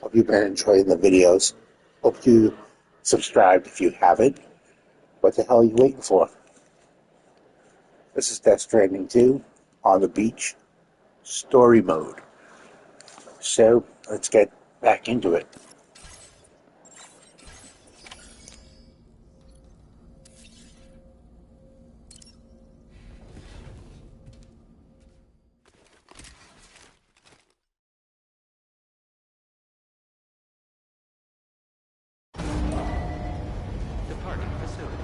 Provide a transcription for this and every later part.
Hope you've been enjoying the videos. Hope you subscribed if you haven't. What the hell are you waiting for? This is Death Stranding 2 on the beach, story mode. So let's get back into it. Departing facility.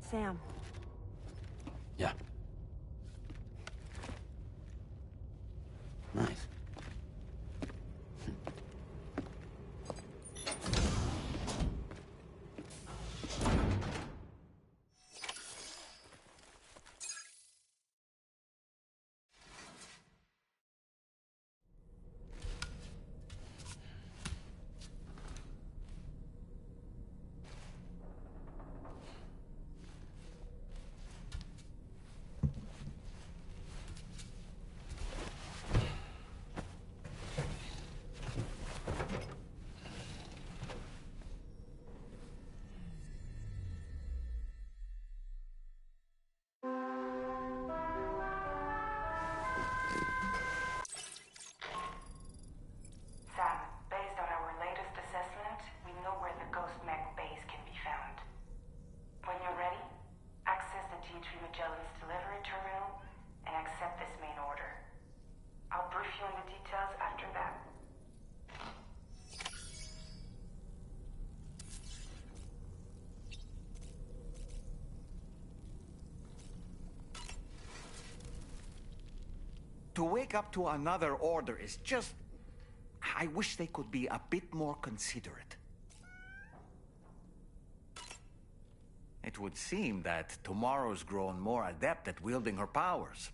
Sam. Yeah. Nice. Sam, based on our latest assessment, we know where the Ghost Mech base can be found. When you're ready, access the T3 Magellan's delivery terminal and accept this main order. I'll brief you on the details after that. To wake up to another order is just... I wish they could be a bit more considerate. It would seem that tomorrow's grown more adept at wielding her powers.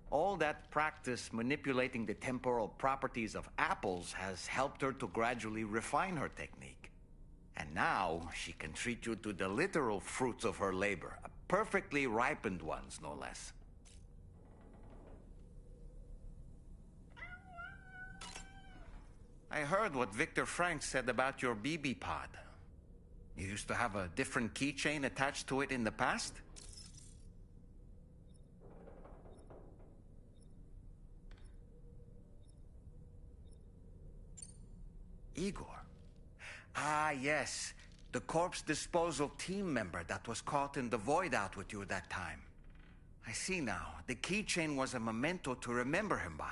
All that practice manipulating the temporal properties of apples has helped her to gradually refine her technique. And now she can treat you to the literal fruits of her labor, perfectly ripened ones, no less. I heard what Victor Frank said about your BB pod. You used to have a different keychain attached to it in the past? Igor. Ah, yes. The corpse disposal team member that was caught in the void out with you that time. I see now. The keychain was a memento to remember him by.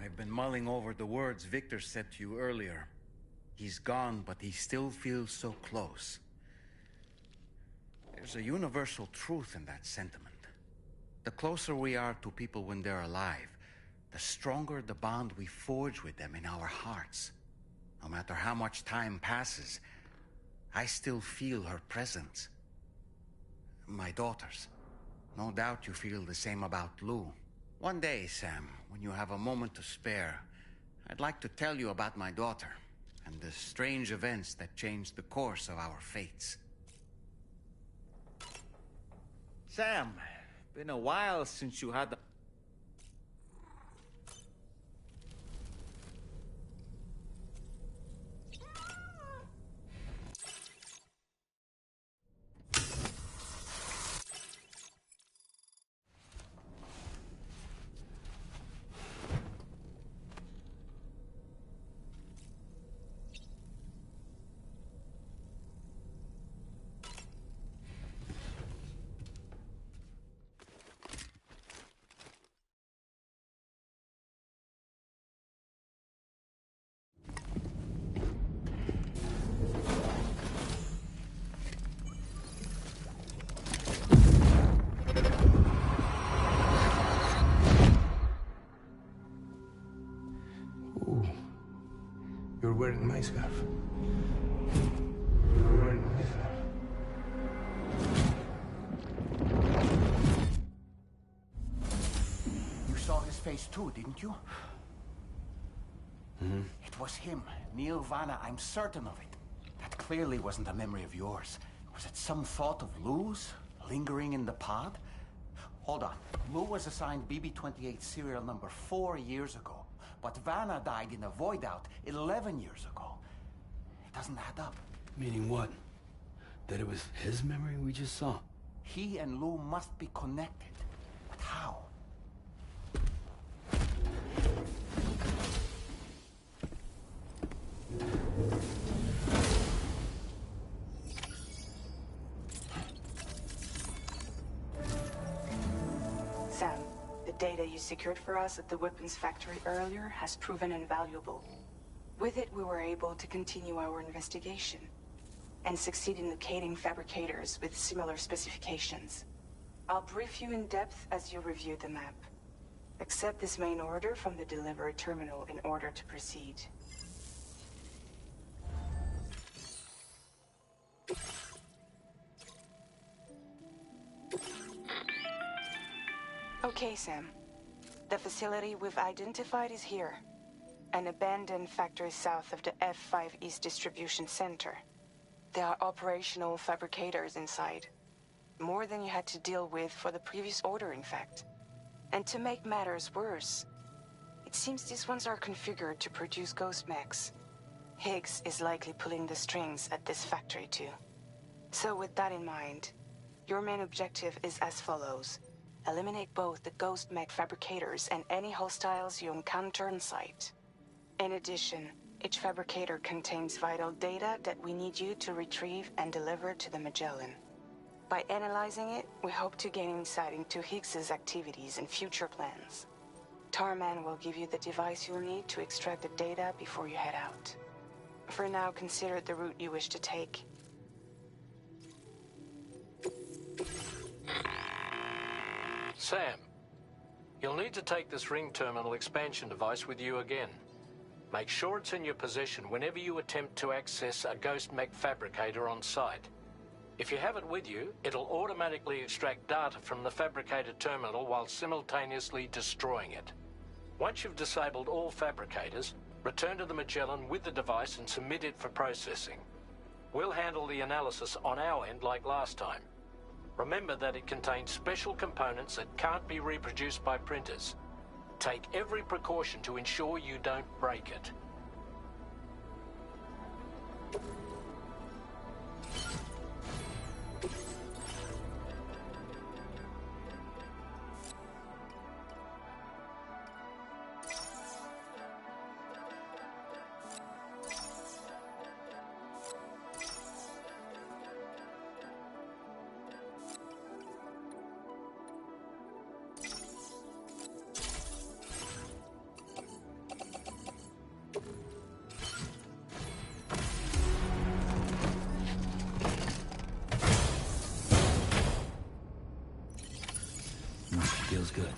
I've been mulling over the words Victor said to you earlier. He's gone, but he still feels so close. There's a universal truth in that sentiment. The closer we are to people when they're alive, the stronger the bond we forge with them in our hearts. No matter how much time passes, I still feel her presence. My daughters. No doubt you feel the same about Lou. One day, Sam, when you have a moment to spare, I'd like to tell you about my daughter and the strange events that changed the course of our fates. Sam, been a while since you had the... Ooh, you're wearing my scarf. You're wearing my scarf. You saw his face too, didn't you? Mm-hmm. It was him, Neil Vanna, I'm certain of it. That clearly wasn't a memory of yours. Was it some thought of Lou's, lingering in the pod? Hold on. Lou was assigned BB-28 serial number 4 years ago. But Vanna died in a void out 11 years ago. It doesn't add up. Meaning what? That it was his memory we just saw? He and Lou must be connected. But how? Sam, the data you secured for us at the weapons factory earlier has proven invaluable. With it, we were able to continue our investigation and succeed in locating fabricators with similar specifications. I'll brief you in depth as you review the map. Accept this main order from the delivery terminal in order to proceed. Okay, Sam. The facility we've identified is here. An abandoned factory south of the F5 East Distribution Center. There are operational fabricators inside. More than you had to deal with for the previous order, in fact. And to make matters worse, it seems these ones are configured to produce ghost mechs. Higgs is likely pulling the strings at this factory too. So with that in mind, your main objective is as follows. Eliminate both the ghost mech fabricators and any hostiles you encounter on site. In addition, each fabricator contains vital data that we need you to retrieve and deliver to the Magellan. By analyzing it, we hope to gain insight into Higgs's activities and future plans. Tarman will give you the device you'll need to extract the data before you head out. For now, consider the route you wish to take. Sam, you'll need to take this ring terminal expansion device with you again. Make sure it's in your possession whenever you attempt to access a ghost mech fabricator on site. If you have it with you, it'll automatically extract data from the fabricator terminal while simultaneously destroying it. Once you've disabled all fabricators, return to the Magellan with the device and submit it for processing. We'll handle the analysis on our end like last time. Remember that it contains special components that can't be reproduced by printers. Take every precaution to ensure you don't break it. feels good.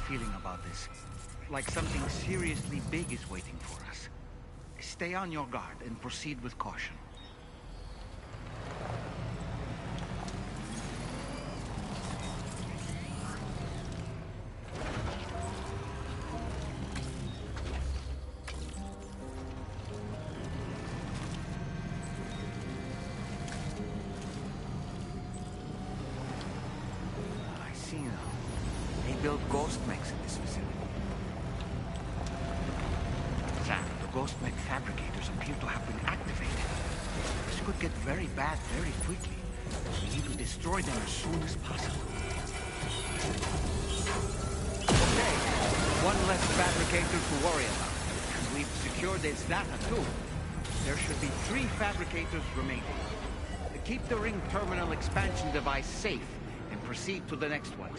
Feeling about this. Like something seriously big is waiting for us. Stay on your guard and proceed with caution. I see now. They build ghost mechs in this facility. Sam, the ghost mech fabricators appear to have been activated. This could get very bad very quickly. We need to destroy them as soon as possible. Okay, one less fabricator to worry about. And we've secured its data too. There should be 3 fabricators remaining. Keep the ring terminal expansion device safe and proceed to the next one.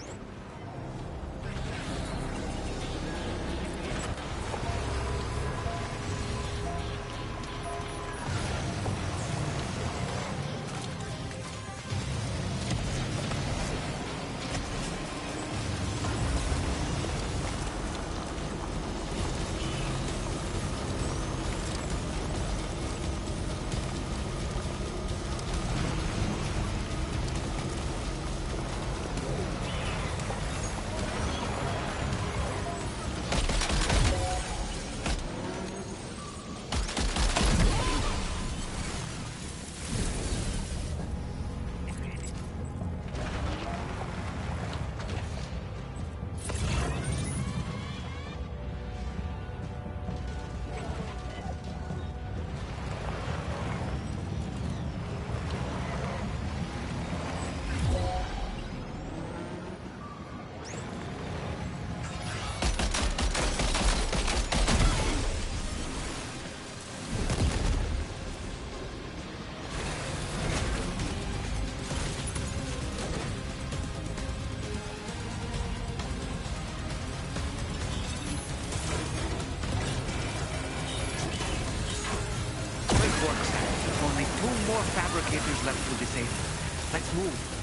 Only 2 more fabricators left to disable. Let's move.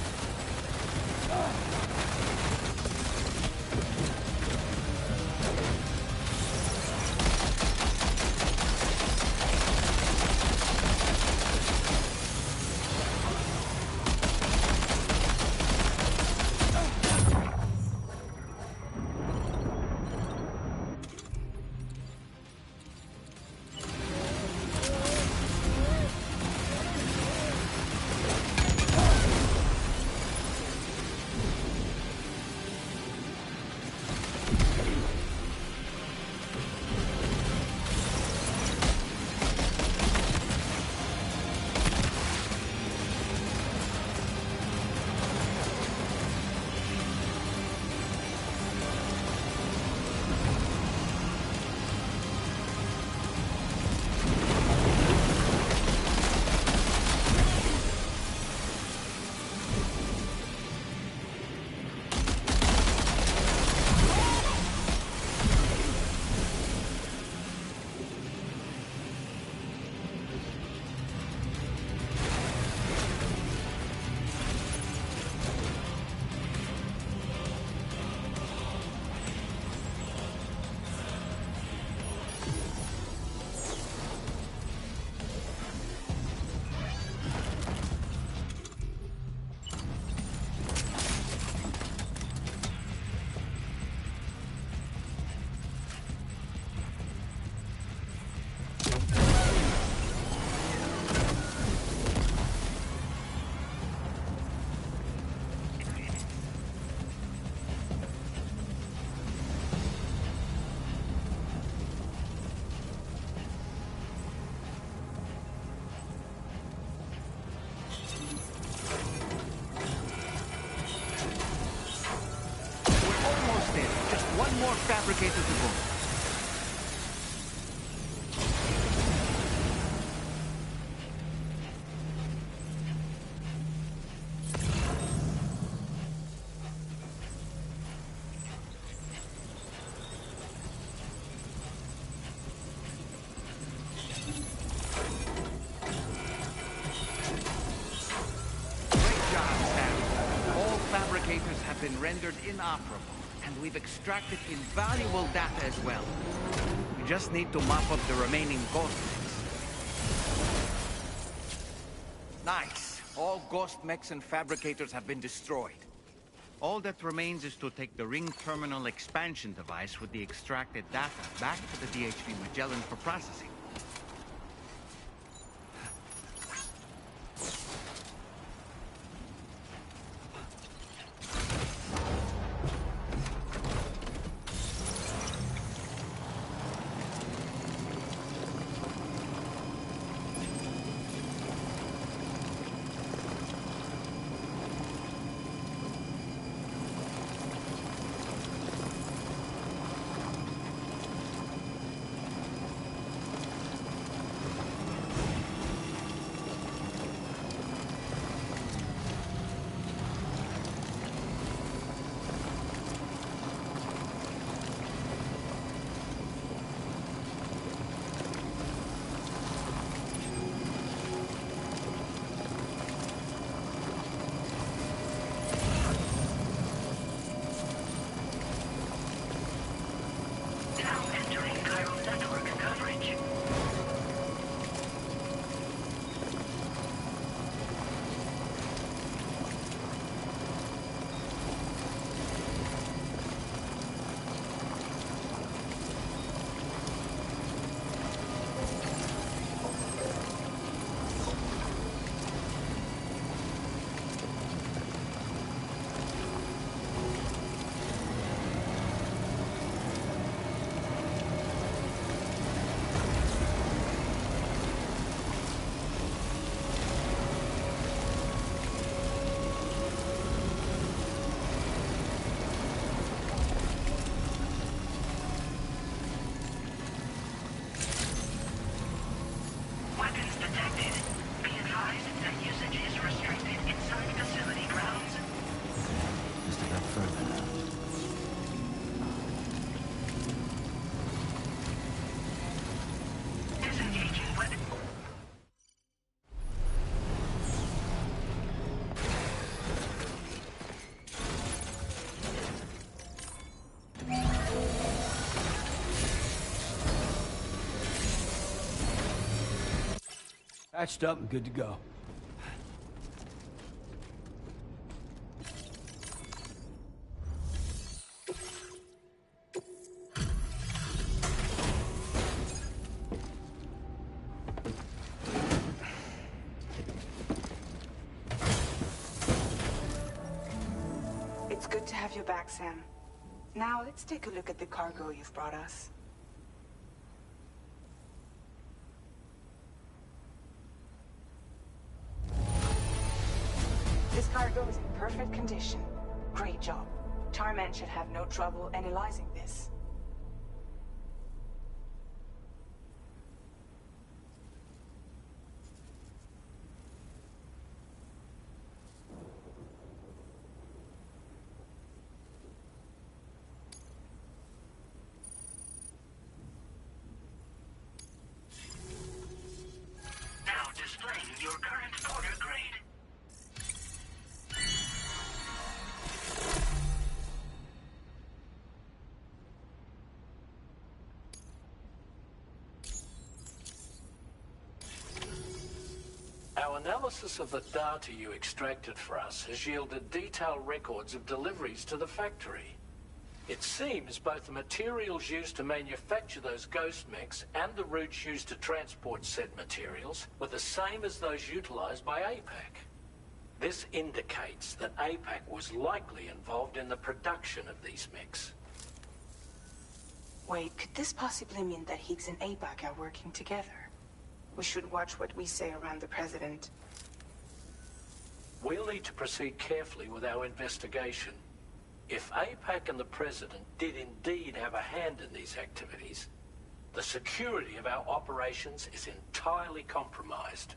One more fabricator to go. Fabricators have been rendered inoperable, and we've extracted invaluable data as well. We just need to mop up the remaining ghost mechs. Nice. All ghost mechs and fabricators have been destroyed. All that remains is to take the ring terminal expansion device with the extracted data back to the DHV Magellan for processing. Patched up and good to go. It's good to have you back, Sam. Now let's take a look at the cargo you've brought us. This cargo is in perfect condition. Great job. Tarman should have no trouble analyzing this. Now displaying your current order grade. Our analysis of the data you extracted for us has yielded detailed records of deliveries to the factory. It seems both the materials used to manufacture those ghost mechs and the routes used to transport said materials were the same as those utilized by APAC. This indicates that APAC was likely involved in the production of these mechs. Wait, could this possibly mean that Higgs and APAC are working together? We should watch what we say around the President. We'll need to proceed carefully with our investigation. If APAC and the President did indeed have a hand in these activities, the security of our operations is entirely compromised.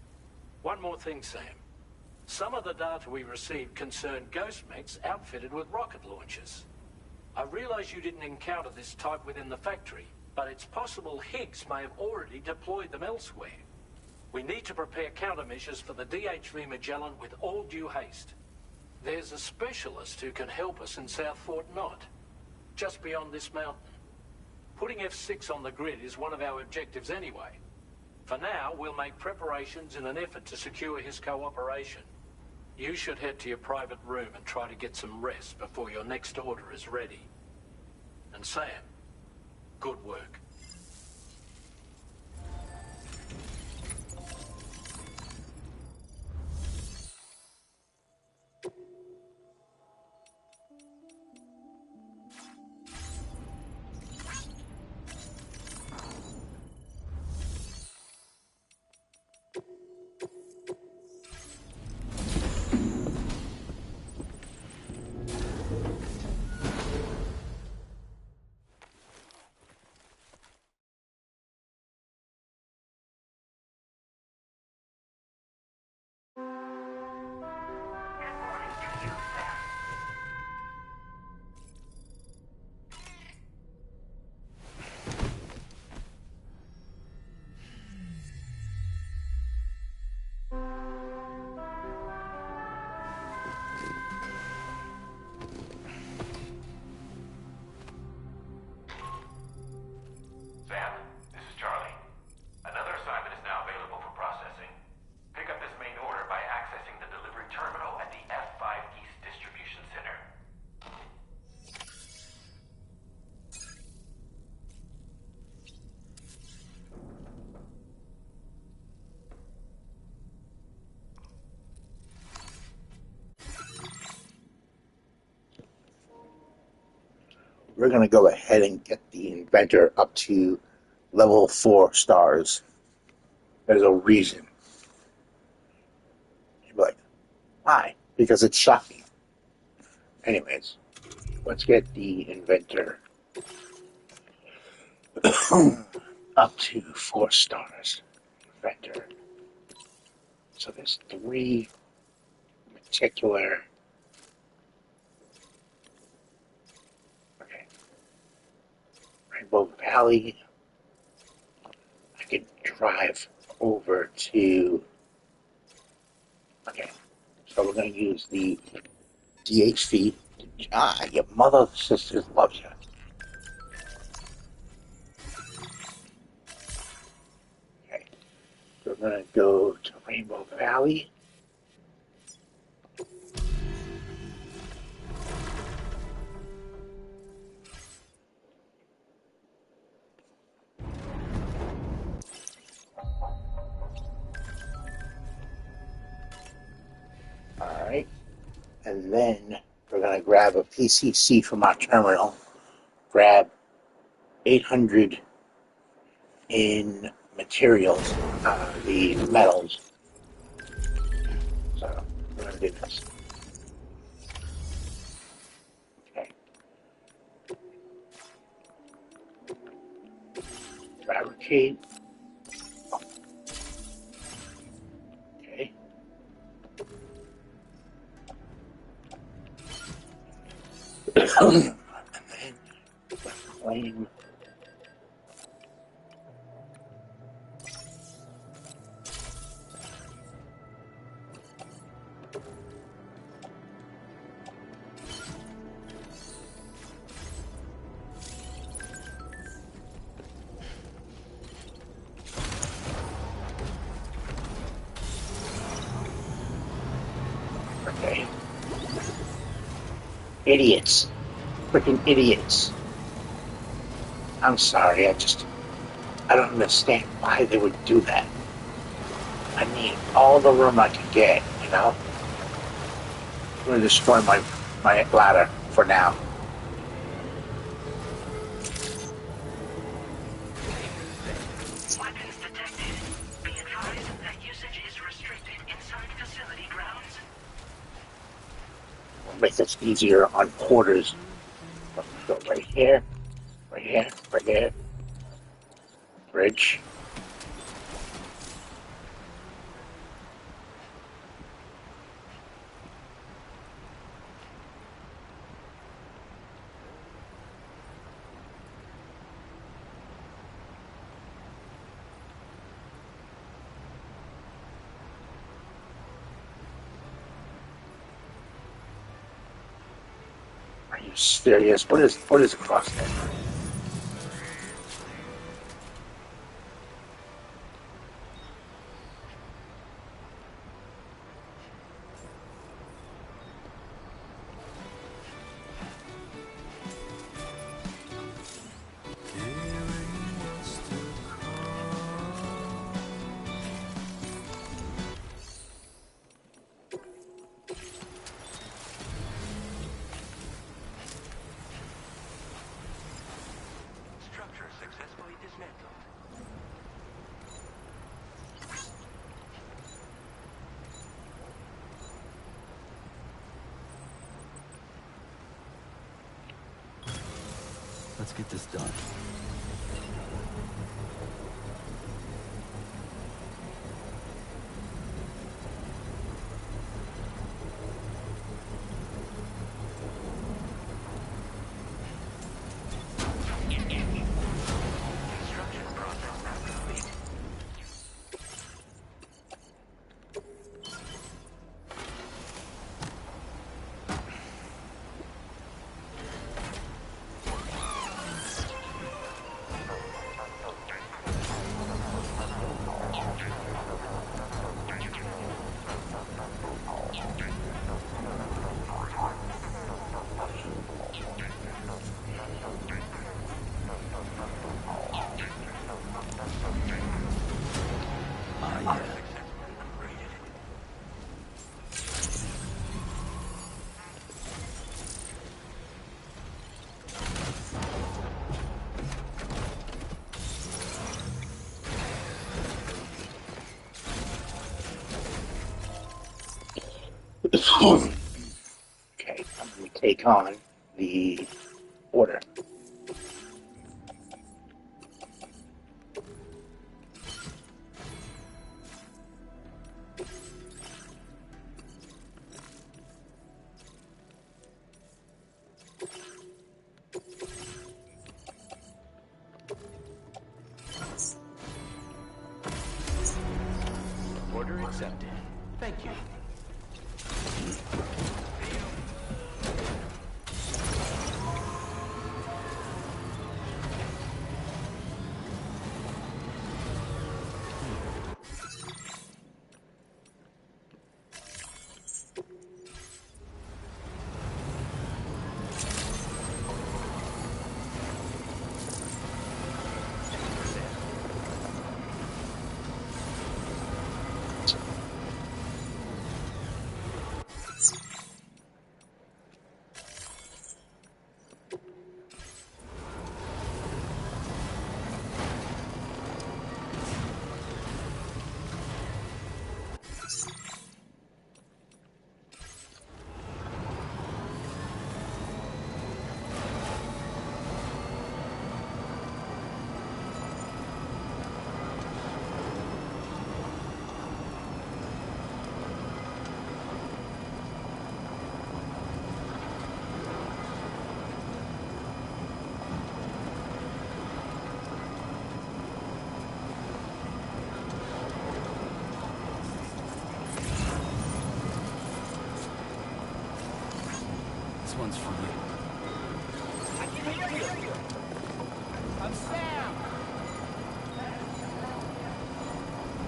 One more thing, Sam. Some of the data we received concerned ghost mechs outfitted with rocket launchers. I realize you didn't encounter this type within the factory, but it's possible Higgs may have already deployed them elsewhere. We need to prepare countermeasures for the DHV Magellan with all due haste. There's a specialist who can help us in South Fort Knott, just beyond this mountain. Putting F6 on the grid is one of our objectives anyway. For now, we'll make preparations in an effort to secure his cooperation. You should head to your private room and try to get some rest before your next order is ready. And Sam, good work. Sam, this is Charlie. Another assignment is now available for processing. Pick up this main order by accessing the delivery terminal at the F5 East Distribution Center. We're going to go ahead and get the inventor up to level 4 stars. There's a reason. You'd be like, why? Because it's shocking. Anyways, let's get the inventor up to 4 stars. Inventor. So there's 3 particular. Okay. Rainbow Valley. I could drive over to. Okay. So we're going to use the DHV. Your mother sisters love you. Okay. So we're going to go to Rainbow Valley. Alright. And then we're going to grab a PCC from our terminal. Grab 800 in materials, the metals. So we're going to do this. Okay. Fabricate. Okay. And then claim. Okay. Idiots. Freaking idiots. I'm sorry, I don't understand why they would do that. I need all the room I can get, you know? I'm going to destroy my ladder for now. Weapons detected. Be advised that usage is restricted inside facility grounds. make this easier on quarters. Go right here, right here, right here. Bridge. Are you serious? What is across there? Structure successfully dismantled. Let's get this done. Construction process now complete. Ah, yeah. Successfully upgraded. Okay, I'm going to take on the order. Order accepted. Thank you. This one's for you. I'm Sam.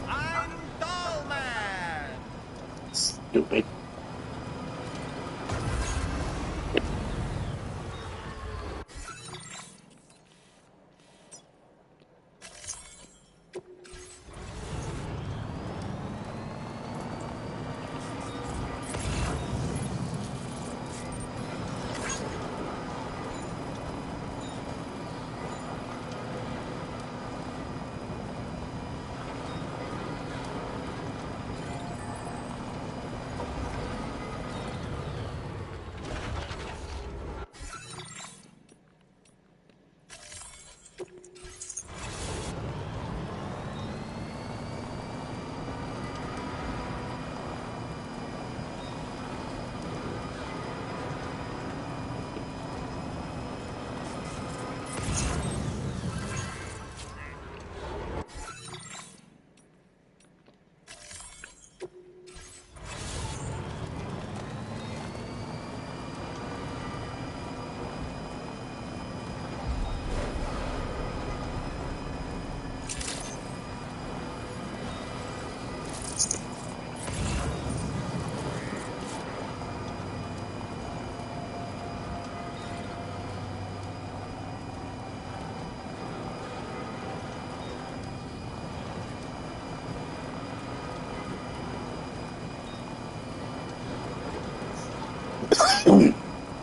I'm Dollman. Stupid.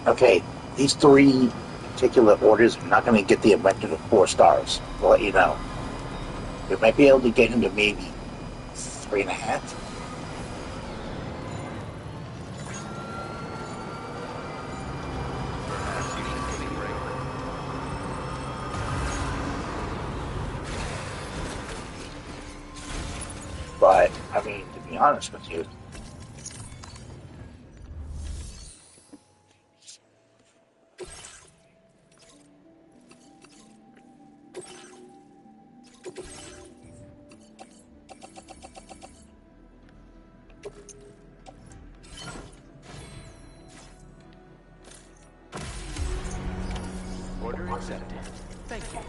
Okay, these three particular orders are not going to get the Inventor to 4 stars. I'll let you know. We might be able to get him to maybe 3.5. Perhaps you should take a break. But, I mean, to be honest with you, Order accepted. Thank you.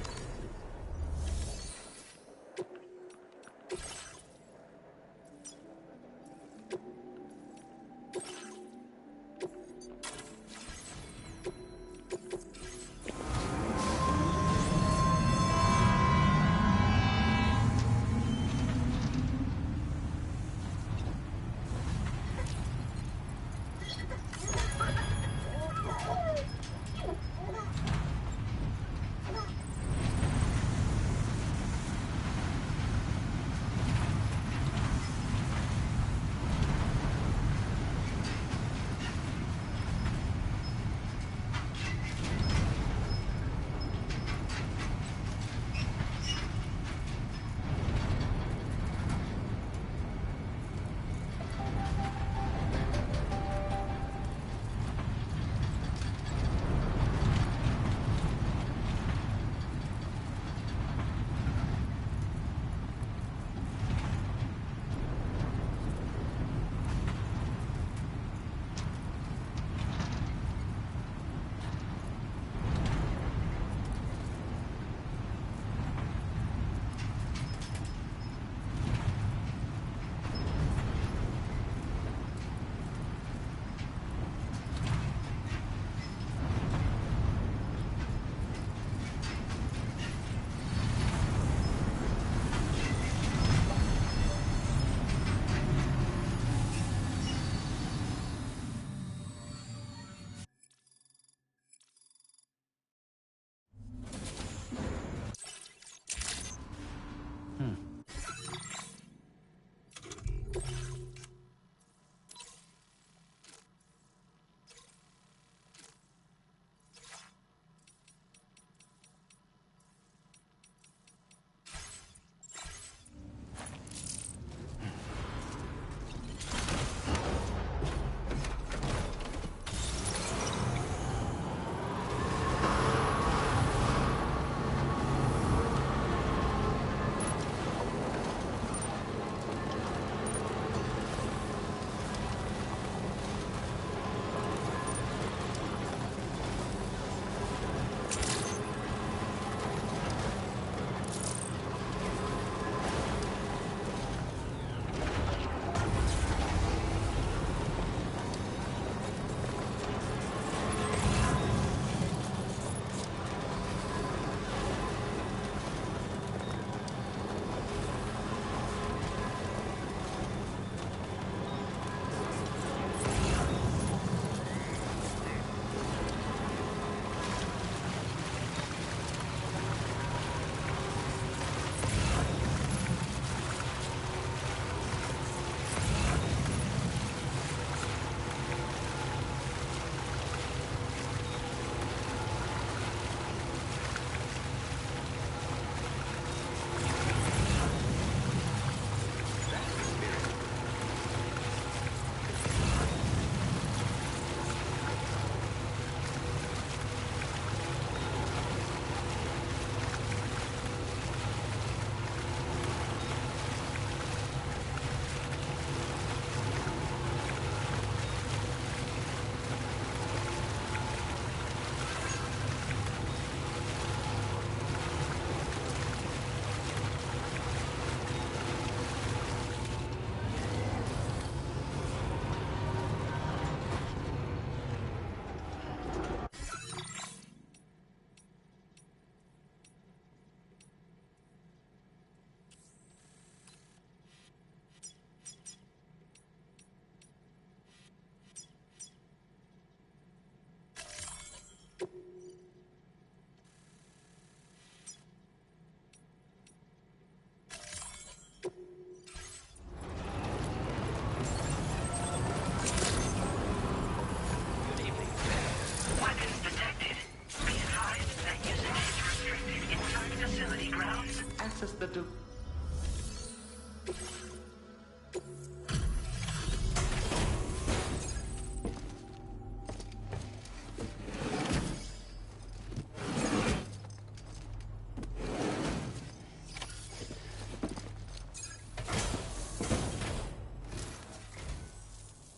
access the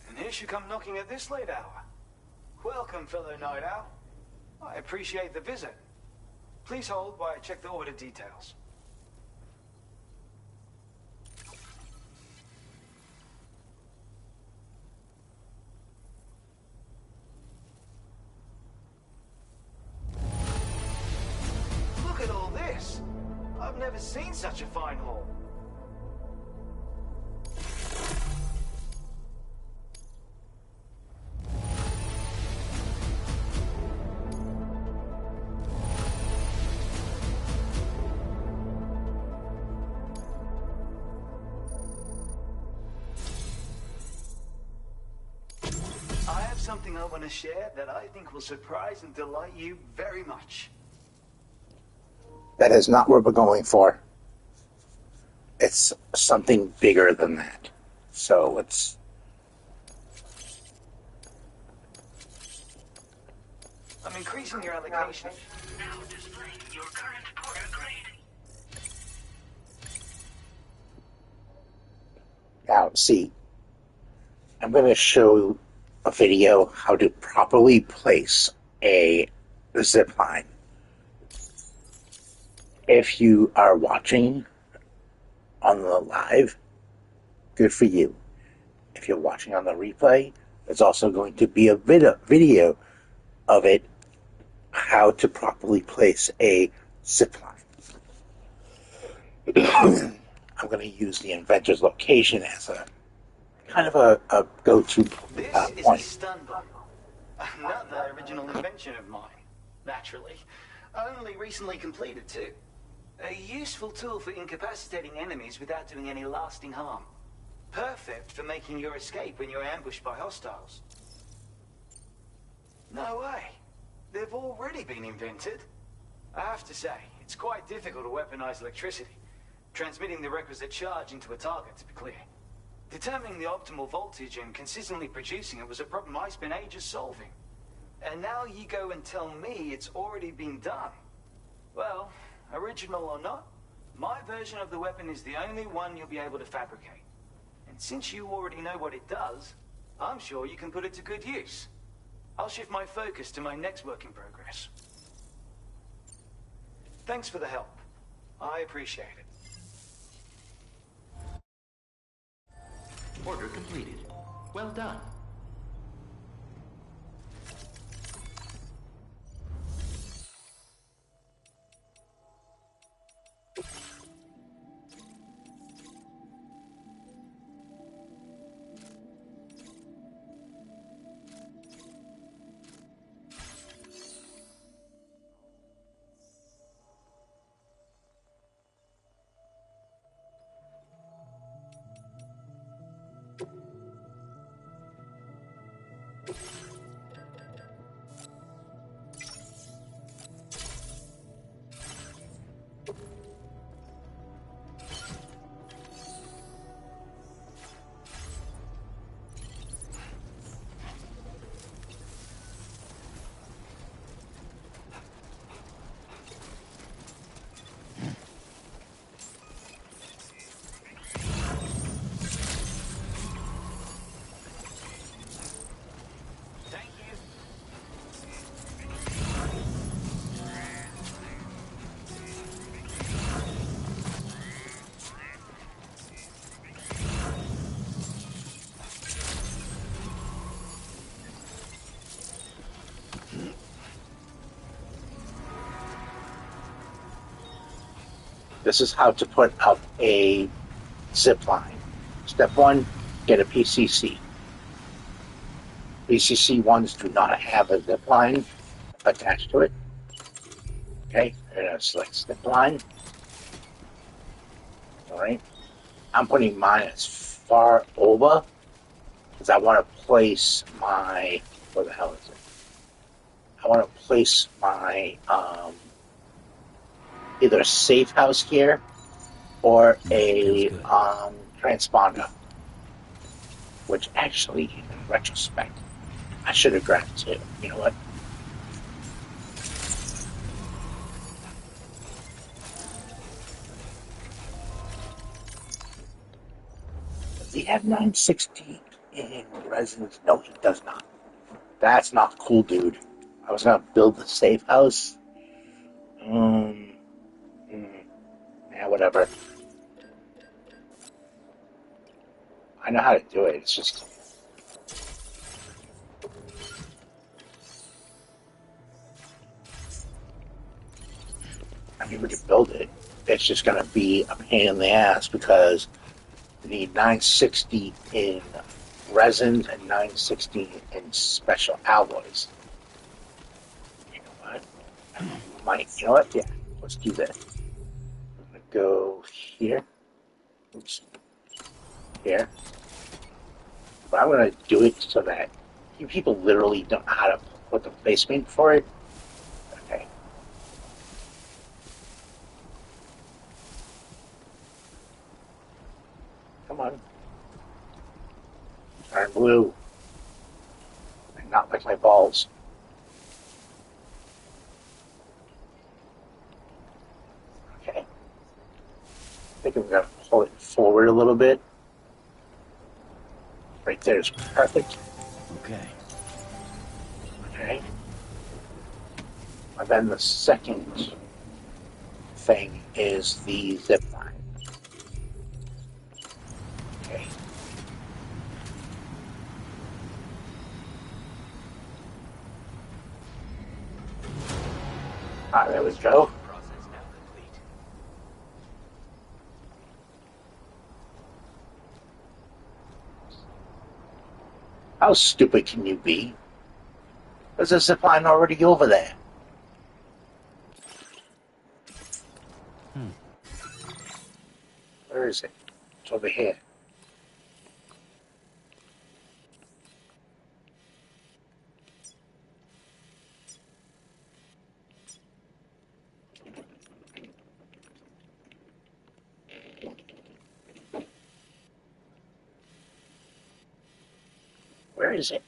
And here she come knocking at this late hour. Welcome, fellow night owl. I appreciate the visit. Please hold while I check the order details. Look at all this. I've never seen such a fine haul. I have something I want to share that I think will surprise and delight you very much. That is not what we're going for. It's something bigger than that. So it's... I'm increasing your allocation. Now displaying your current porter grade. Now, see, I'm going to show a video how to properly place a zip line. If you are watching on the live, good for you. If you're watching on the replay, there's also going to be a video of it, how to properly place a zip line. I'm going to use the inventor's location as a kind of a go-to This is a point. stun bomb. Not the original invention of mine, naturally. Only recently completed, too. A useful tool for incapacitating enemies without doing any lasting harm. Perfect for making your escape when you're ambushed by hostiles. No way. They've already been invented. I have to say, it's quite difficult to weaponize electricity. Transmitting the requisite charge into a target, to be clear. Determining the optimal voltage and consistently producing it was a problem I spent ages solving. And now you go and tell me it's already been done. Well, original or not, my version of the weapon is the only one you'll be able to fabricate. And since you already know what it does, I'm sure you can put it to good use. I'll shift my focus to my next work in progress. Thanks for the help. I appreciate it. order completed. Well done. This is how to put up a zip line. Step one, get a PCC. PCC ones do not have a zip line attached to it. Okay, I'm going to select zip line. All right, I'm putting mine as far over because I want to place my, where the hell is it? I want to place my either a safe house here or Feels a good. transponder. Which actually, in retrospect, I should have grabbed too. You know what? Does he have 960 in residence? No, he does not. That's not cool, dude. I was gonna build the safe house. Um, yeah, whatever. I know how to do it. It's just, I mean, we can build it. It's just gonna be a pain in the ass because we need 960 in resins and 960 in special alloys. You know what? You know what? Yeah, let's do that. I'm gonna go here. Oops, here. But I'm gonna do it so that you people literally don't know how to put the placement for it. Okay. Come on. Turn blue. And not like my balls. Okay. I think I'm gonna pull it forward a little bit. Right there is perfect. Okay. Okay. And then the second thing is the zip line. Okay. There we go. Process now complete. How stupid can you be? There's a zip line already over there. Where is it? It's over here. Where is it?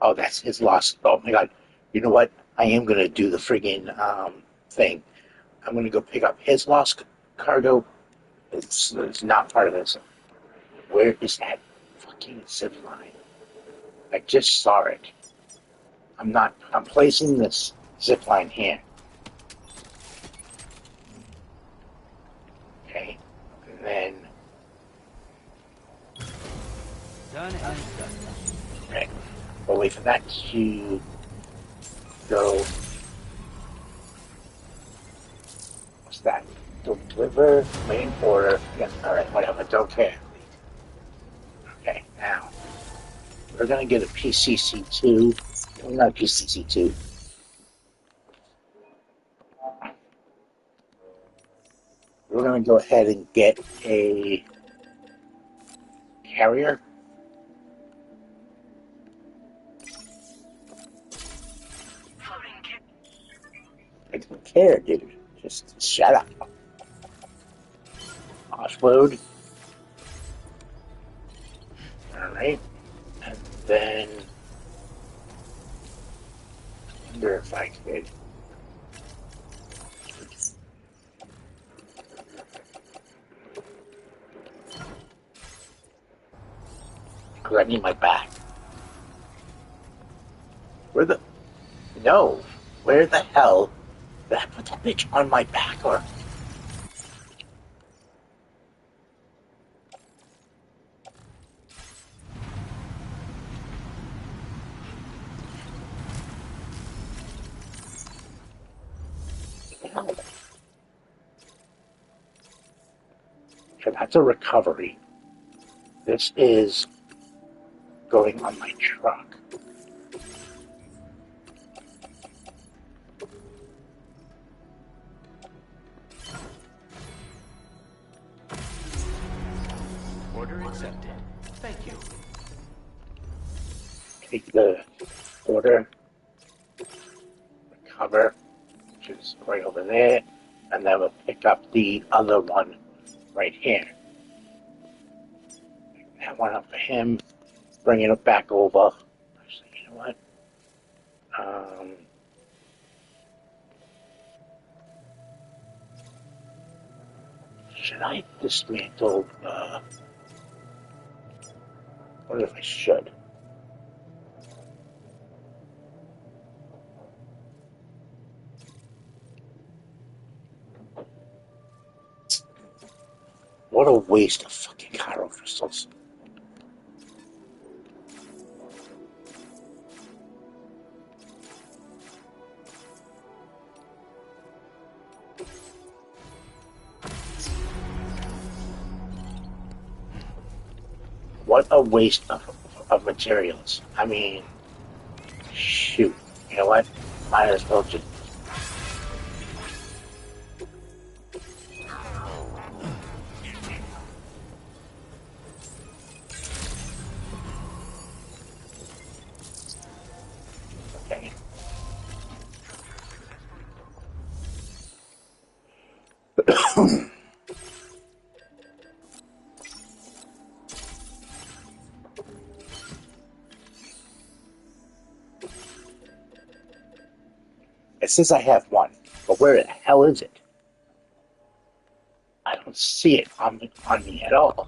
Oh, that's his lost. Oh my god. You know what? I am going to do the friggin' thing. I'm going to go pick up his lost cargo. It's not part of this. Where is that fucking zip line? I just saw it. I'm placing this zip line here. Okay. And then, Done and done. okay. We'll wait for that to go. What's that? Deliver main order. Yeah, alright, whatever, don't care. Okay, now we're gonna get a PCC2. Not a PCC2. We're gonna go ahead and get a carrier. I don't care, dude. Just shut up. Offload. Alright. And then I wonder if I could. Because I need my back. Where the. No. Where the hell did I put that bitch on my back or. So that's a recovery. This is going on my truck. Order accepted. Thank you. Take the order, recover, which is right over there, and then we'll pick up the other one right here. That one up for him, bringing it back over. Actually, you know what? Should I dismantle? I wonder if I should. What a waste of fucking Chiral crystals. What a waste of materials. I mean, shoot. You know what? Might as well just. Okay. It says I have one, but where the hell is it? I don't see it on me at all.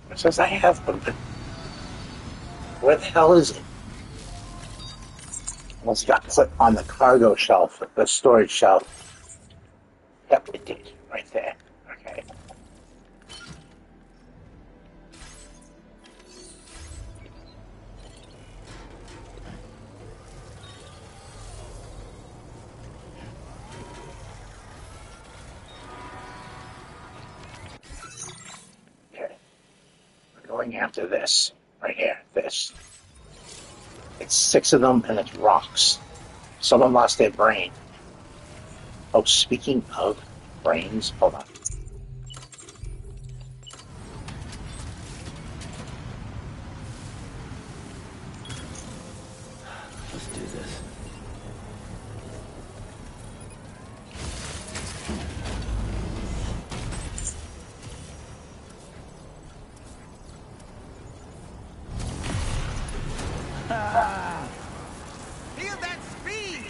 It says I have one, but where the hell is it? Once it got put on the cargo shelf, the storage shelf. Yep, it did. Right there. Okay. Okay. We're going after this. Right here. This. It's 6 of them, and it's rocks. Someone lost their brain. Oh, speaking of brains, hold on. Let's do this. Feel that speed!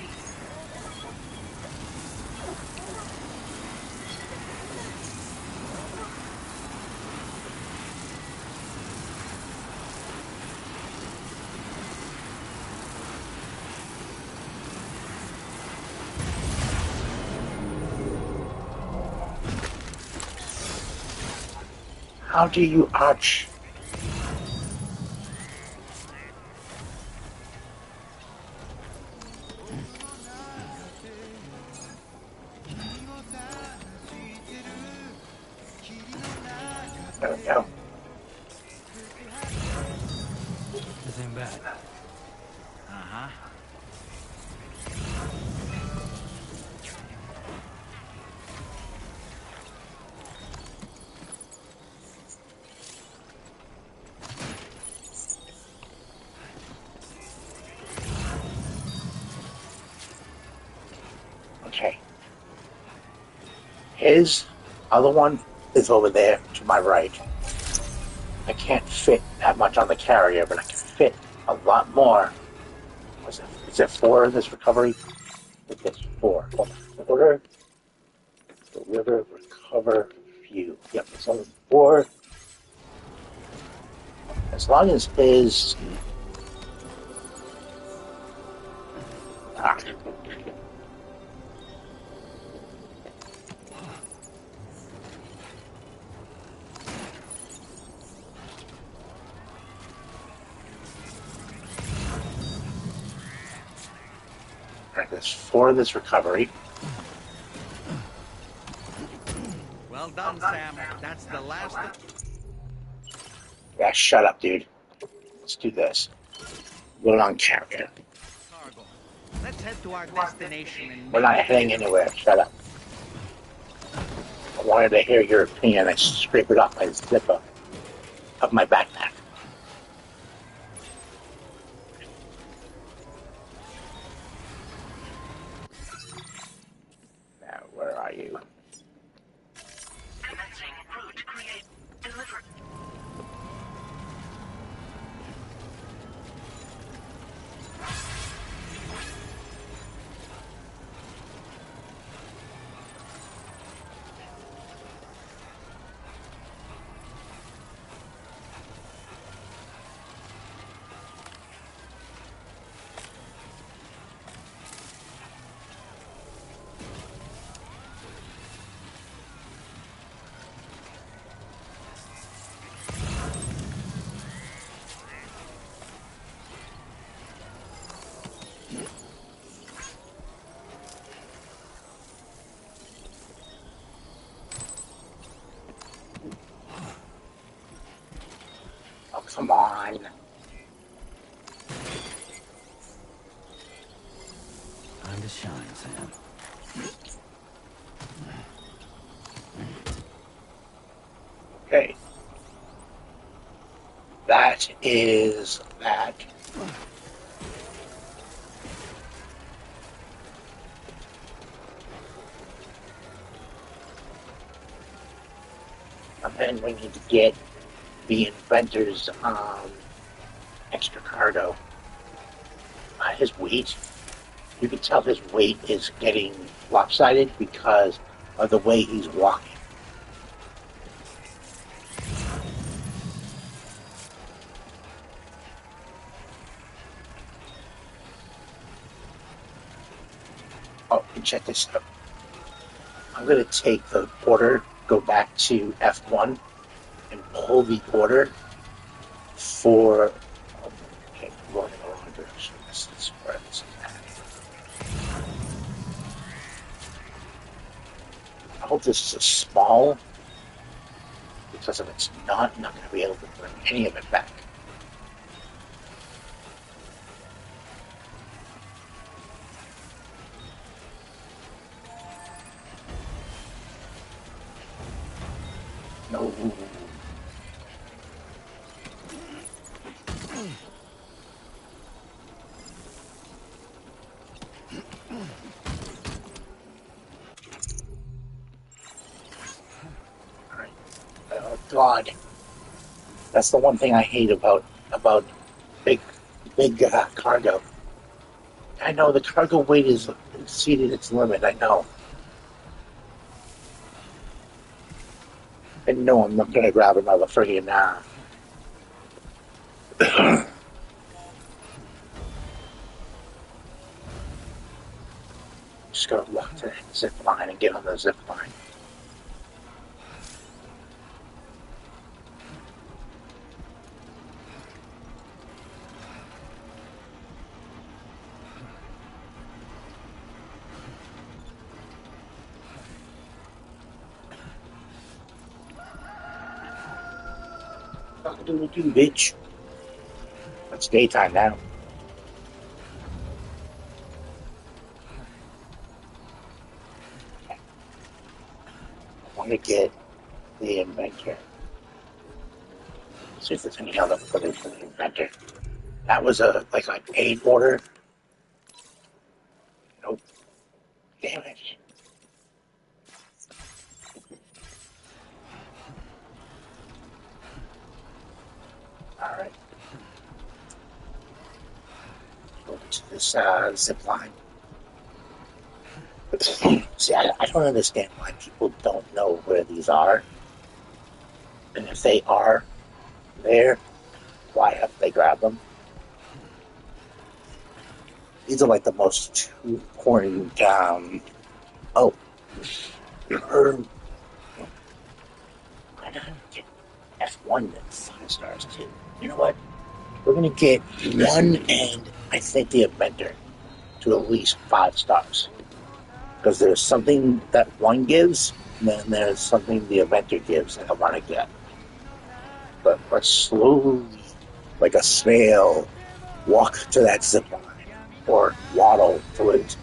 How do you arch? There we go. This ain't bad. Uh-huh. Okay. His other one is over there to my right. I can't fit that much on the carrier, but I can fit a lot more. Is there 4 in this recovery? I think there's 4. Hold on. Order, deliver, recover, view. Yep, there's only 4. As long as his... Ah. Alright, there's 4 of this recovery. Well done, Sam. That's the last. Yeah, shut up, dude. Let's do this. Put it on character. Cargo. Let's head to our destination and We're not heading anywhere. Shut up. I wanted to hear your opinion. I scraped it off my zipper of my backpack. Now, where are you? Commencing route create deliver. Oh, come on. Time to shine, Sam. Okay. That is that. And then we need to get the inventor's extra cargo. His weight. You can tell his weight is getting lopsided because of the way he's walking. Oh, and check this out. I'm going to take the order, go back to F1, and pull the order for... Okay, I'm going in the wrong direction. This is where this is at. I hope this is a small, because if it's not, I'm not going to be able to bring any of it back. No. Alright. Oh, God. That's the one thing I hate about big cargo. I know the cargo weight is exceeded its limit. I know. And no, I'm not going to grab another friggin' just going to walk to the zip line and get on the zip line. Do bitch. It's daytime now. I want to get the inventor. See if there's any other footage for the inventor. That was a paid order. Nope. Damn it. Alright. Go to this zip line. See, I don't understand why people don't know where these are. And if they are there, fly up, they grab them. These are like the most important. Oh, you heard? Why not get F1 and 5 stars too? You know what? We're gonna get 1 and I think the inventor to at least 5 stars because there's something that 1 gives, and then there's something the inventor gives that I want to get. But let's slowly, like a snail, walk to that zip line or waddle to it.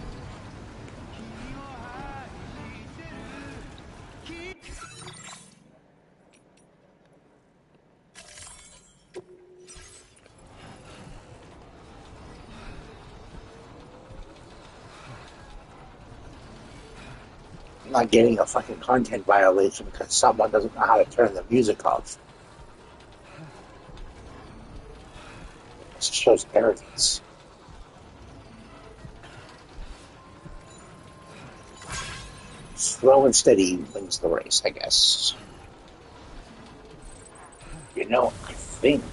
I'm not getting a fucking content violation because someone doesn't know how to turn the music off. This shows arrogance. Slow and steady wins the race, I guess. You know, I think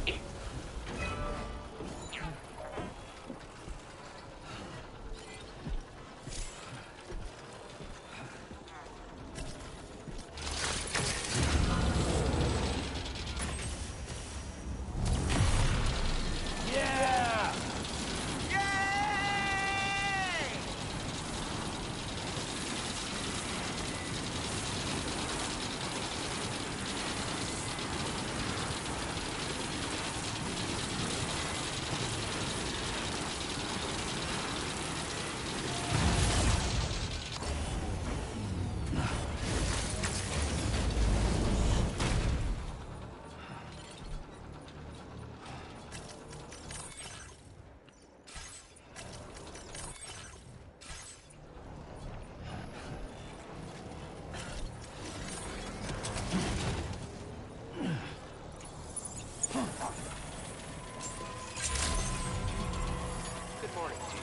Good morning to you.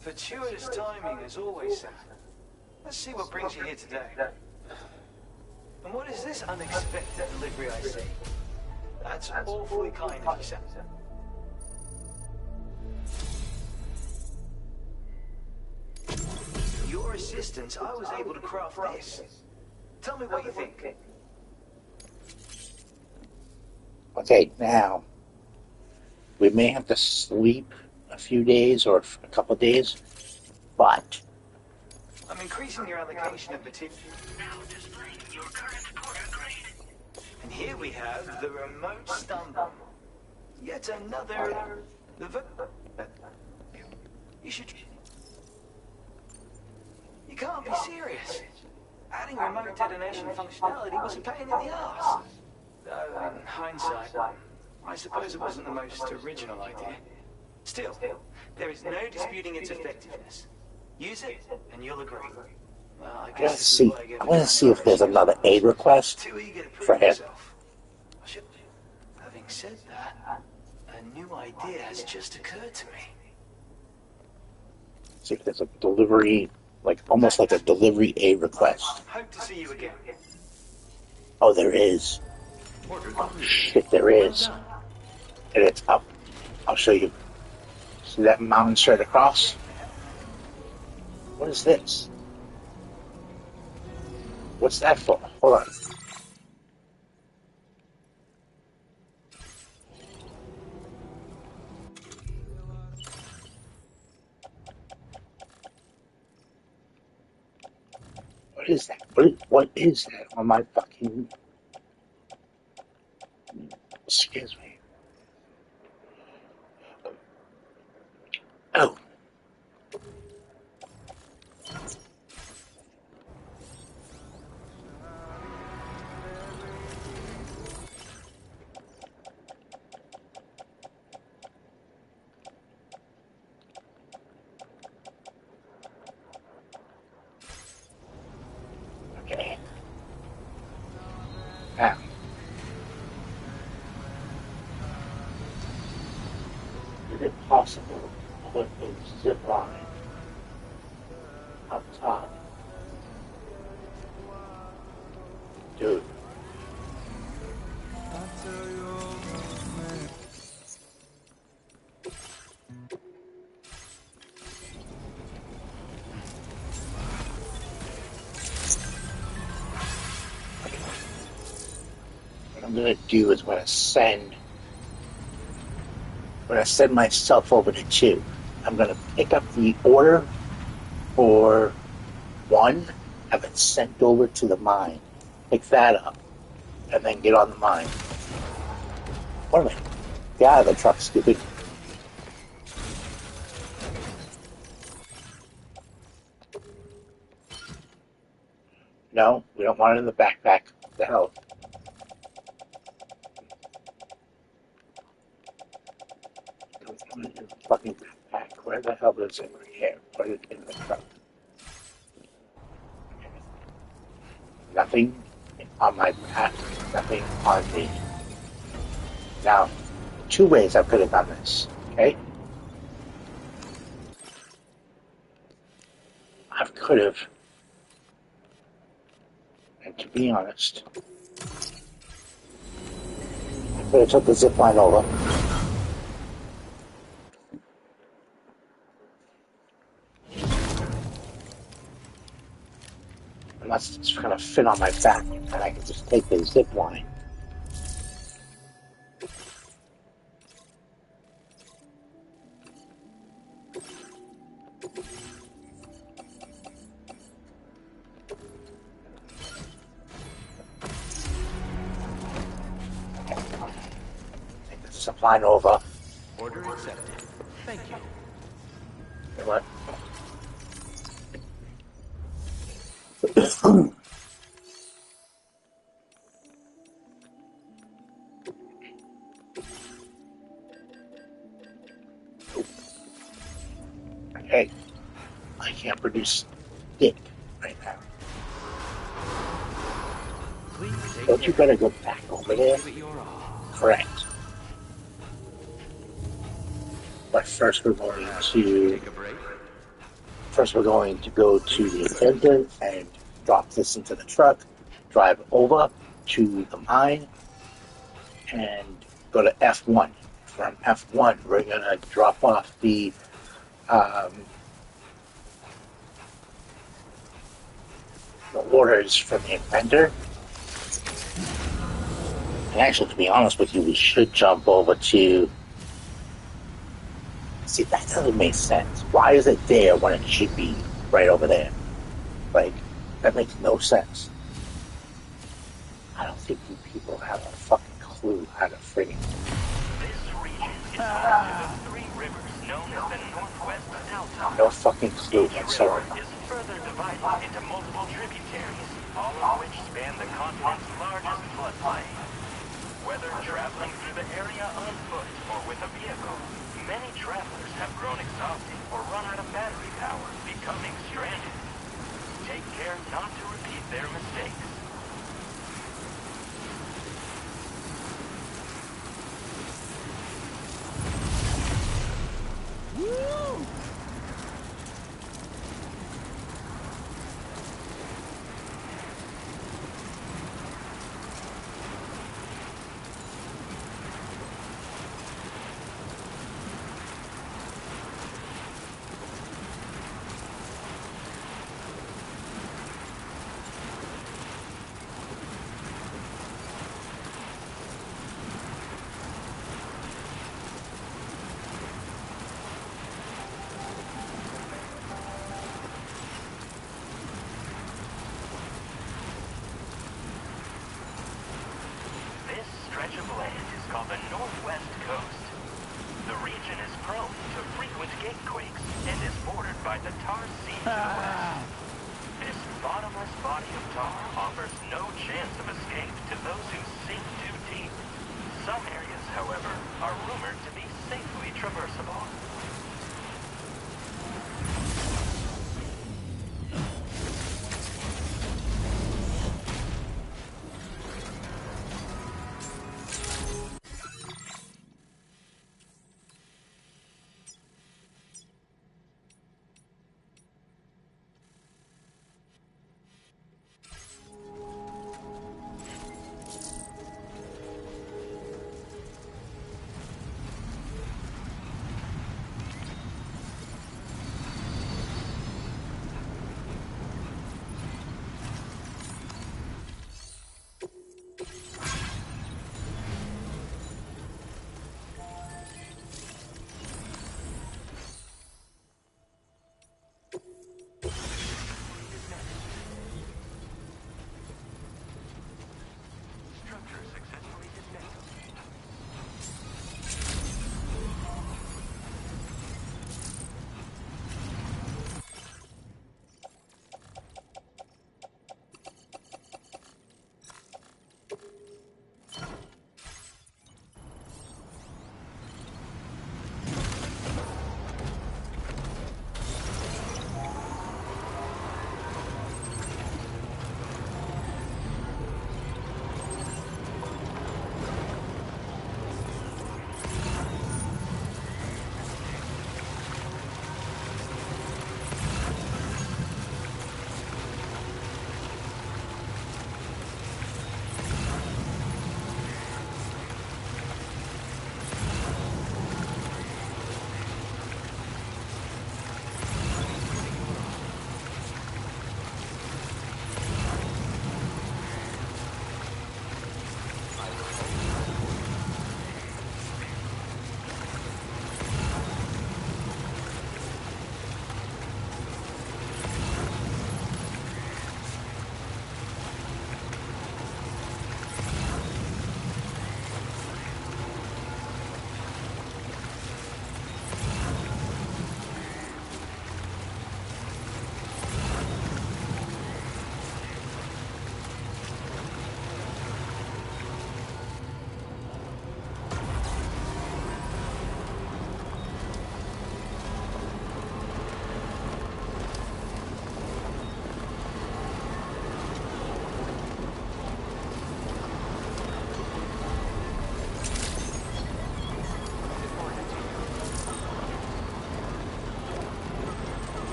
Fortuitous timing as always, Sam. Let's see what brings you here today. And what is this unexpected delivery I see? That's awfully kind of you, Sam. Your assistance, I was able to craft this. Tell me what you think. okay, now we may have to sleep a few days or a couple of days, but I'm increasing your allocation of material. Now displaying your current porter grade. And here we have the remote stun bomb. Yet another... You should... You can't be serious. Adding remote detonation functionality was a pain in the ass. Though, in hindsight, I suppose it wasn't the most original idea. Still, there is no disputing its effectiveness. Use it, and you'll agree. Well, I guess let's see. I want to see if there's another aid request too eager to for prove him. yourself. Having said that, a new idea has just occurred to me. See if there's a delivery, like almost like a delivery aid request. Hope to see you again. Oh, there is. Oh shit, there is. And it's up. I'll show you. See that mountain straight across? What is this? What's that for? Hold on. What is that? What is that on my fucking... Excuse me. Oh. Okay. Now. Is it possible to put a zip line up top? Dude. What I'm gonna do is when I send myself over to 2, I'm gonna pick up the order for 1, have it sent over to the mine, pick that up, and then get on the mine. What am I? Get out of the truck, stupid. No, we don't want it in the backpack. What the hell? Fucking backpack. Where the hell is it? Right here. Put it in the truck. Nothing on my back. Nothing on me. Now, 2 ways I could have done this. Okay? I could have, and to be honest, I could have took the zip line over. Unless it's going to fit on my back, and I can just take the zip line. Take the zip line over. Order accepted. Thank you. You know what? Hey, I can't produce dick right now. Don't you better go back over there? Correct. But first we're going to go to the attendant and drop this into the truck, drive over to the mine, and go to F1. From F1, we're going to drop off the orders from the inventor. And actually, to be honest with you, we should jump over to... See, that doesn't make sense. Why is it there when it should be right over there? Like, that makes no sense. I don't think you people have a fucking clue how to friggin'... This region is home to the 3 rivers known as the Northwest Delta. No fucking clue whatsoever. Each river is further divided into multiple tributaries, all of which span the continent's largest floodplain. Whether traveling through the area on foot or with a vehicle, many travelers have grown exhausted or run out of battery power, becoming stranded. Take care not to repeat their mistakes. Woo! stretch of land is called the Northwest Coast. The region is prone to frequent gatequakes and is bordered by the Tar Sea to the west. This bottomless body of tar offers no chance of escape to those who sink too deep. Some areas, however, are rumored to be safely traversable.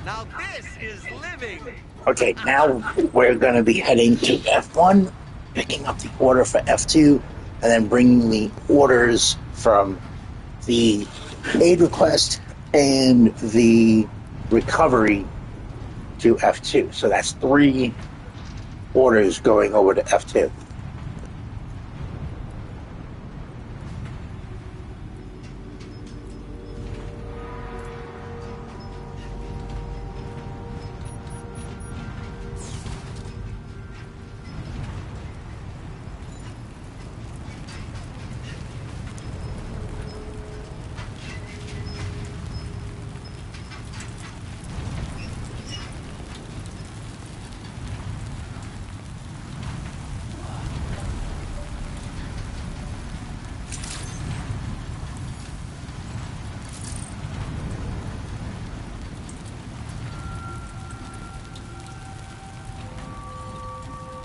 Now this is living. Okay, now we're going to be heading to F1, picking up the order for F2, and then bringing the orders from the aid request and the recovery to F2. So that's 3 orders going over to F2.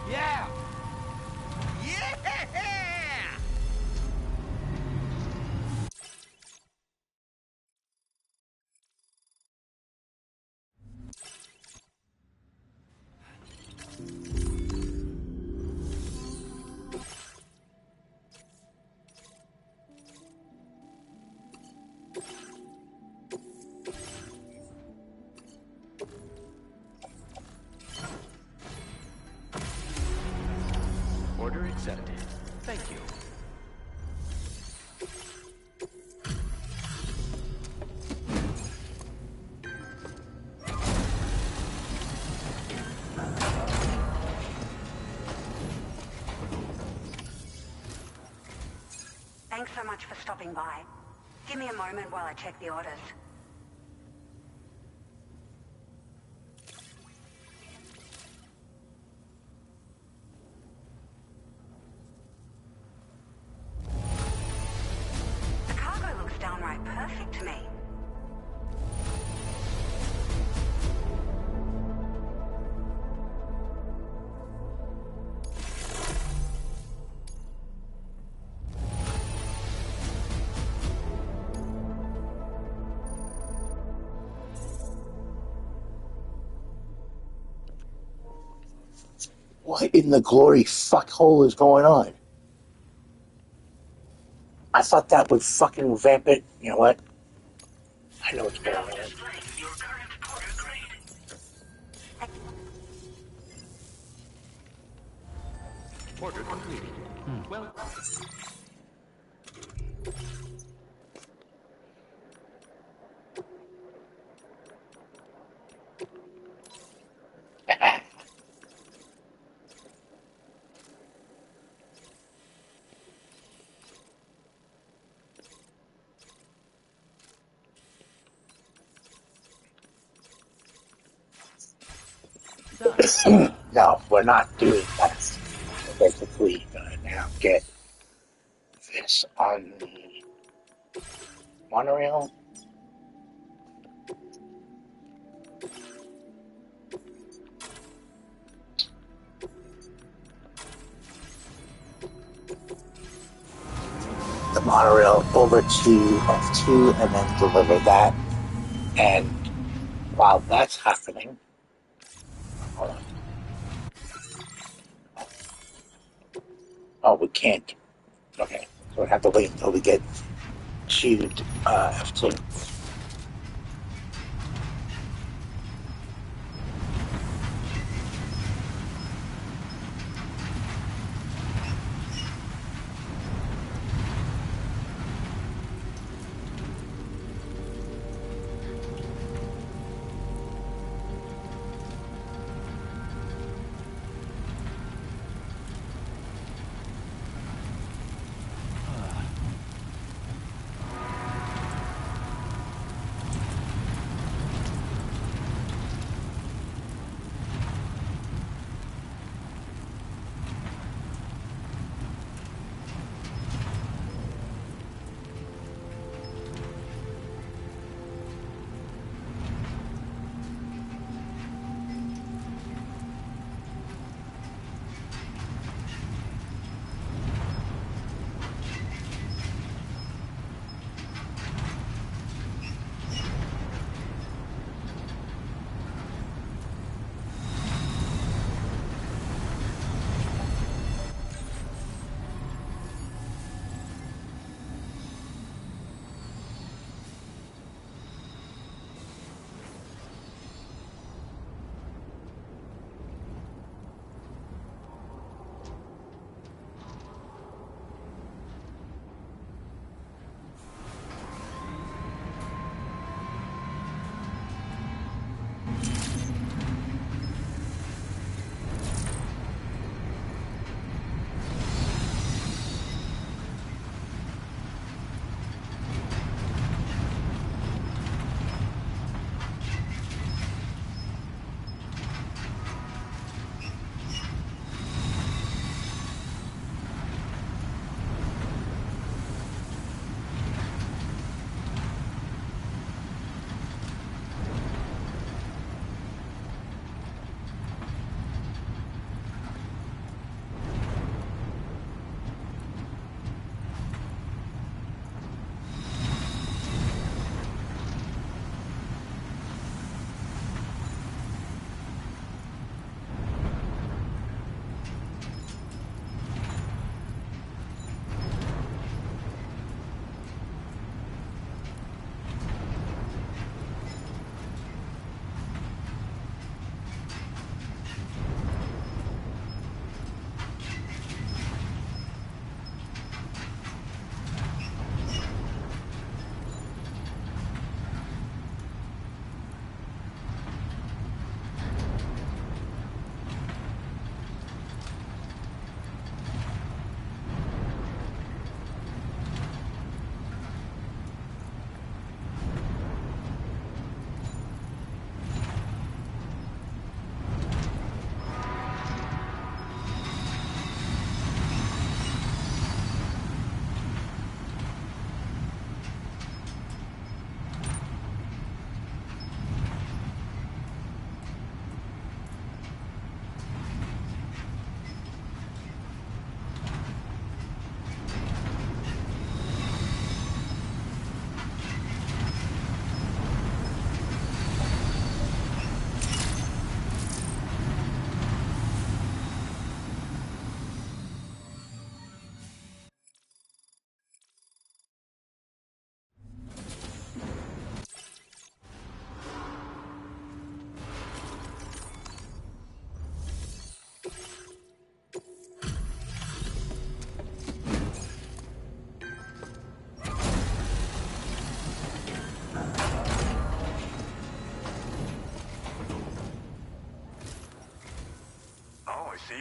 Yeah! Yeah! Order accepted. Thank you. Thanks so much for stopping by. Give me a moment while I check the orders. The cargo looks downright perfect to me. What in the glory fuckhole is going on? I thought that would fucking vamp it. You know what? I know what's going on. Order completed. Well... No, we're not doing that. We're basically gonna now get this on the monorail. The monorail over to F2 and then deliver that. And while that's happening, hold on. Oh, we can't. Okay, so we have to wait until we get to F2.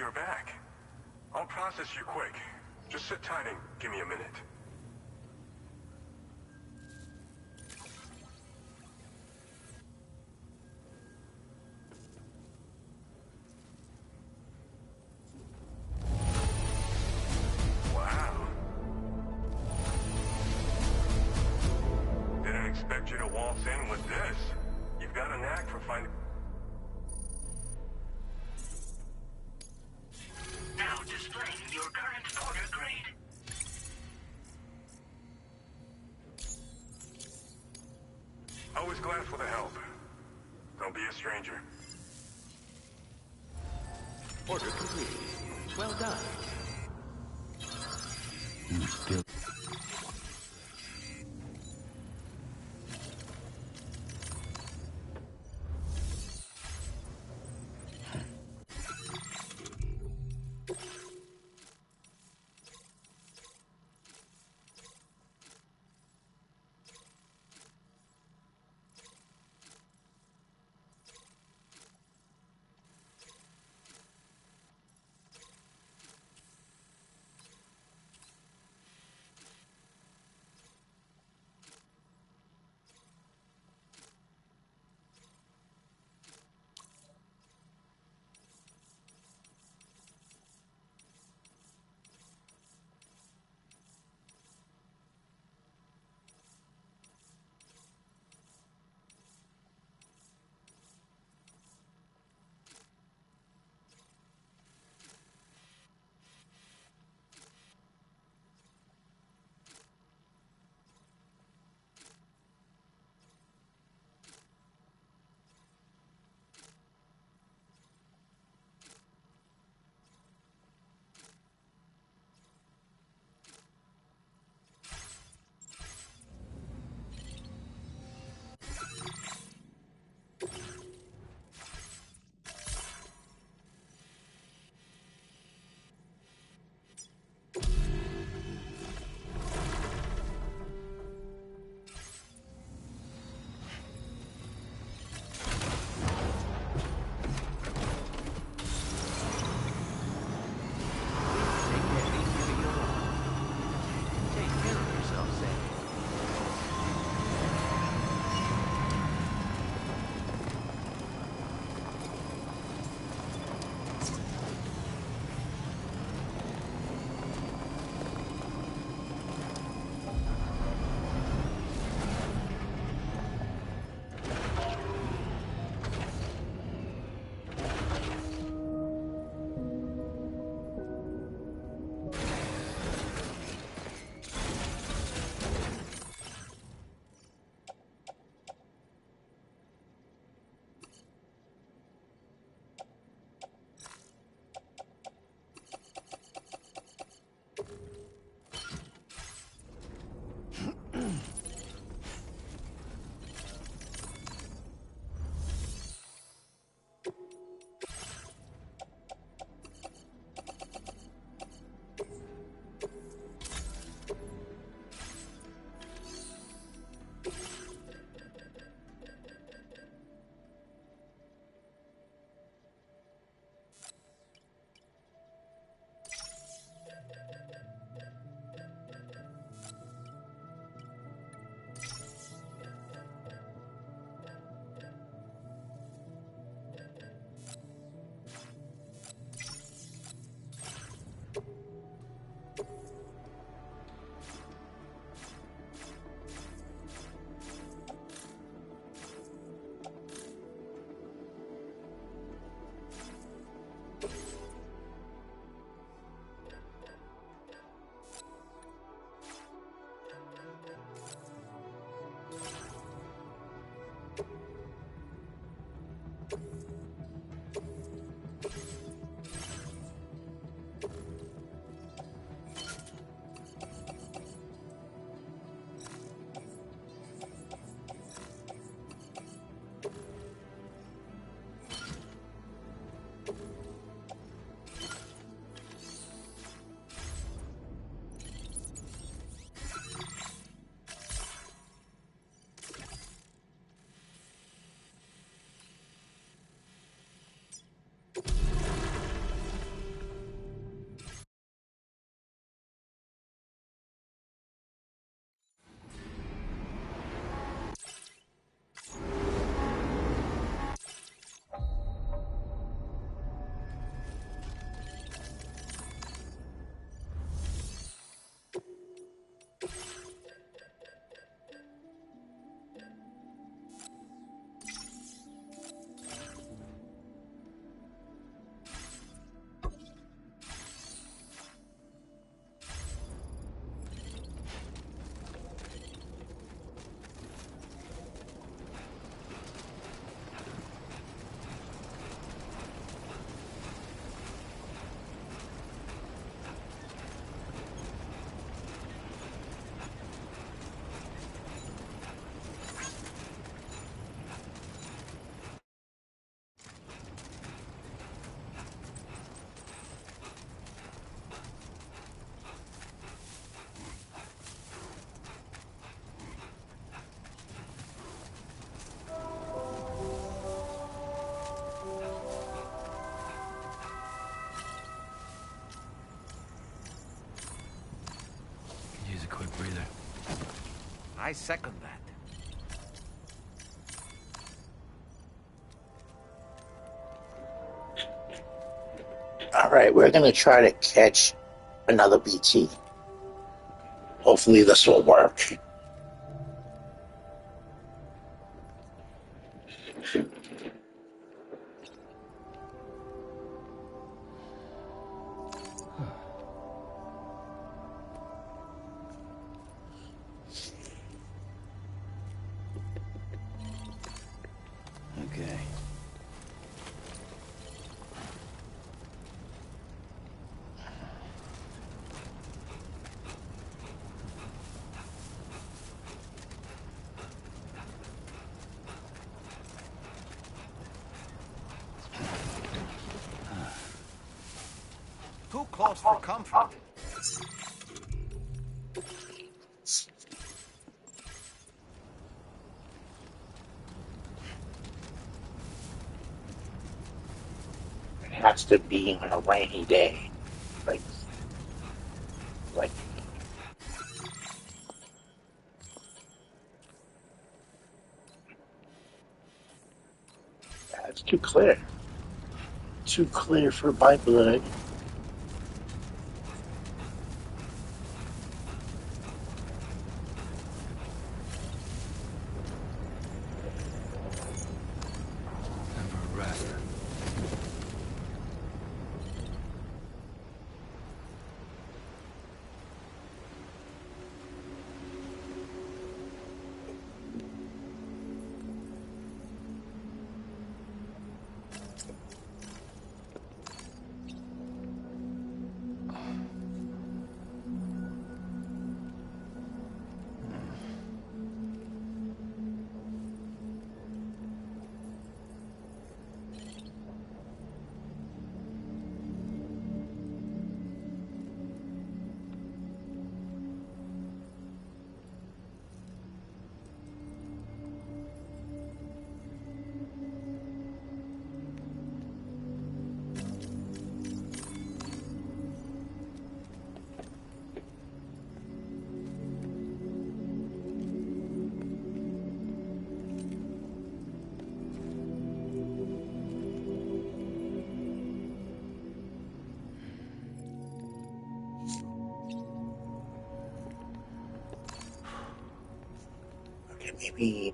you're back. I'll process you quick. Just sit tight and give me a minute. Wow. Didn't expect you to waltz in with this. You've got a knack for finding... Now displaying your current order grade. Always glad for the help. Don't be a stranger. Order complete. Well done. Still. breather. I second that. Alright, we're going to try to catch another BT. Hopefully this will work. Okay. Too close for comfort. It has to be on a rainy day. Like it's too clear. Too clear for my blood. Never rest. Okay, maybe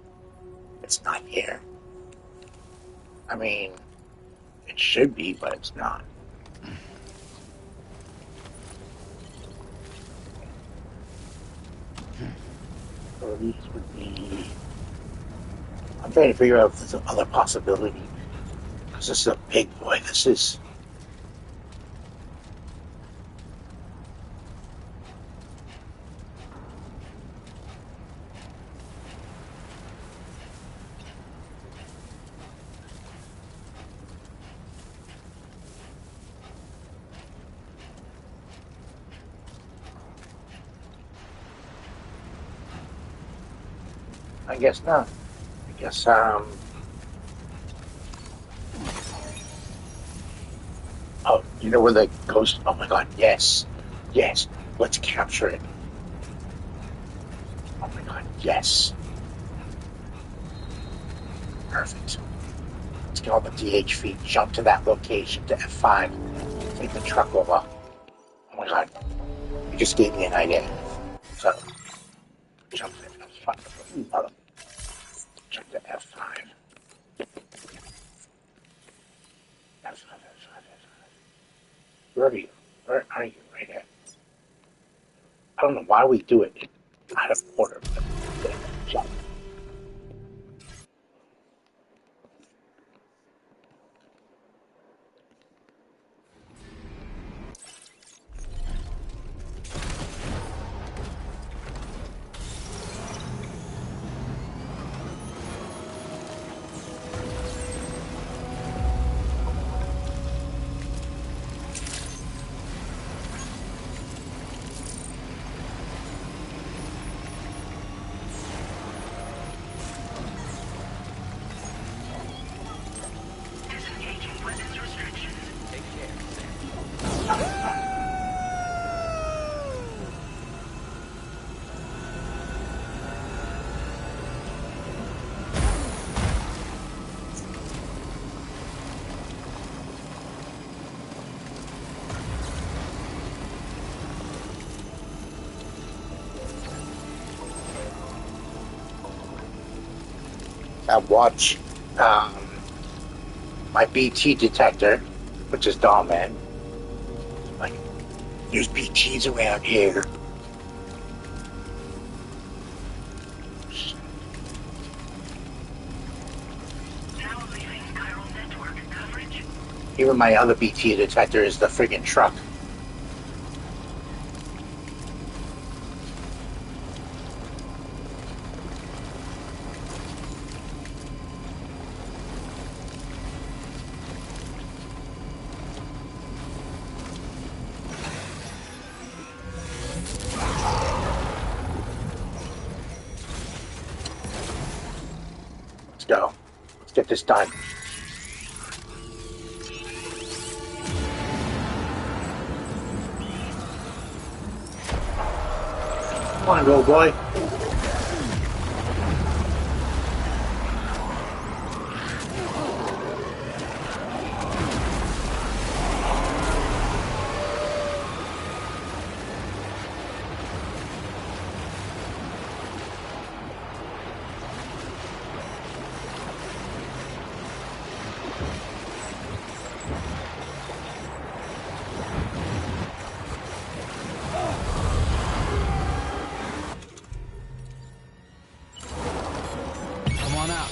it's not here. I mean, it should be, but it's not. So these would be. I'm trying to figure out if there's another possibility. Because this is a big boy. This is. I guess not. I guess, oh, you know where the ghost. Oh my god, yes. Yes. Let's capture it. Oh my god, yes. Perfect. Let's get on the DH feet, jump to that location, to F5, take the truck over. Oh my god, you just gave me an idea. So, jump to F5. Jump to F5. F5. Where are you? Where are you? Right here. I don't know why we do it out of order, but jump. I watch my BT detector, which is Doorman. Like, there's BTs around here. Even my other BT detector is the friggin' truck. Let's go. Let's get this done. Come on, little boy. Come on out.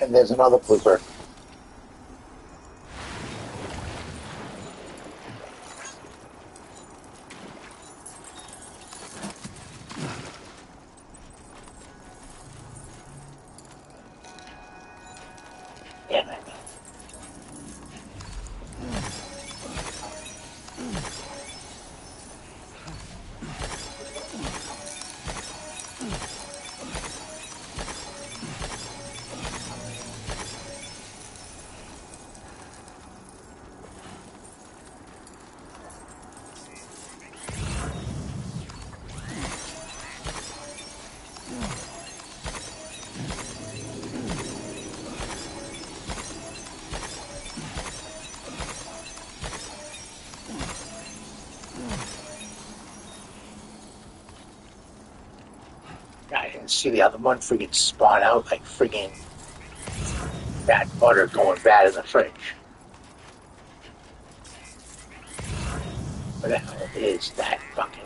And there's another blooper. Damn it. I didn't see the other one friggin' spawn out like friggin' that butter going bad in the fridge. What the hell is that fucking...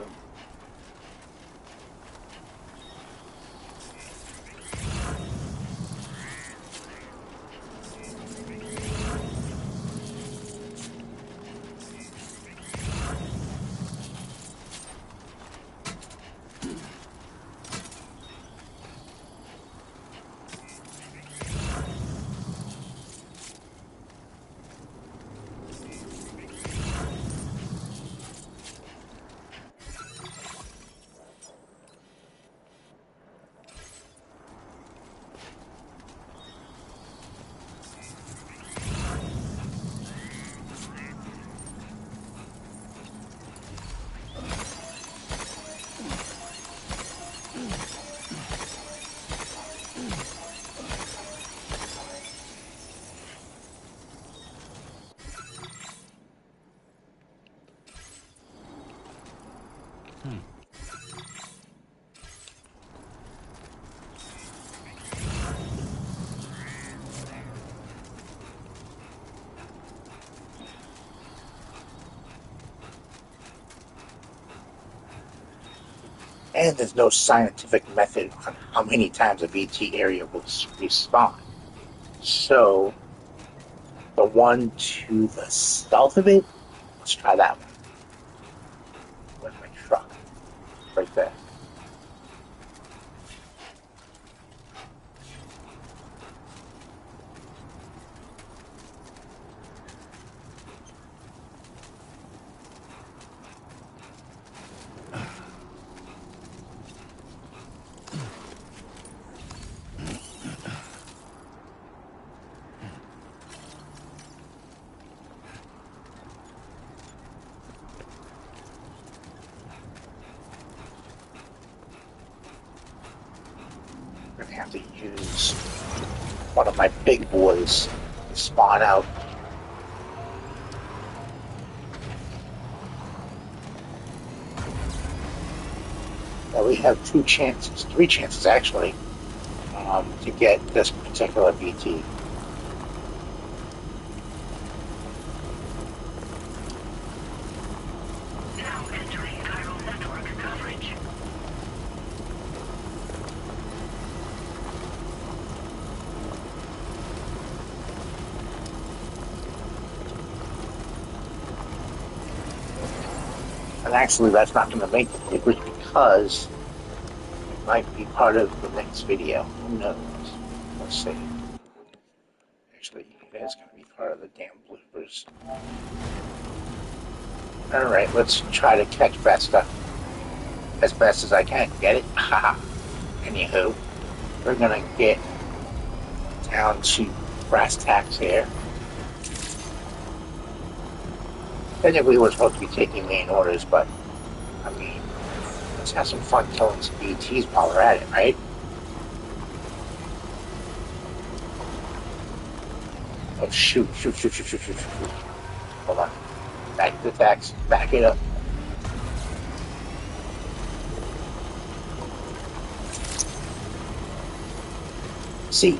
And there's no scientific method on how many times a BT area will respawn. So, the one to the south of it, let's try that one. Where's my truck? Right there. I'm gonna have to use one of my big boys to spawn out. Now we have three chances actually, to get this particular BT. Now entering chiral network coverage. And actually, that's not going to make the papers because it might be part of the next video. Who knows? Let's see. Actually, it is going to be part of the damn bloopers. Alright, let's try to catch Vesta as best as I can. Get it? Haha. Anywho, we're going to get down to brass tacks here. Technically, we're supposed to be taking main orders, but, I mean, let's have some fun killing some BTs while we're at it, right? Oh, shoot. Hold on. Back the tacks. Back it up. See,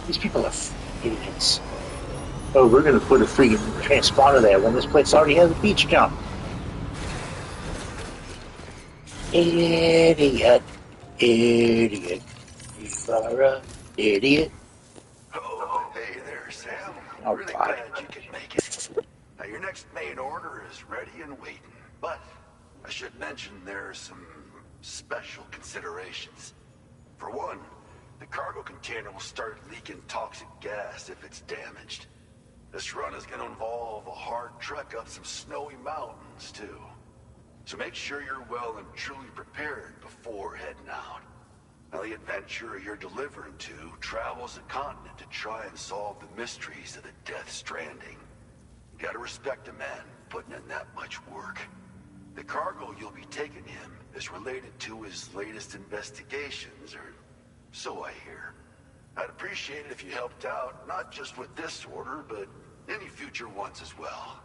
these people are idiots. Oh, we're going to put a freaking transponder there when this place already has a beach jump. Idiot. You are a idiot. Oh, hey there, Sam. Oh, really God. glad you could make it. Now, your next main order is ready and waiting. But I should mention there are some special considerations. For one, The cargo container will start leaking toxic gas if it's damaged. This run is going to involve a hard trek up some snowy mountains, too. So make sure you're well and truly prepared before heading out. Now, the adventurer you're delivering to travels the continent to try and solve the mysteries of the Death Stranding. You gotta respect a man putting in that much work. The cargo you'll be taking him is related to his latest investigations, or so I hear. I'd appreciate it if you helped out, not just with this order, but any future ones as well.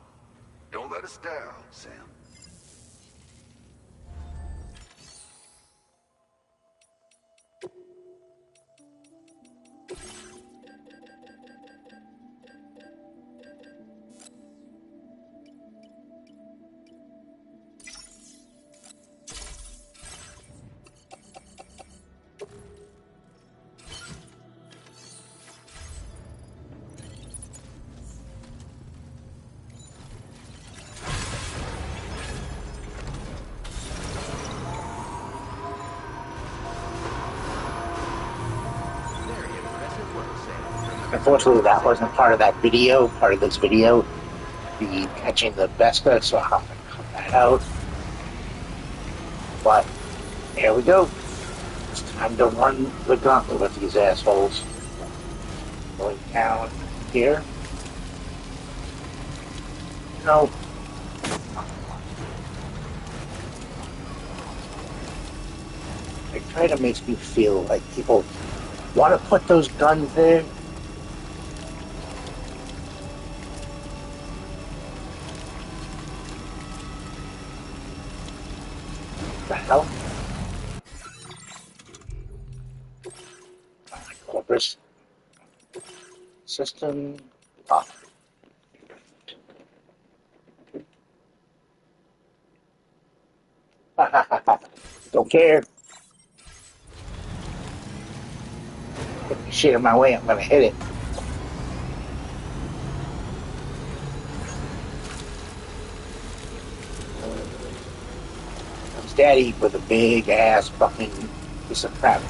Don't let us down, Sam. Unfortunately, that wasn't part of that video, part of this video. The catching the Vespa, so I'll have to cut that out. But there we go. It's time to run the gauntlet with these assholes. Going down here. No. It kind of makes me feel like people want to put those guns there. The hell? Corpus system up. Don't care. If you shit in my way, I'm gonna hit it. Comes Daddy with a big ass fucking piece of crap.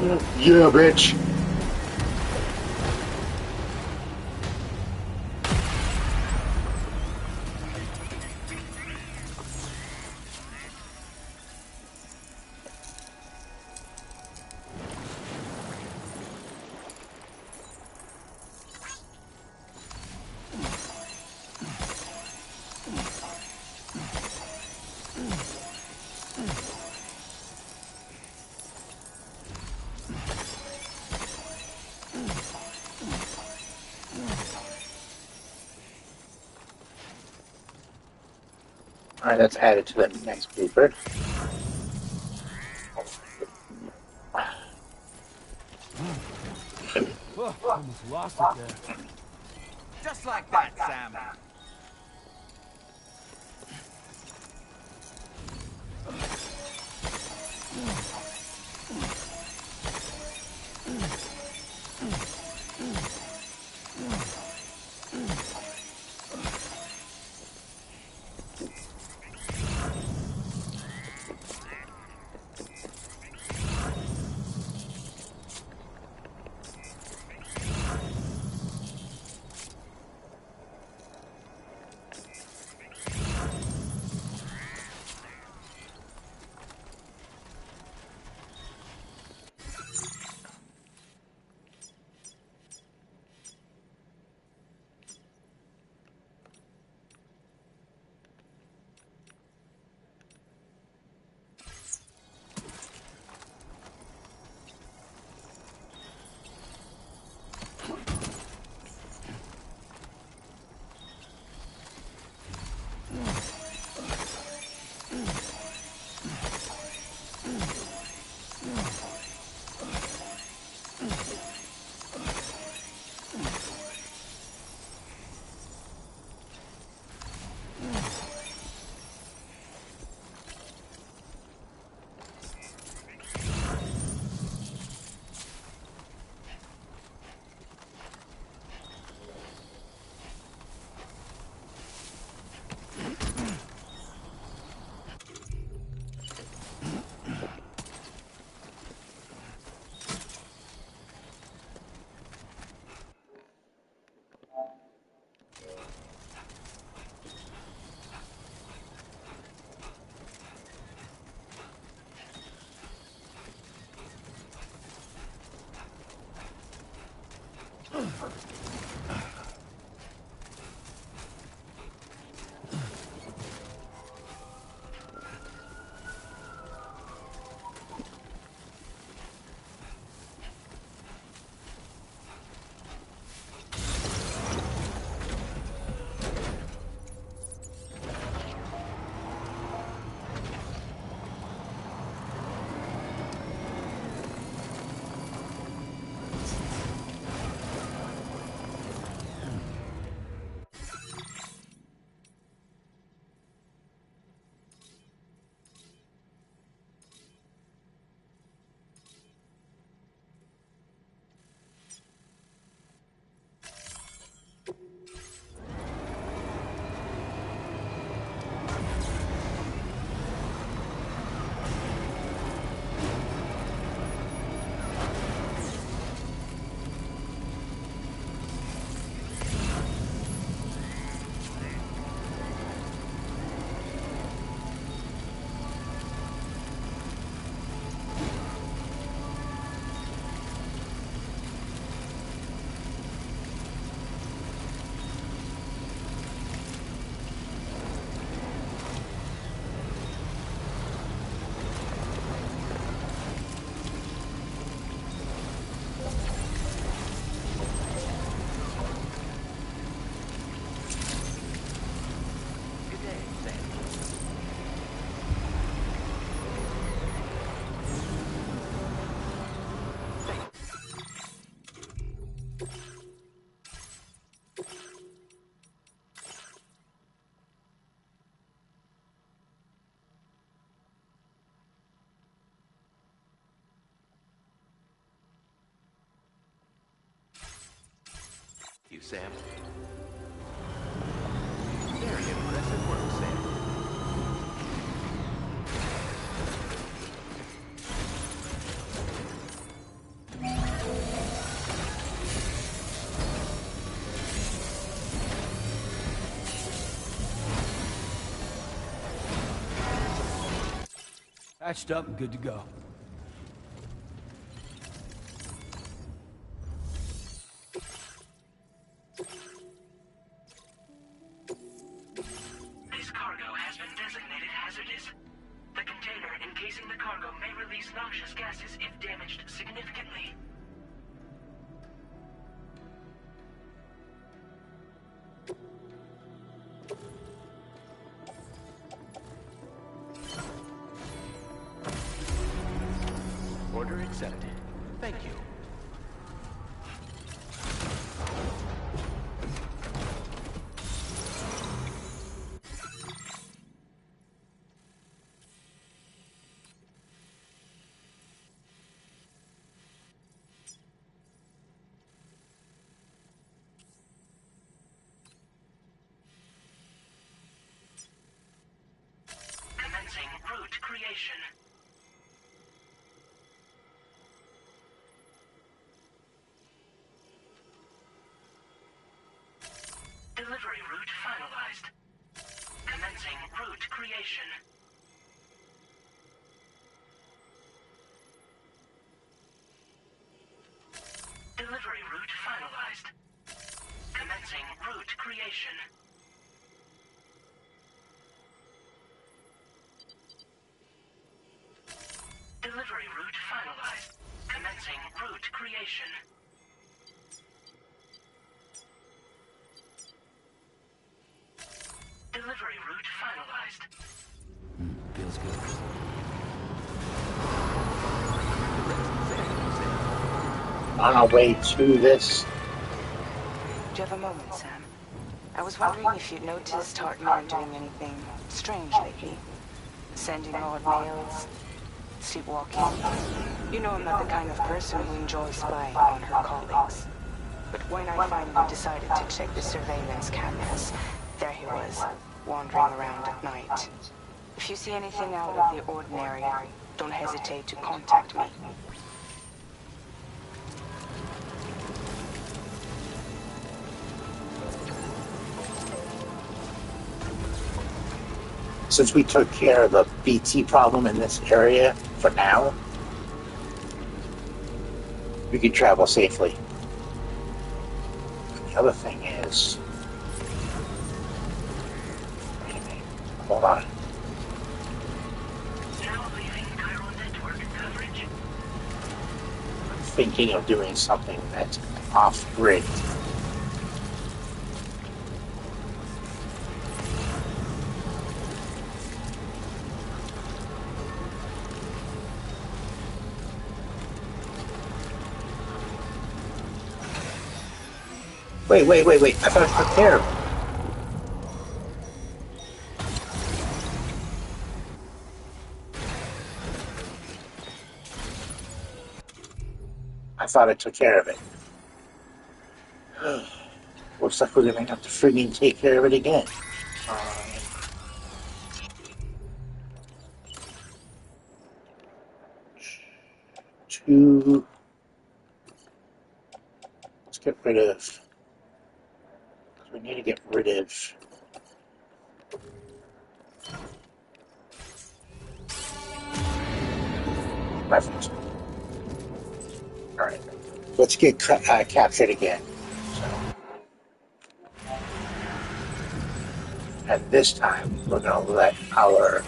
Yeah, bitch. All right, that's added to that next paper. Oh, almost lost it there. Just like that, Sam. You, Sam. Very impressive work, Sam. Patched up and good to go. This cargo has been designated hazardous. The container encasing the cargo may release noxious gases if damaged significantly. Order accepted. Thank you. Commencing route creation. Delivery route finalized. Commencing route creation. Delivery route finalized. Commencing route creation. Delivery route finalized. Commencing route creation. Delivery route finalized. Feels good. On our way to this. Do you have a moment, Sam? I was wondering if you'd noticed Hartman doing anything strange lately. Sending odd mails, sleepwalking. You know I'm not the kind of person who enjoys spying on her colleagues. But when I finally decided to check the surveillance cameras, there he was, wandering around at night. If you see anything out of the ordinary, don't hesitate to contact me. Since we took care of the BT problem in this area for now, we can travel safely. And the other thing is, wait a minute, hold on. Now leaving Chiral network coverage. I'm thinking of doing something that's off-grid. Wait. I thought I took care of it. I thought I took care of it. Looks like we're going to have to friggin' take care of it again. Let's get rid of... We need to get rid of... Reference. Alright. Let's get captured again. So. And this time, we're going to let our...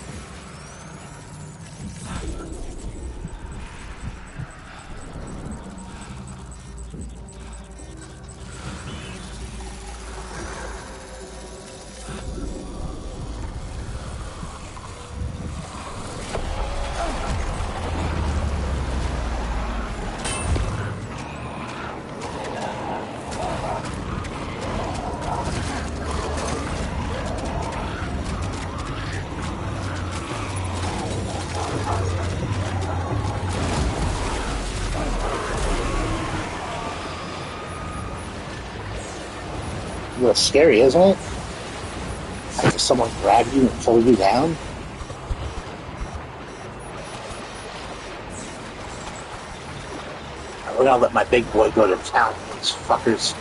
A little scary, isn't it? After someone grab you and pull you down. We're gonna let my big boy go to town, these fuckers.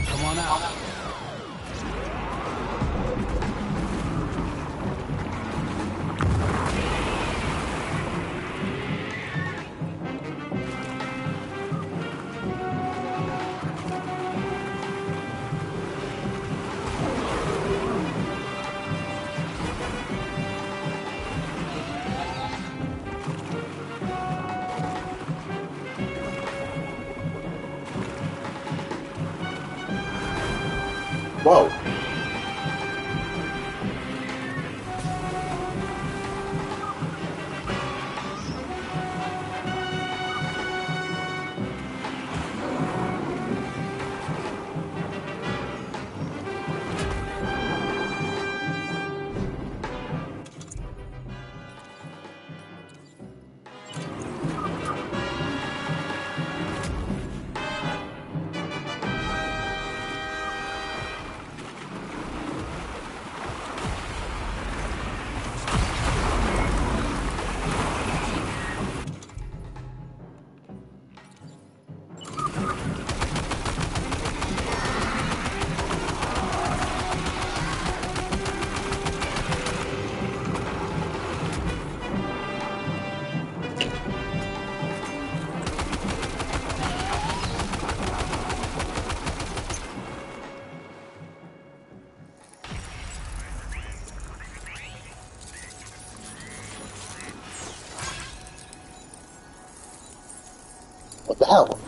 Come on out. Whoa. What the hell?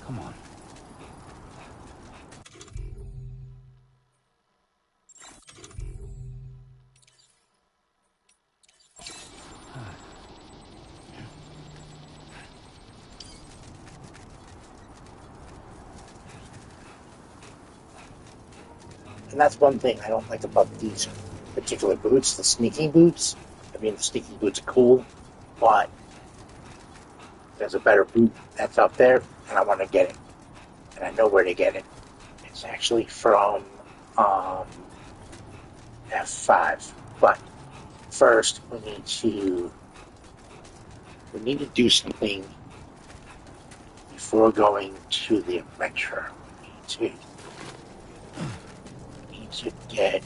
Come on. And that's one thing I don't like about these particular boots, the sneaking boots. I mean, the sneaking boots are cool, but there's a better boot that's up there, and I want to get it. And I know where to get it. It's actually from um, F5. But first, we need to do something before going to the adventure. We need to get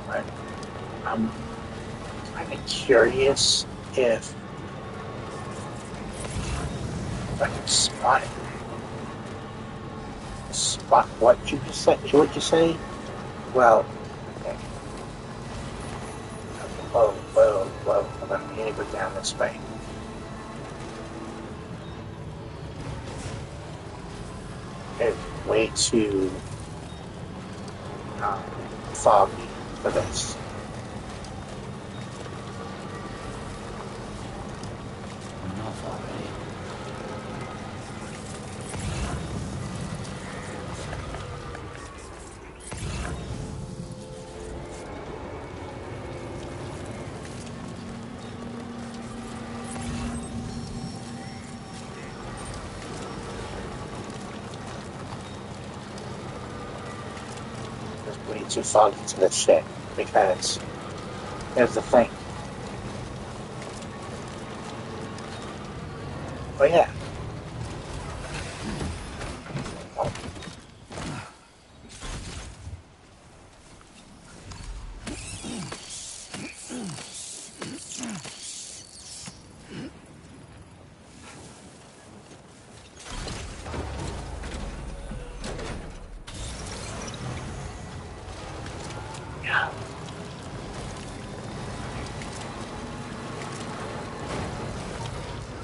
right. I'm kind of curious if I can spot what you just said. What you say? Well, okay. Whoa. I'm going to go down this way. It's way too foggy for this. Enough already. way too foggy to this shit. Because here's the thing. Oh yeah.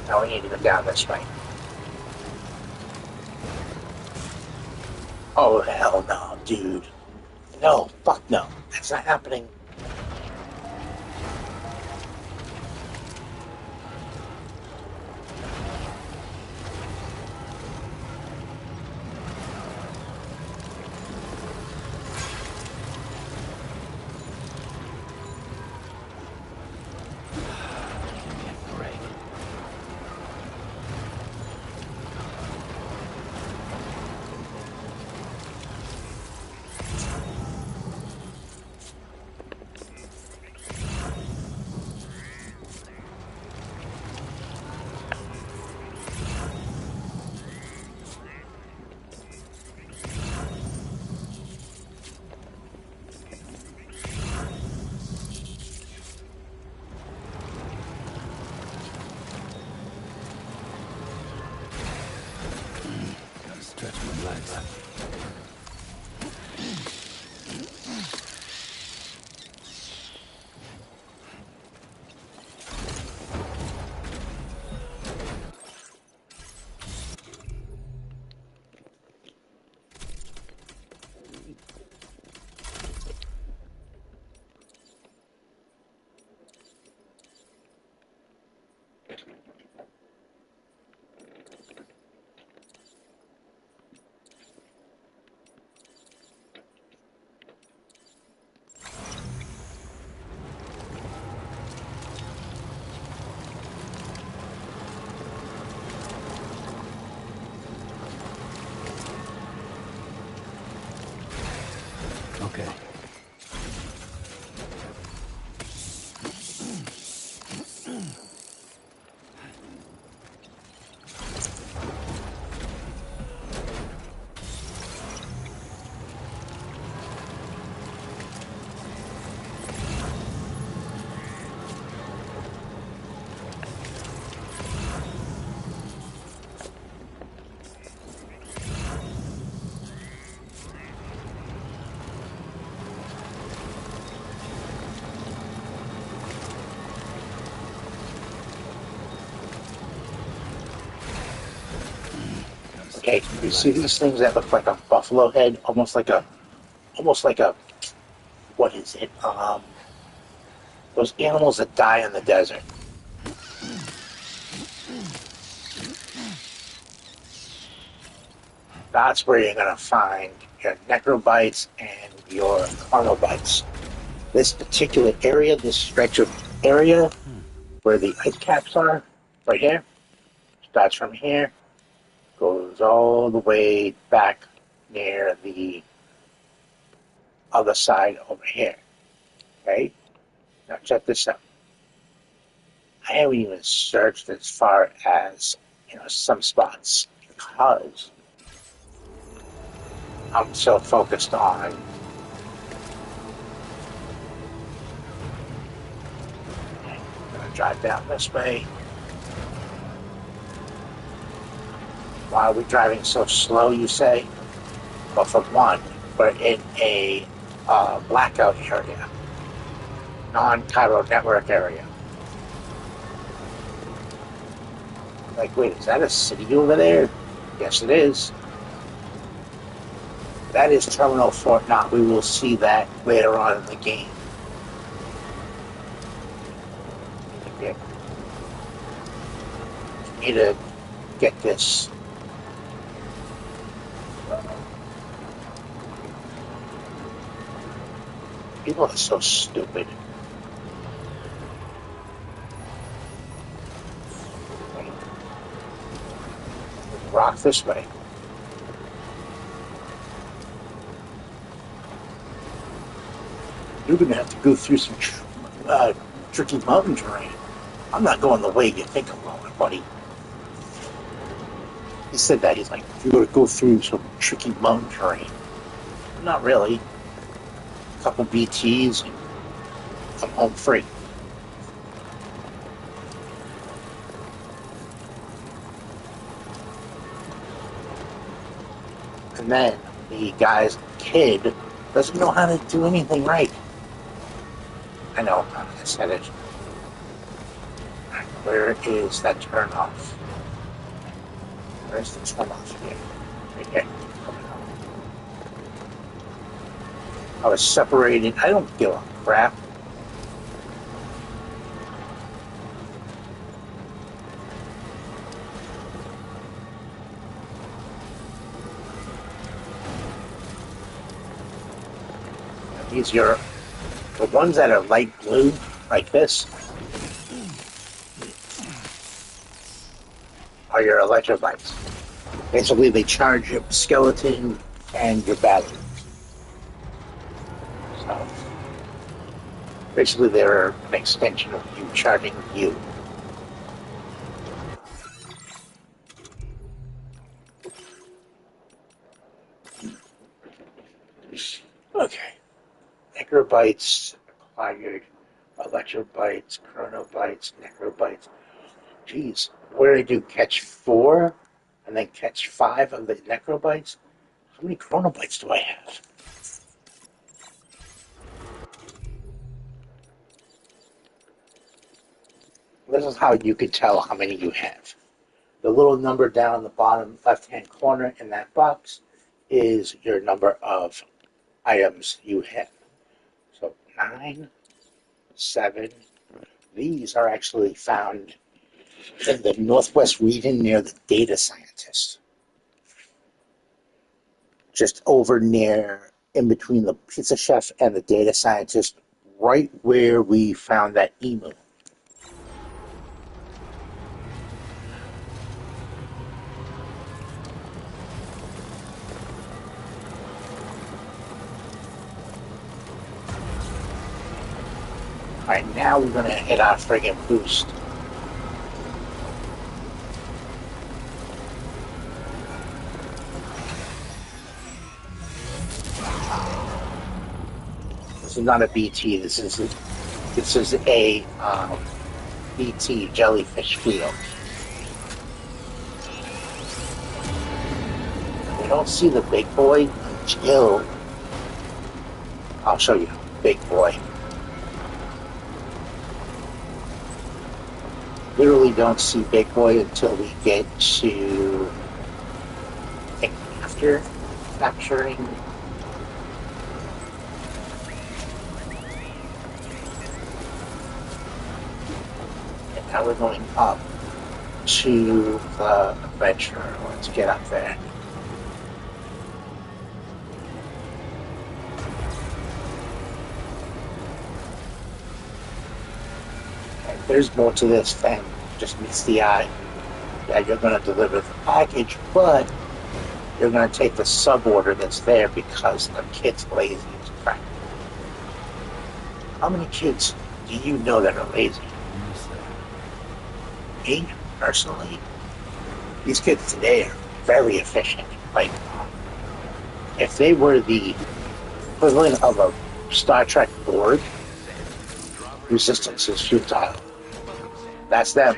Now we need to go down this way. Oh, hell no, dude. No, fuck no. That's not happening. Stretch my legs. Okay. Okay, you see these things that look like a buffalo head, almost like a, what is it? Those animals that die in the desert. That's where you're gonna find your necrobites and your chronobites. This particular area, this stretch of area where the ice caps are, right here, starts from here, goes all the way back near the other side over here. Okay? Now check this out. I haven't even searched as far as, some spots because I'm so focused on I'm gonna drive down this way. Why are we driving so slow, you say? Well, for one, we're in a blackout area, non-Cairo network area. Like, wait, is that a city over there? Yes, it is. That is Terminal Fort Knott. We will see that later on in the game. Okay. Need to get this. People are so stupid. Rock this way. You're going to have to go through some tricky mountain terrain. I'm not going the way you think I'm going, buddy. He said that. He's like, you're going to go through some tricky mountain terrain. Not really. A couple BTs and come home free. And then the guy's kid doesn't know how to do anything right. I know, I said it. Where is that turn off? Where's the turn off here? Right here. I was separated. I don't give a crap. These are the ones that are light blue, like this, are your electrolytes. Basically, they charge your skeleton and your battery. So, basically, they're an extension of you charging you. Okay. Necrobytes acquired, electrobytes, chronobytes, necrobytes. Geez, what did I do? Catch 4 and then catch 5 of the necrobytes? How many chronobytes do I have? This is how you can tell how many you have. The little number down in the bottom left-hand corner in that box is your number of items you have. So 9, 7. These are actually found in the northwest region near the data scientist. Just over near, in between the pizza chef and the data scientist, right where we found that emu. Alright, now we're gonna hit our friggin' boost. This is not a BT, this is a BT jellyfish field. We don't see the big boy until I'll show you, big boy. Literally don't see big boy until we get to, I think, after capturing. And now we're going up to the adventure. Let's get up there. There's more to this than just meets the eye. Yeah, you're going to deliver the package, but you're going to take the sub-order that's there because the kid's lazy as crap. How many kids do you know that are lazy? Me, personally, these kids today are very efficient. Like, if they were the equivalent of a Star Trek Borg, resistance is futile. That's them.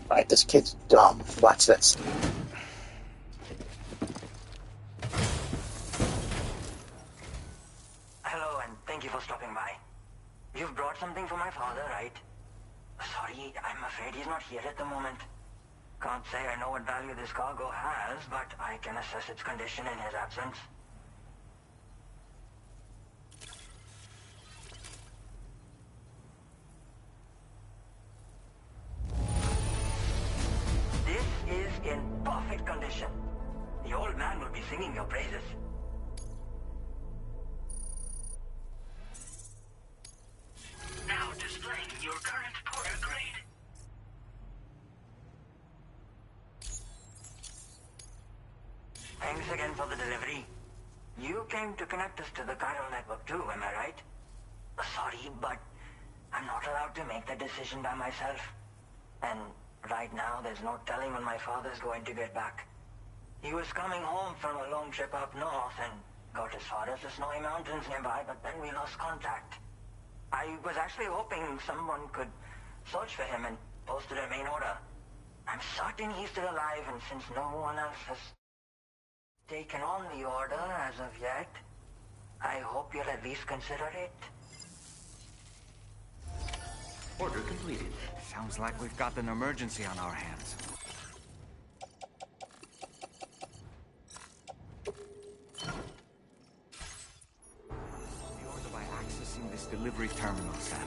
Alright, this kid's dumb. Watch this. Hello, and thank you for stopping by. You've brought something for my father, right? Sorry, I'm afraid he's not here at the moment. Can't say I know what value this cargo has, but I can assess its condition in his absence. This is in perfect condition. The old man will be singing your praises. Now displaying your current porter grade. Thanks again for the delivery. You came to connect us to the chiral network too, am I right? Sorry, but I'm not allowed to make the decision by myself. And right now, there's no telling when my father's going to get back. He was coming home from a long trip up north and got as far as the snowy mountains nearby, but then we lost contact. I was actually hoping someone could search for him and post a main order. I'm certain he's still alive, and since no one else has taken on the order as of yet, I hope you'll at least consider it. Order completed. Sounds like we've got an emergency on our hands. The order by accessing this delivery terminal, Sam.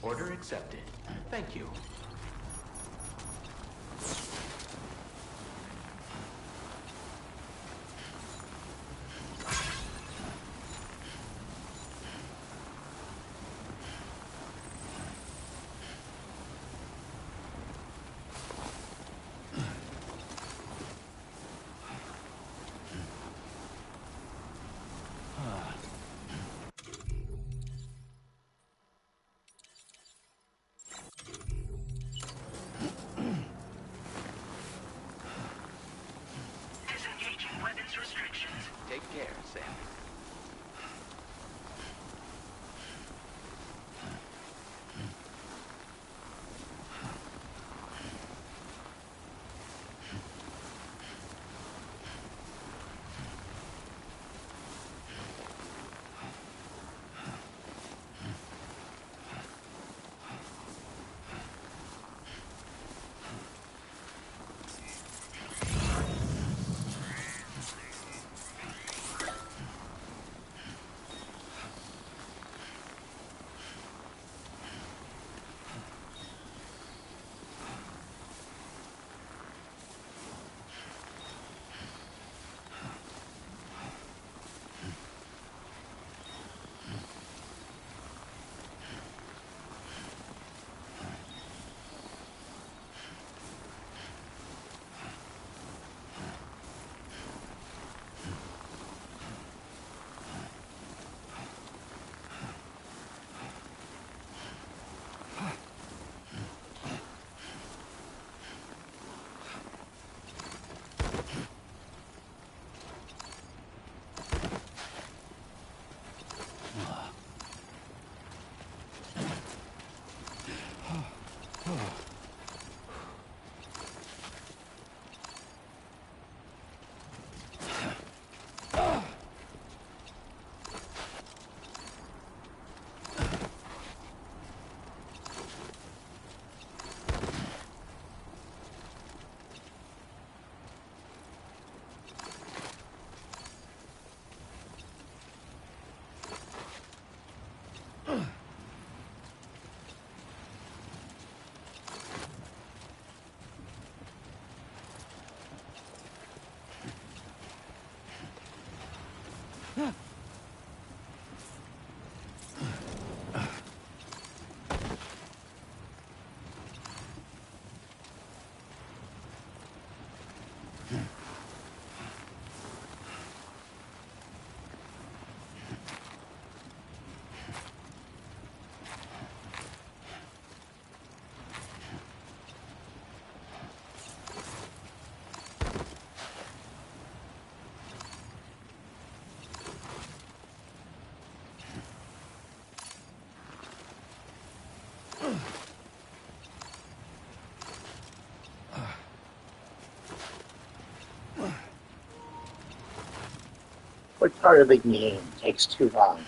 Order accepted. Thank you. Disengaging weapons restrictions. Take care, Sam. What part of the game takes too long?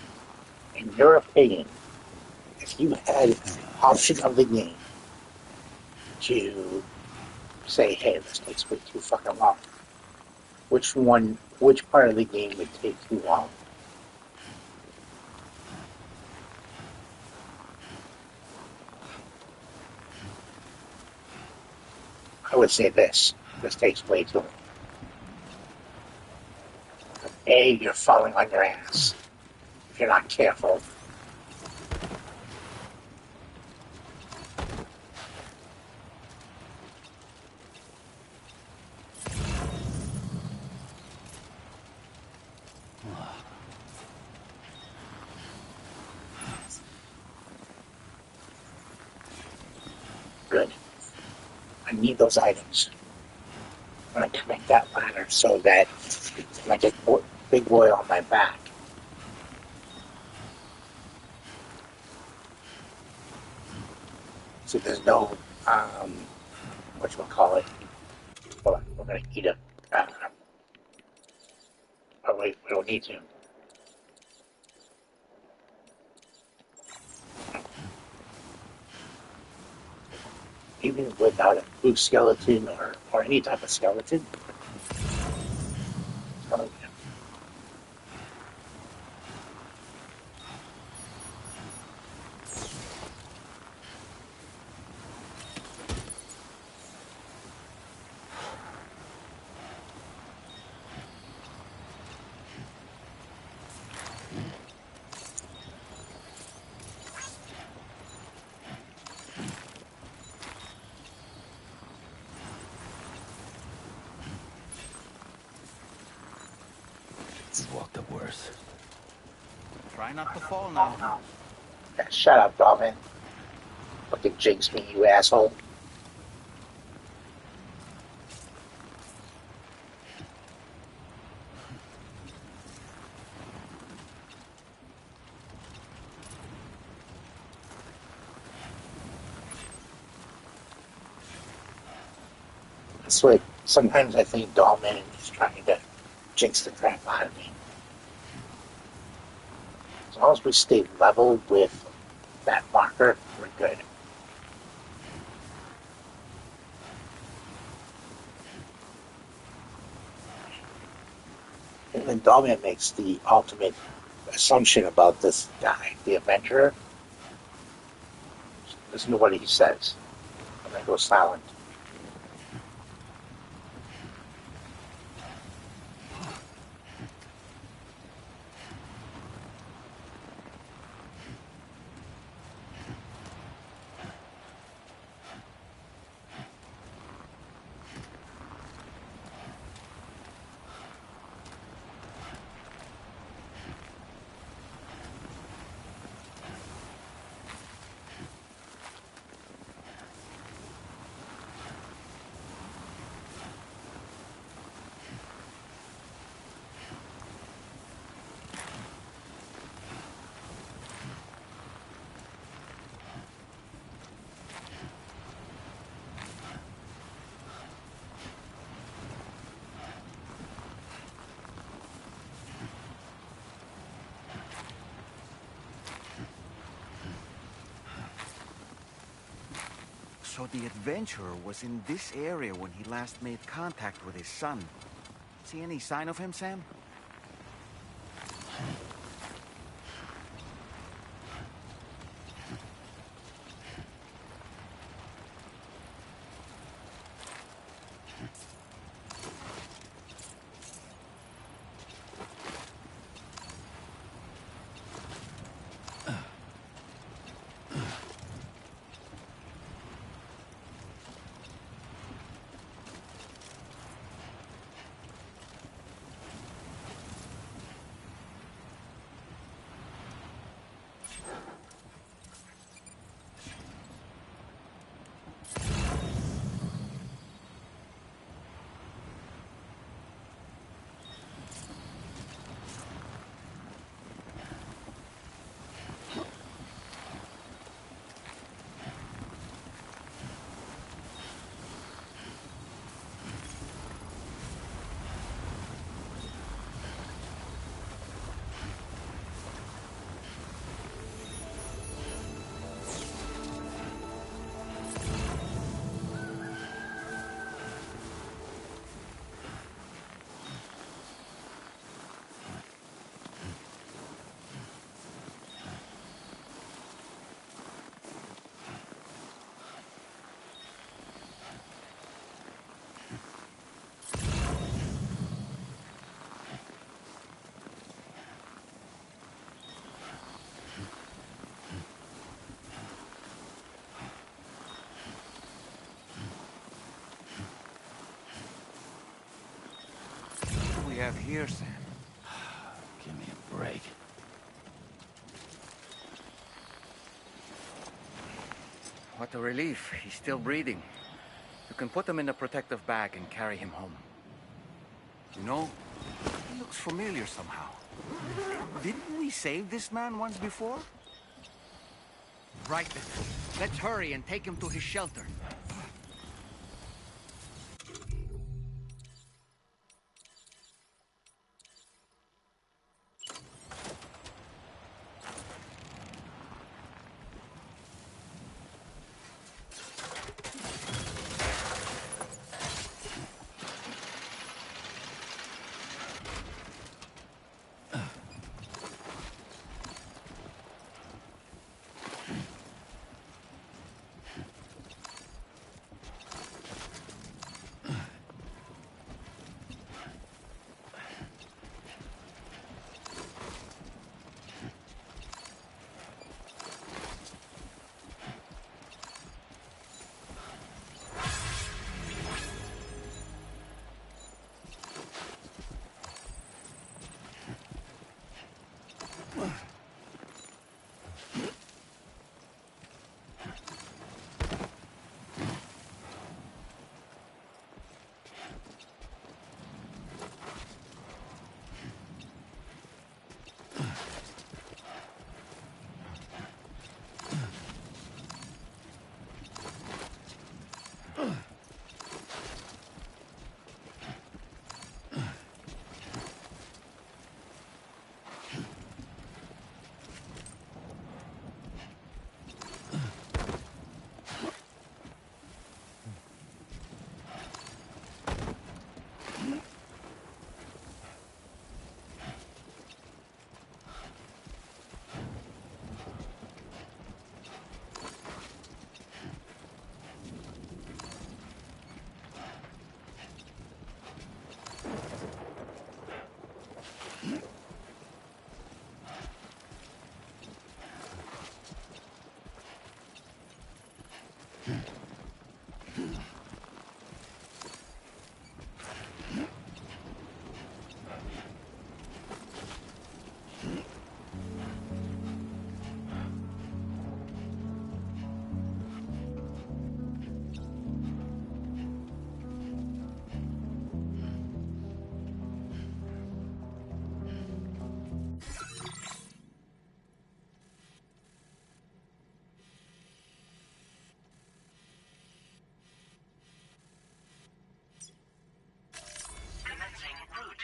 In your opinion, if you had option of the game to say, hey, this takes way too fucking long. Which part of the game would take too long? I would say this. This takes way too long. A, you're falling on your ass if you're not careful. Good. I need those items when I connect that ladder so that when I get big boy on my back. So there's no, whatchamacallit. Hold on, we're going to eat a, oh wait, we don't need to. Even without a blue skeleton or any type of skeleton. Oh, yeah. You've walked up worse. Try not to fall now. Yeah, shut up, Dolphin. Fucking jinx me, you asshole. That's what sometimes I think Dolman is trying to jinx the crap out of me. As long as we stay level with that marker, we're good. And then Dolman makes the ultimate assumption about this guy, the Avenger. Listen to what he says. And then goes silent. So the adventurer was in this area when he last made contact with his son. See any sign of him, Sam? have here, Sam? Give me a break. What a relief. He's still breathing. You can put him in a protective bag and carry him home. You know, he looks familiar somehow. Didn't we save this man once before? Right then. Let's hurry and take him to his shelter.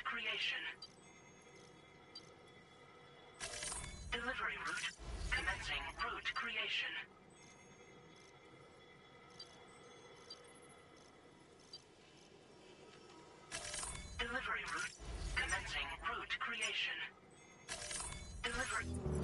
Creation. Delivery route. Commencing route creation. Delivery route. Commencing route creation. Delivery.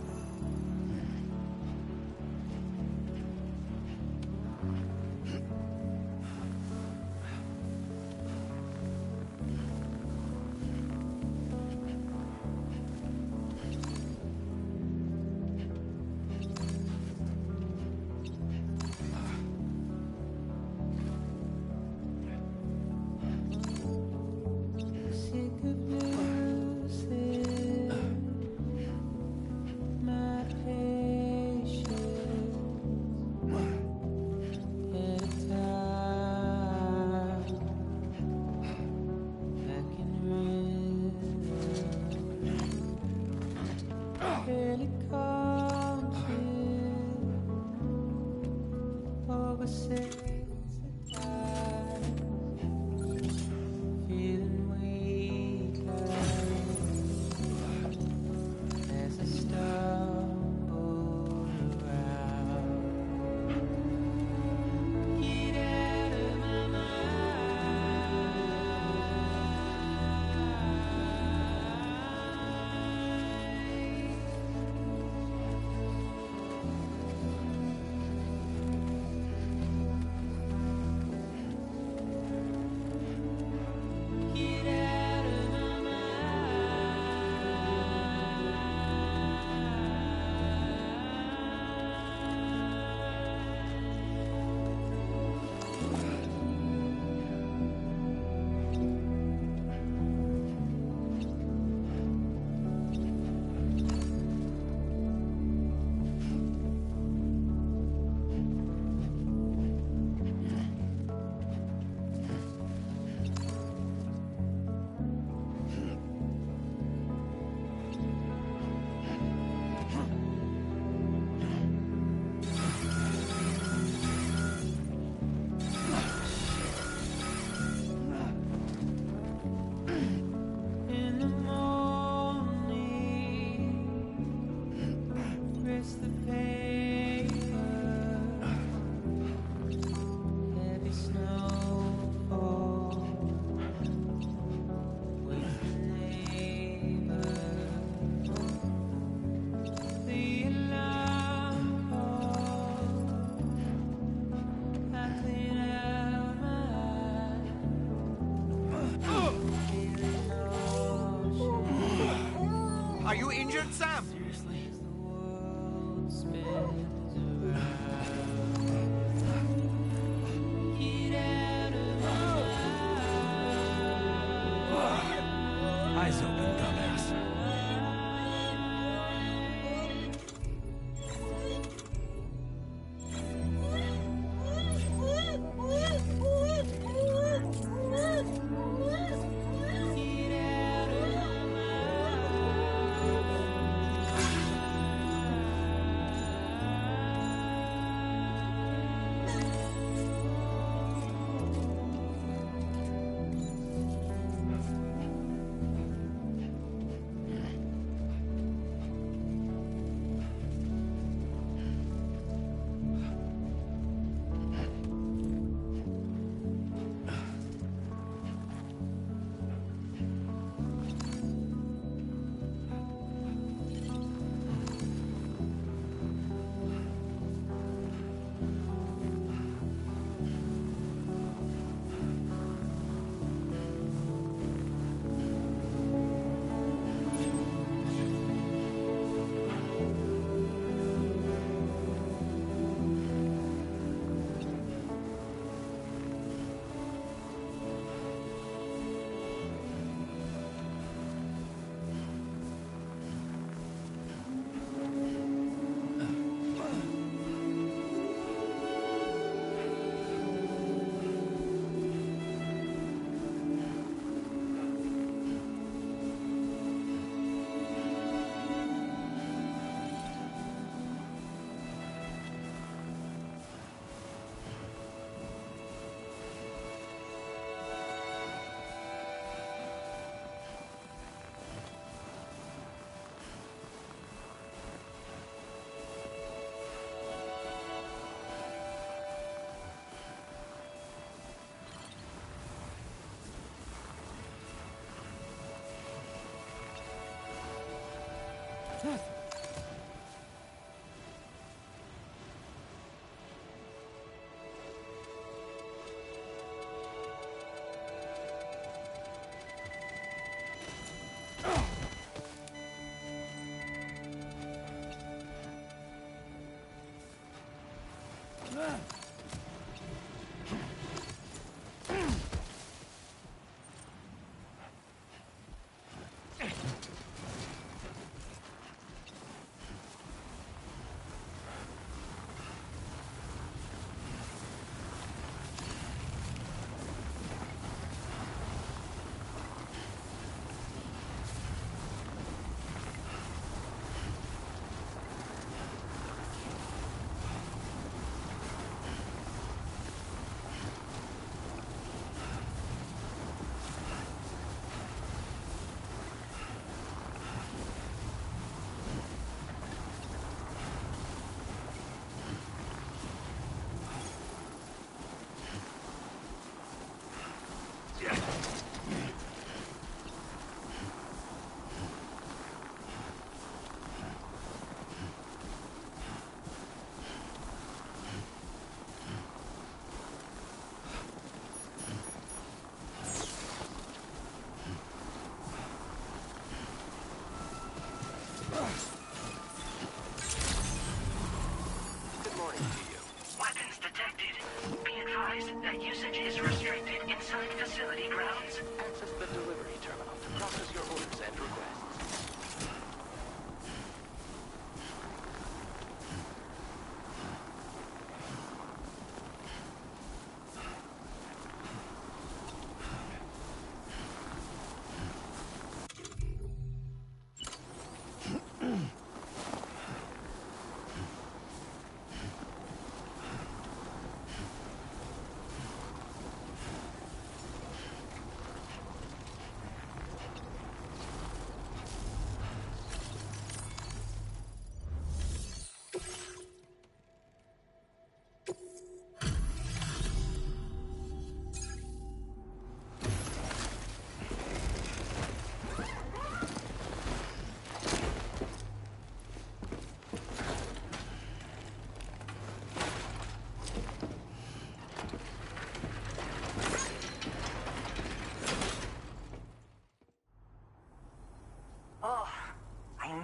Sam! Seriously? Eyes open, dumbass.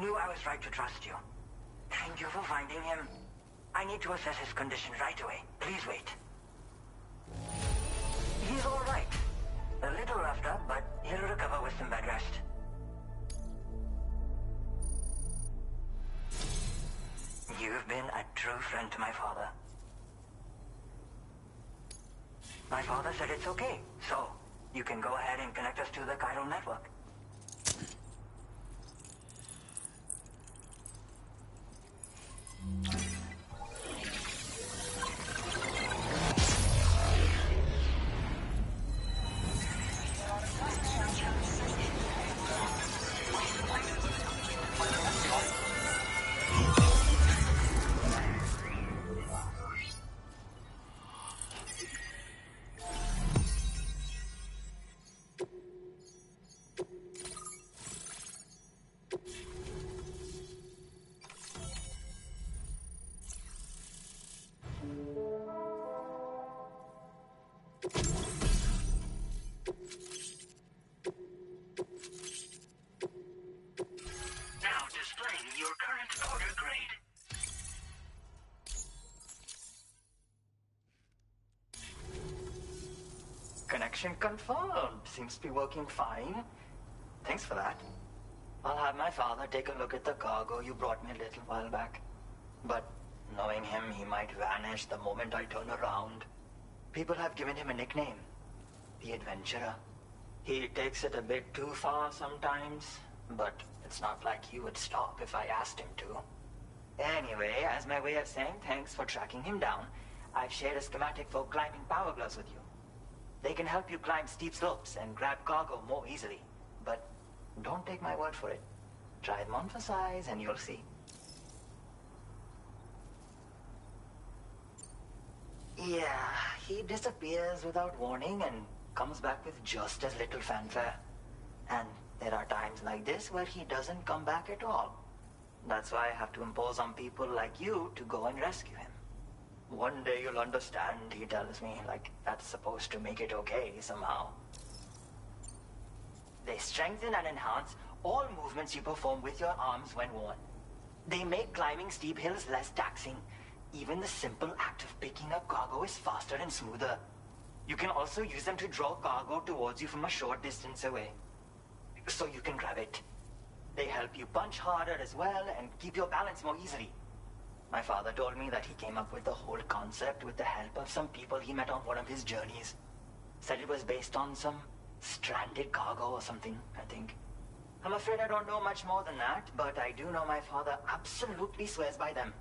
knew I was right to trust you. Thank you for finding him. I need to assess his condition right away. Please wait. He's all right. A little roughed up, but he'll recover with some bed rest. You've been a true friend to my father. My father said it's okay, so you can go ahead and connect us to the chiral network. Now displaying your current order grade. Connection confirmed. Seems to be working fine. Thanks for that. I'll have my father take a look at the cargo you brought me a little while back. But knowing him, he might vanish the moment I turn around. People have given him a nickname. The Adventurer. He takes it a bit too far sometimes, but it's not like he would stop if I asked him to. Anyway, as my way of saying thanks for tracking him down, I've shared a schematic for climbing power gloves with you. They can help you climb steep slopes and grab cargo more easily. But don't take my word for it. Try them on for size and you'll see. Yeah, he disappears without warning and comes back with just as little fanfare. And there are times like this where he doesn't come back at all. That's why I have to impose on people like you to go and rescue him. One day you'll understand, he tells me, like that's supposed to make it okay somehow. They strengthen and enhance all movements you perform with your arms when worn. They make climbing steep hills less taxing. Even the simple act of picking up cargo is faster and smoother. You can also use them to draw cargo towards you from a short distance away, so you can grab it. They help you punch harder as well and keep your balance more easily. My father told me that he came up with the whole concept with the help of some people he met on one of his journeys. Said it was based on some stranded cargo or something, I think. I'm afraid I don't know much more than that, but I do know my father absolutely swears by them.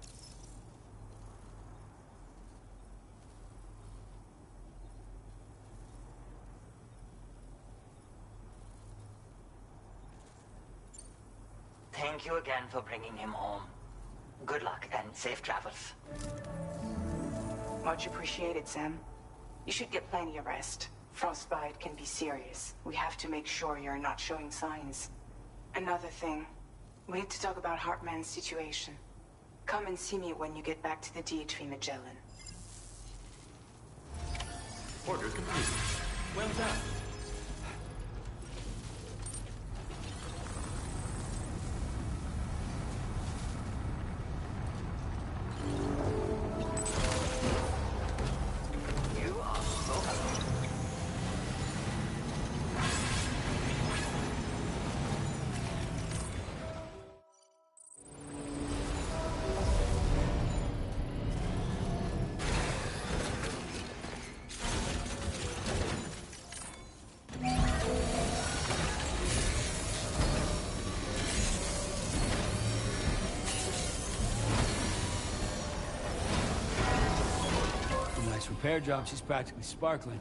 Thank you again for bringing him home. Good luck and safe travels. Much appreciated, Sam. You should get plenty of rest. Frostbite can be serious. We have to make sure you're not showing signs. Another thing, we need to talk about Hartman's situation. Come and see me when you get back to the D3 Magellan. Order complete. Well done. Repair job, she's practically sparkling.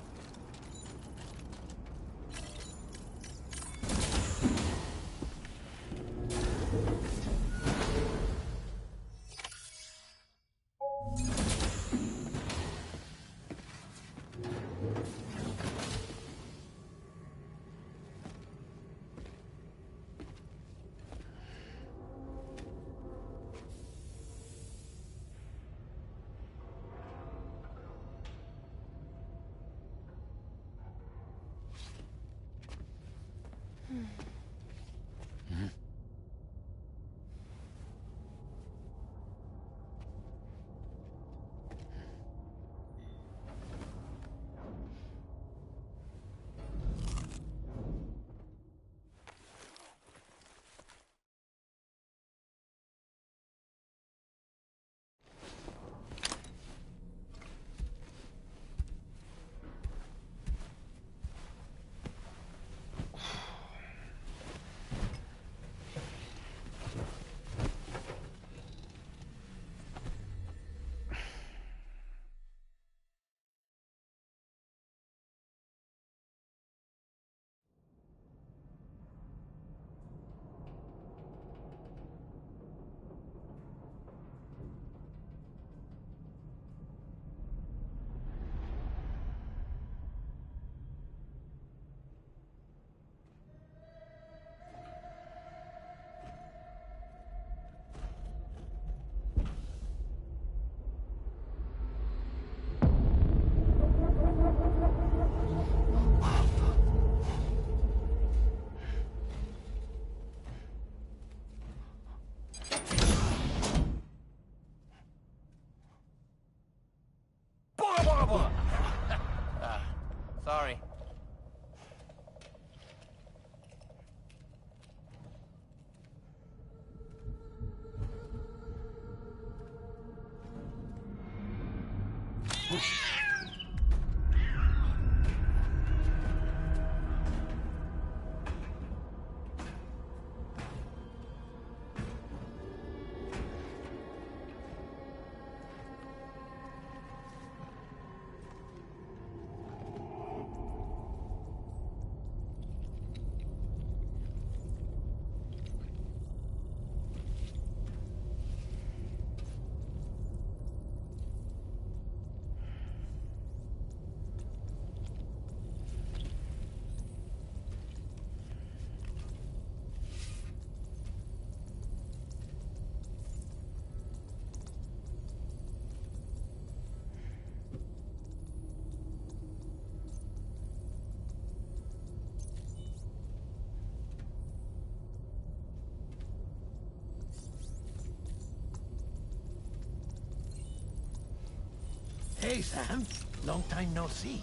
Hey, Sam. Long time no see.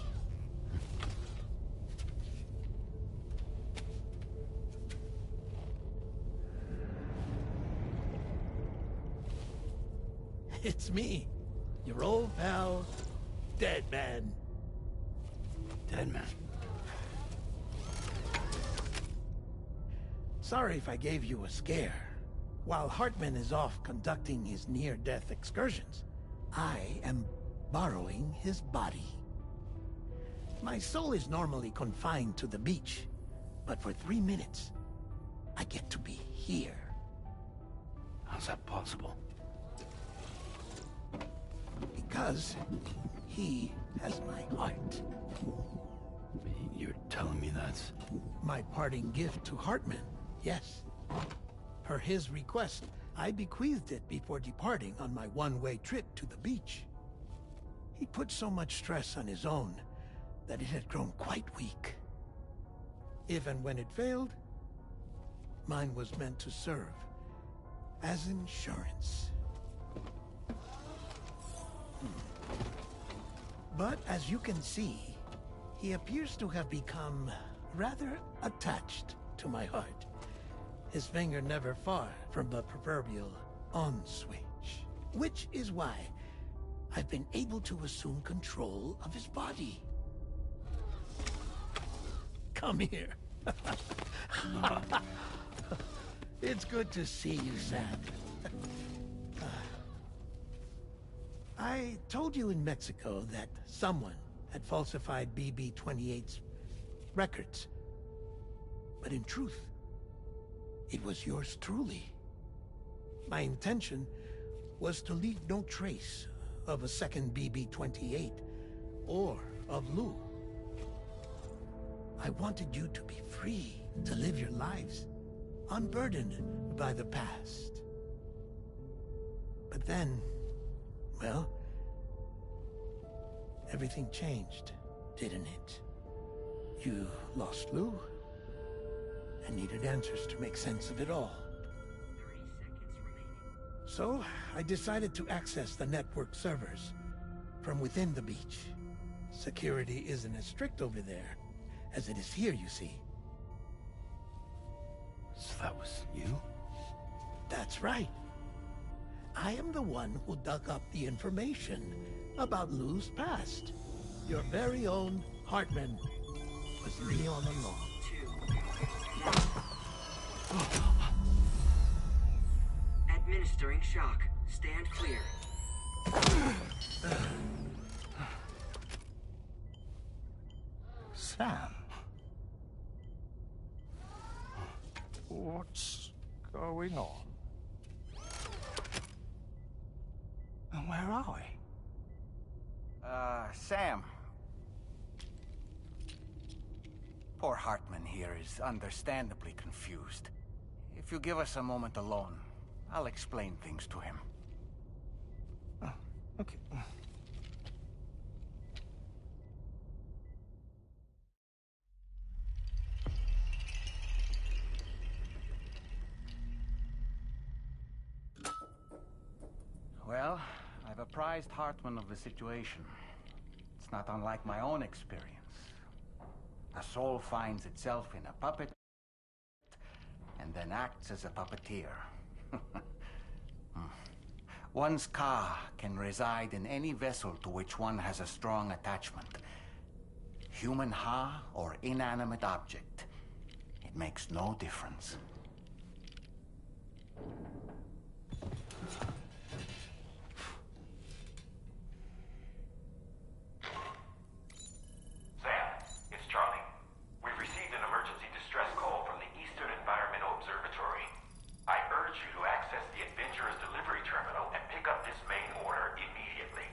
It's me, your old pal, Dead Man. Dead Man? Sorry if I gave you a scare. While Hartman is off conducting his near-death excursions, I am borrowing his body. My soul is normally confined to the beach, but for 3 minutes, I get to be here. How's that possible? Because he has my heart. You're telling me that's... My parting gift to Hartman, yes. Per his request, I bequeathed it before departing on my one-way trip to the beach. He put so much stress on his own that it had grown quite weak. If and when it failed, mine was meant to serve as insurance. But as you can see, he appears to have become rather attached to my heart. His finger never far from the proverbial on switch. Which is why I've been able to assume control of his body. Come here. It's good to see you, Sam. I told you in Mexico that someone had falsified BB-28's records. But in truth, it was yours truly. My intention was to leave no trace of a second BB-28 or of Lou. I wanted you to be free to live your lives, unburdened by the past. But then, well, everything changed, didn't it? You lost Lou, and needed answers to make sense of it all. 30 seconds remaining. So, I decided to access the network servers from within the beach. Security isn't as strict over there as it is here, you see. So that was you? That's right. I am the one who dug up the information about Lou's past. Your very own Hartman was me all along. Administering shock. Stand clear. Sam? What's going on? And where are we? Sam. Poor Hartman here is understandably confused. If you give us a moment alone, I'll explain things to him. Oh, okay. Well, I've apprised Hartman of the situation. It's not unlike my own experience. The soul finds itself in a puppet and then acts as a puppeteer. One's ka can reside in any vessel to which one has a strong attachment. Human ha or inanimate object. It makes no difference. Sam, it's Charlie. We've received an emergency distress call from the Eastern Environmental Observatory. I urge you to access the Adventurer's delivery terminal and pick up this main order immediately.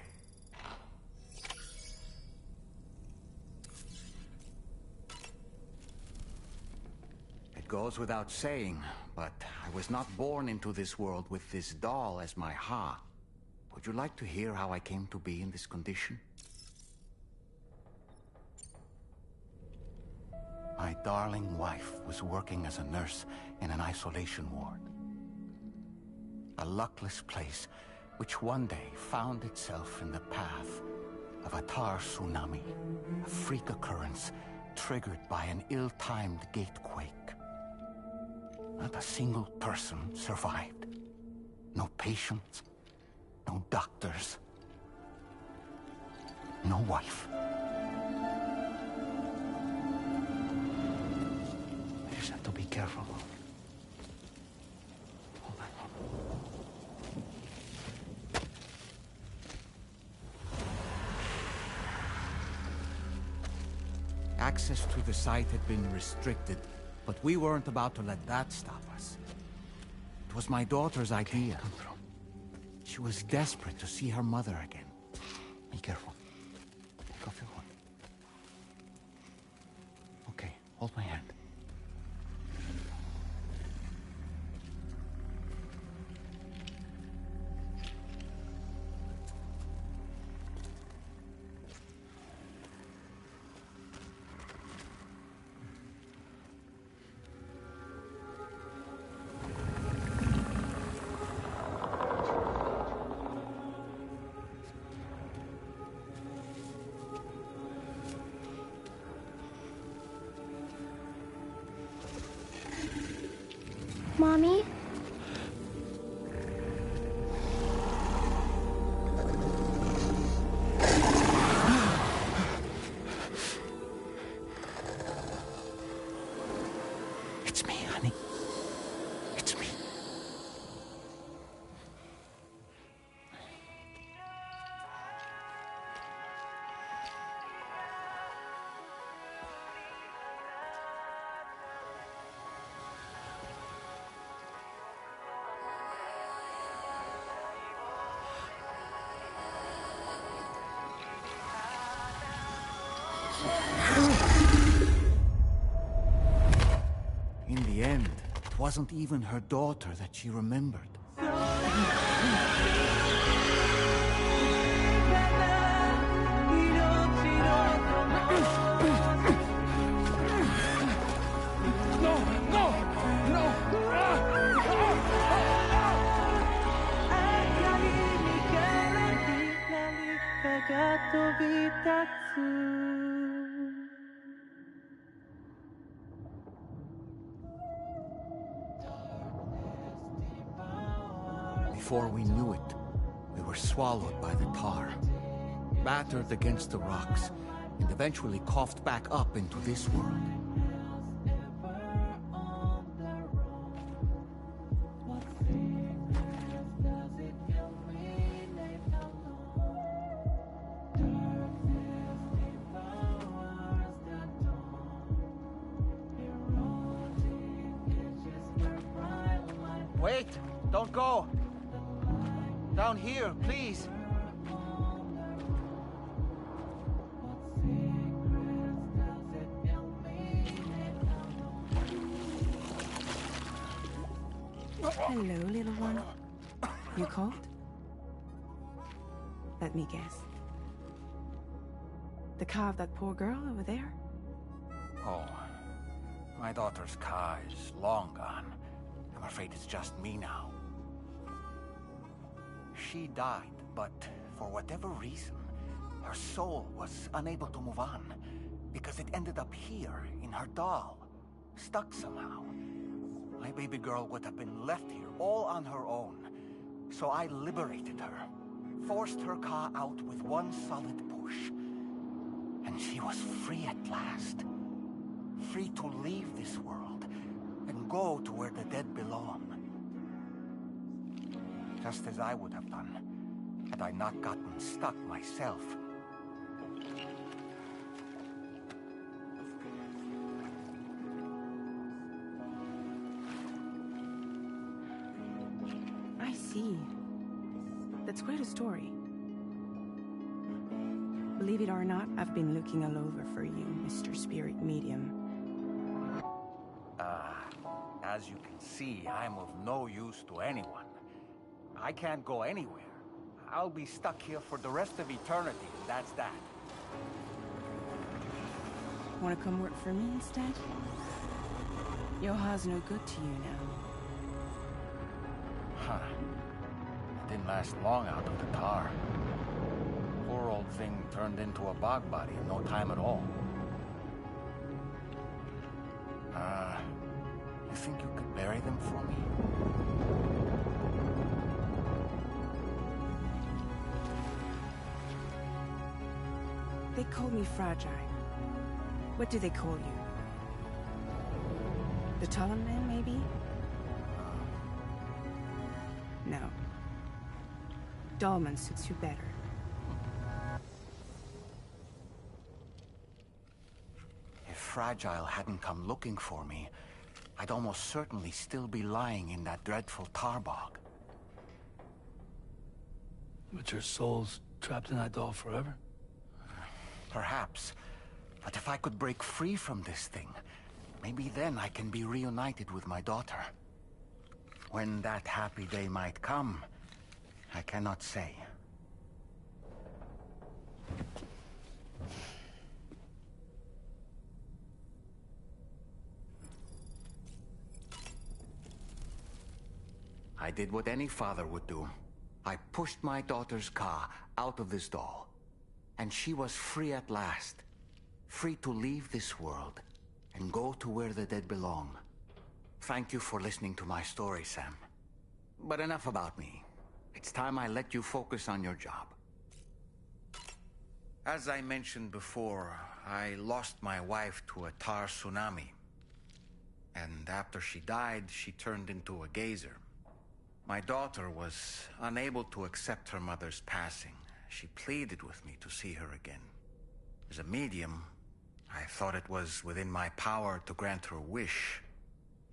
It goes without saying, but I was not born into this world with this doll as my ha. Would you like to hear how I came to be in this condition? My darling wife was working as a nurse in an isolation ward. A luckless place which one day found itself in the path of a tar tsunami, a freak occurrence triggered by an ill-timed gatequake. Not a single person survived. No patients, no doctors, no wife. I just have to be careful. Hold on. Access to the site had been restricted, but we weren't about to let that stop us. It was my daughter's idea. Come through. She was desperate to see her mother again. Be careful. Take off your hood. Okay, hold my hand. Mommy? It's me, honey. It's me. In the end, it wasn't even her daughter that she remembered. Before we knew it, we were swallowed by the tar, battered against the rocks, and eventually coughed back up into this world. Wait! Don't go! Down here, please! Hello, little one. You cold? Let me guess. The car of that poor girl over there? Oh, my daughter's car is long gone. I'm afraid it's just me now. She died, but for whatever reason, her soul was unable to move on, because it ended up here, in her doll, stuck somehow. My baby girl would have been left here all on her own, so I liberated her, forced her car out with one solid push, and she was free at last. Free to leave this world, and go to where the dead belong. Just as I would have done, had I not gotten stuck myself. I see. That's quite a story. Believe it or not, I've been looking all over for you, Mr. Spirit Medium. As you can see, I'm of no use to anyone. I can't go anywhere. I'll be stuck here for the rest of eternity, that's that. Want to come work for me instead? Yoha's no good to you now. Huh. It didn't last long out of the tar. poor old thing turned into a bog body in no time at all. You think you could bury them for me? They call me fragile. What do they call you? The Talon Man, maybe? No. Dolman suits you better. If Fragile hadn't come looking for me, I'd almost certainly still be lying in that dreadful tar bog. But your soul's trapped in that doll forever? Perhaps. But if I could break free from this thing, maybe then I can be reunited with my daughter. When that happy day might come, I cannot say. I did what any father would do. I pushed my daughter's Ka out of this doll. And she was free at last. Free to leave this world and go to where the dead belong. Thank you for listening to my story, Sam. But enough about me. It's time I let you focus on your job. As I mentioned before, I lost my wife to a tar tsunami. And after she died, she turned into a geyser. My daughter was unable to accept her mother's passing. She pleaded with me to see her again. As a medium, I thought it was within my power to grant her wish.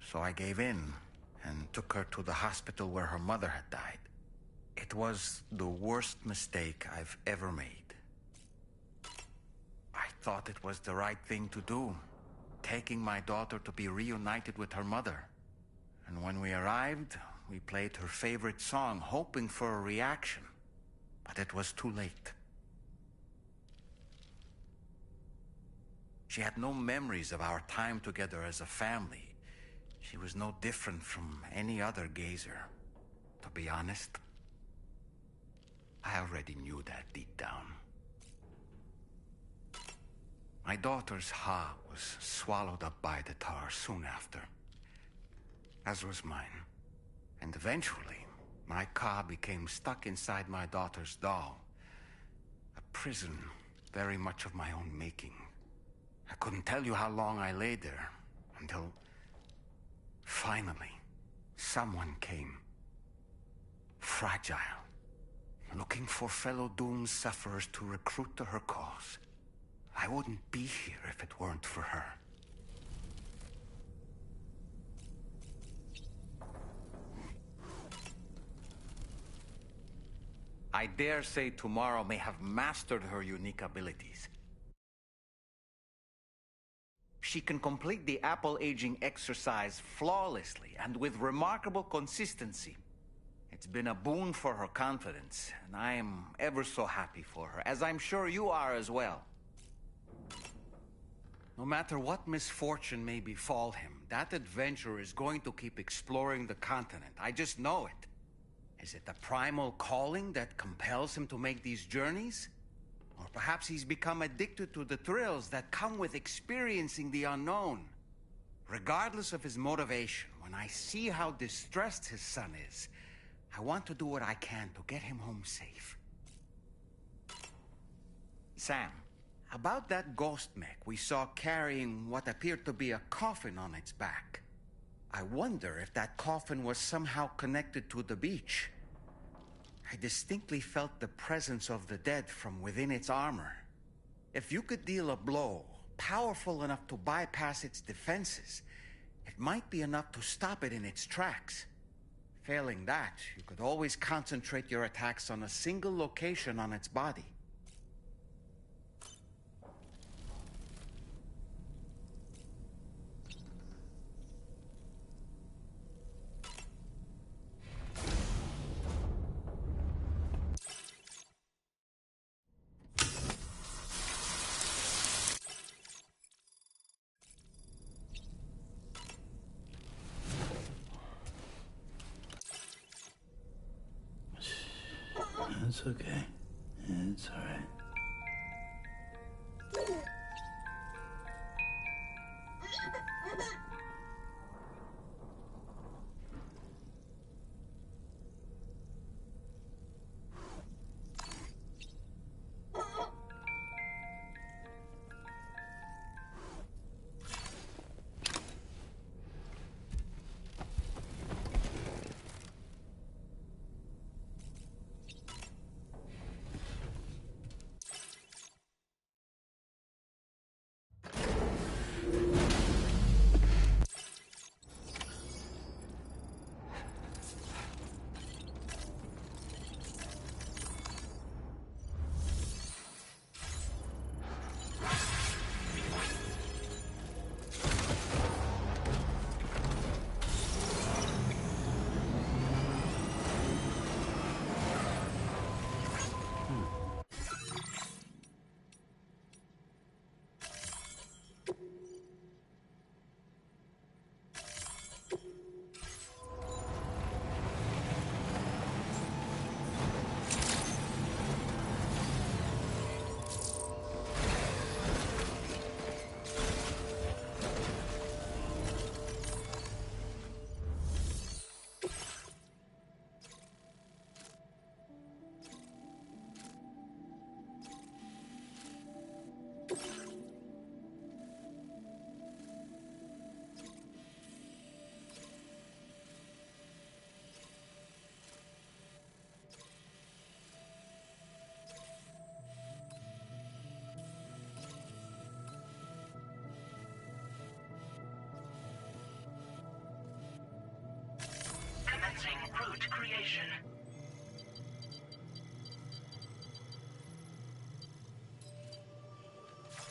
So I gave in and took her to the hospital where her mother had died. It was the worst mistake I've ever made. I thought it was the right thing to do, taking my daughter to be reunited with her mother. And when we arrived, we played her favorite song, hoping for a reaction. But it was too late. She had no memories of our time together as a family. She was no different from any other geyser. To be honest, I already knew that deep down. My daughter's Ha was swallowed up by the tar soon after, as was mine. And eventually, my Ka became stuck inside my daughter's doll. A prison very much of my own making. I couldn't tell you how long I lay there, until finally, someone came. Fragile. Looking for fellow doomed sufferers to recruit to her cause. I wouldn't be here if it weren't for her. I dare say tomorrow may have mastered her unique abilities. She can complete the apple aging exercise flawlessly and with remarkable consistency. It's been a boon for her confidence, and I am ever so happy for her, as I'm sure you are as well. No matter what misfortune may befall him, that adventurer is going to keep exploring the continent. I just know it. Is it the primal calling that compels him to make these journeys? Or perhaps he's become addicted to the thrills that come with experiencing the unknown. Regardless of his motivation, when I see how distressed his son is, I want to do what I can to get him home safe. Sam, about that ghost mech we saw carrying what appeared to be a coffin on its back. I wonder if that coffin was somehow connected to the beach. I distinctly felt the presence of the dead from within its armor. If you could deal a blow powerful enough to bypass its defenses, it might be enough to stop it in its tracks. Failing that, you could always concentrate your attacks on a single location on its body. It's okay. It's all right. Commencing route creation.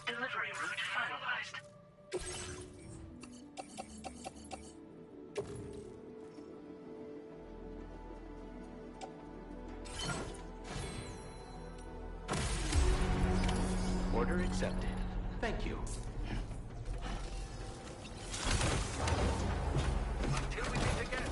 Delivery route finalized. Order accepted. Thank you. Until we meet again.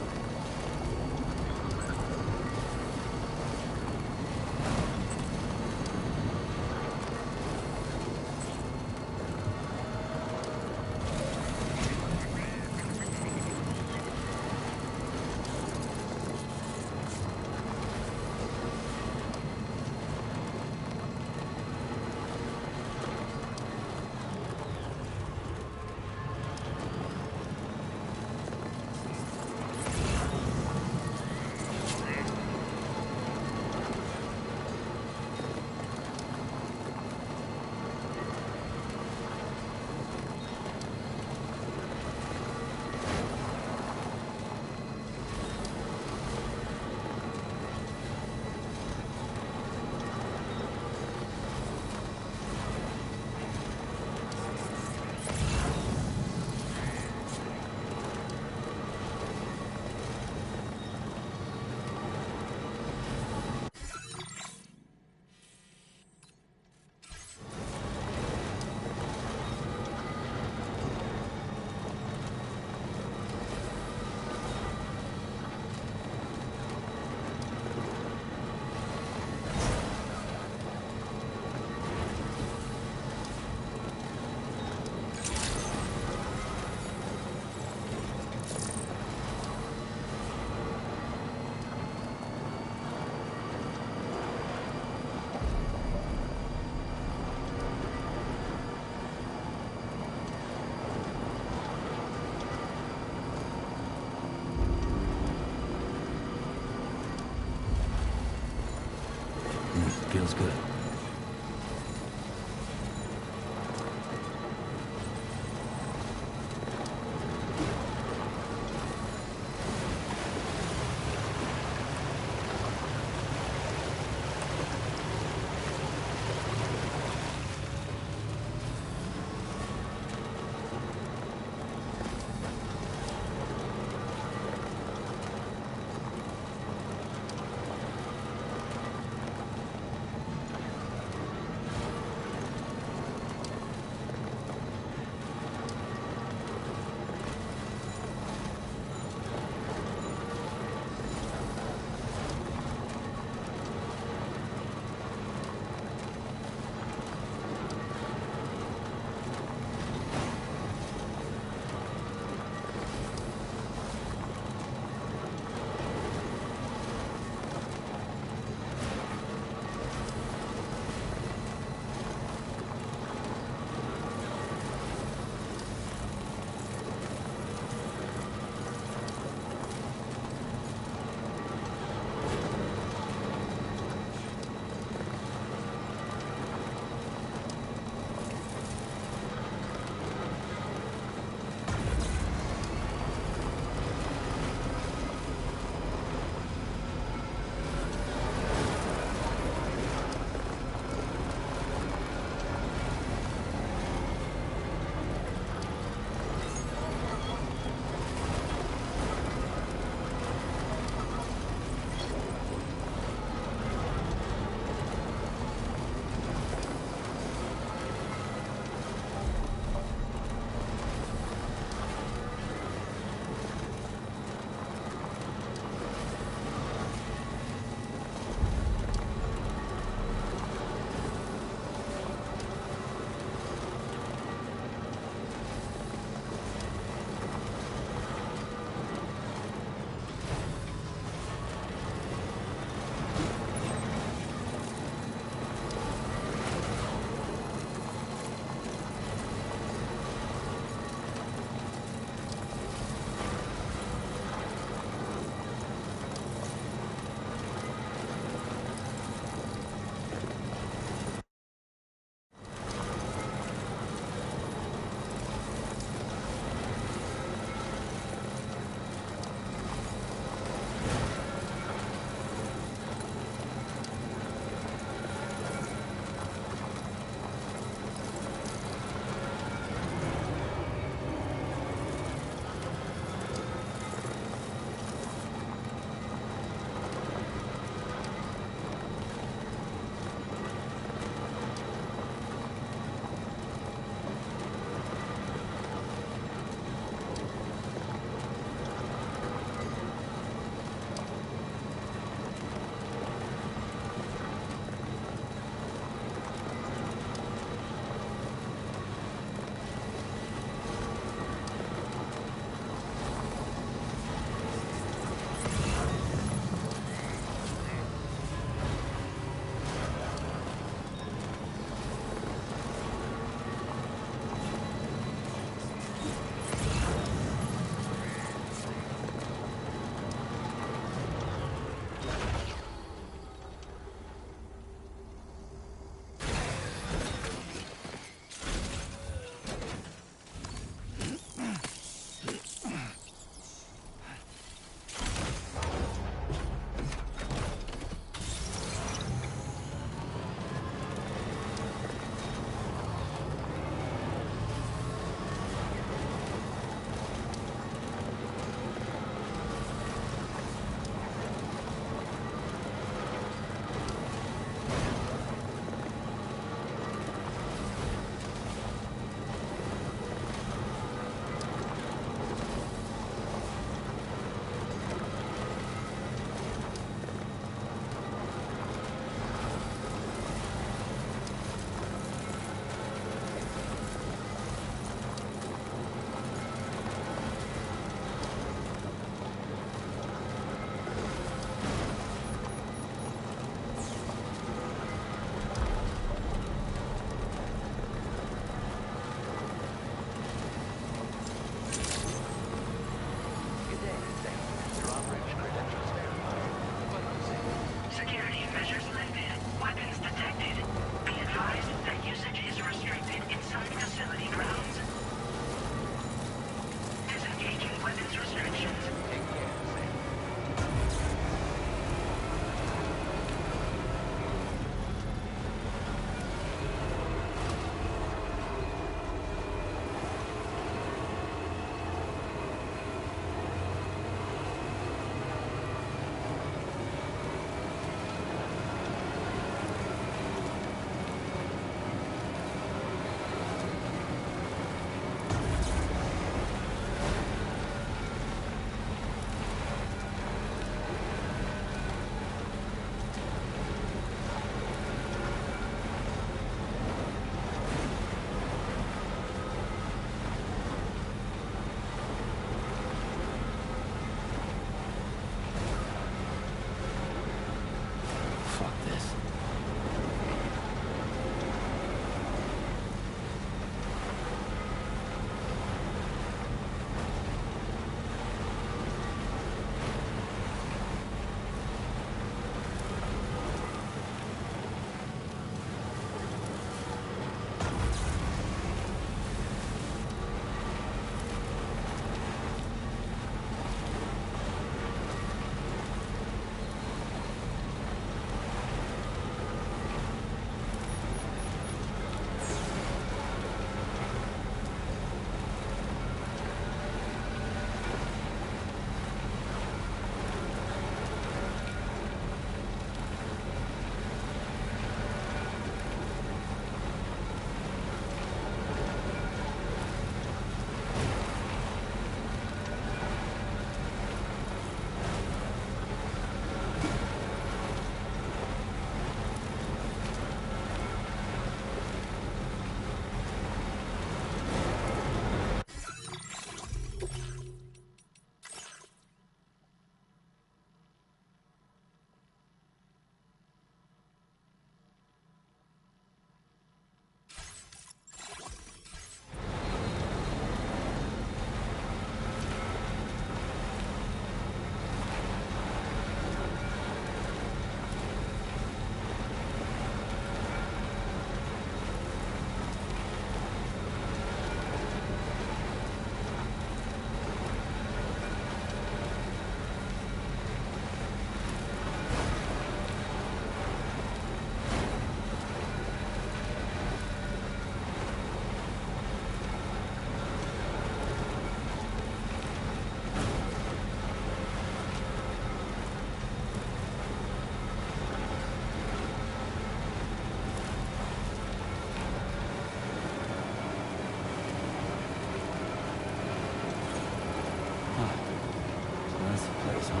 Messy place, huh?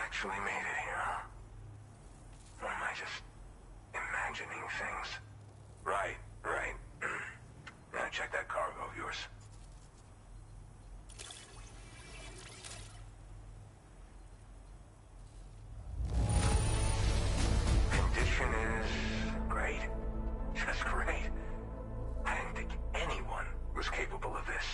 Actually made it here, huh? Or am I just imagining things? Right. Now check that cargo of yours. Condition is great. Just great. I didn't think anyone was capable of this.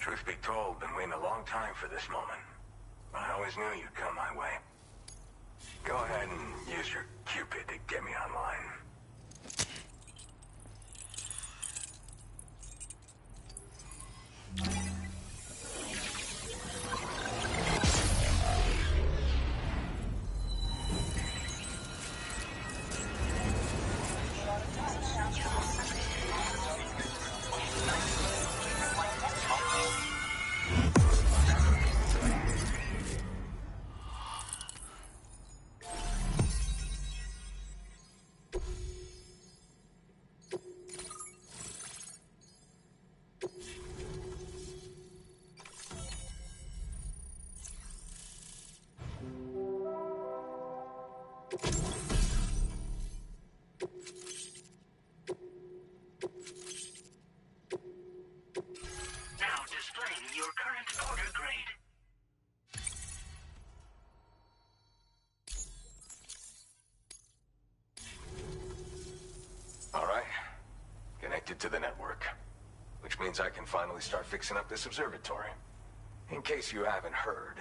Truth be told, been waiting a long time for this moment. But I always knew you'd come my way. Go ahead and use your Cupid to get me online. Now displaying your current order grade. All right. Connected to the network. Which means I can finally start fixing up this observatory. In case you haven't heard,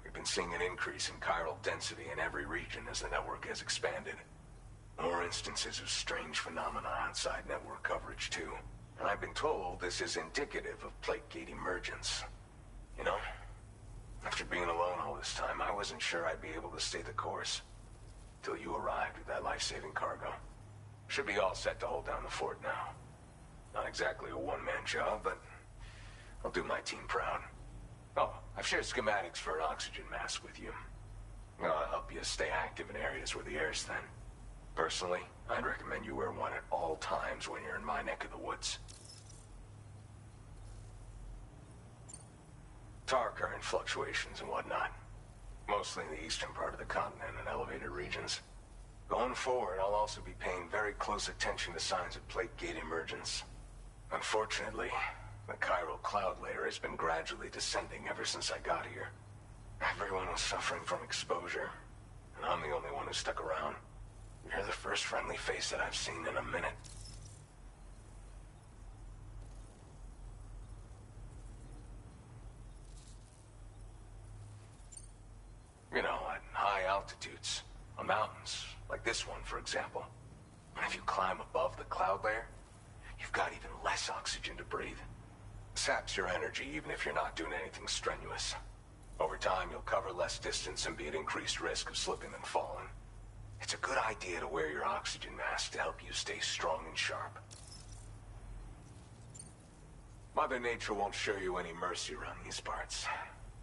we've been seeing an increase in chiral density in every region as the network has expanded. More instances of strange phenomena outside network coverage, too. And I've been told this is indicative of plate gate emergence. You know, after being alone all this time, I wasn't sure I'd be able to stay the course. Till you arrived with that life-saving cargo. Should be all set to hold down the fort now. Not exactly a one-man job, but I'll do my team proud. Oh, I've shared schematics for an oxygen mask with you. I'll help you stay active in areas where the air's thin. Personally, I'd recommend you wear one at all times when you're in my neck of the woods. Tar current fluctuations and whatnot. Mostly in the eastern part of the continent and elevated regions. Going forward, I'll also be paying very close attention to signs of plate gate emergence. Unfortunately, the chiral cloud layer has been gradually descending ever since I got here. Everyone was suffering from exposure, and I'm the only one who stuck around. You're the first friendly face that I've seen in a minute. You know, at high altitudes, on mountains, like this one, for example. And if you climb above the cloud layer, you've got even less oxygen to breathe. Saps your energy even if you're not doing anything strenuous. Over time, you'll cover less distance and be at increased risk of slipping and falling. It's a good idea to wear your oxygen mask to help you stay strong and sharp. Mother Nature won't show you any mercy around these parts.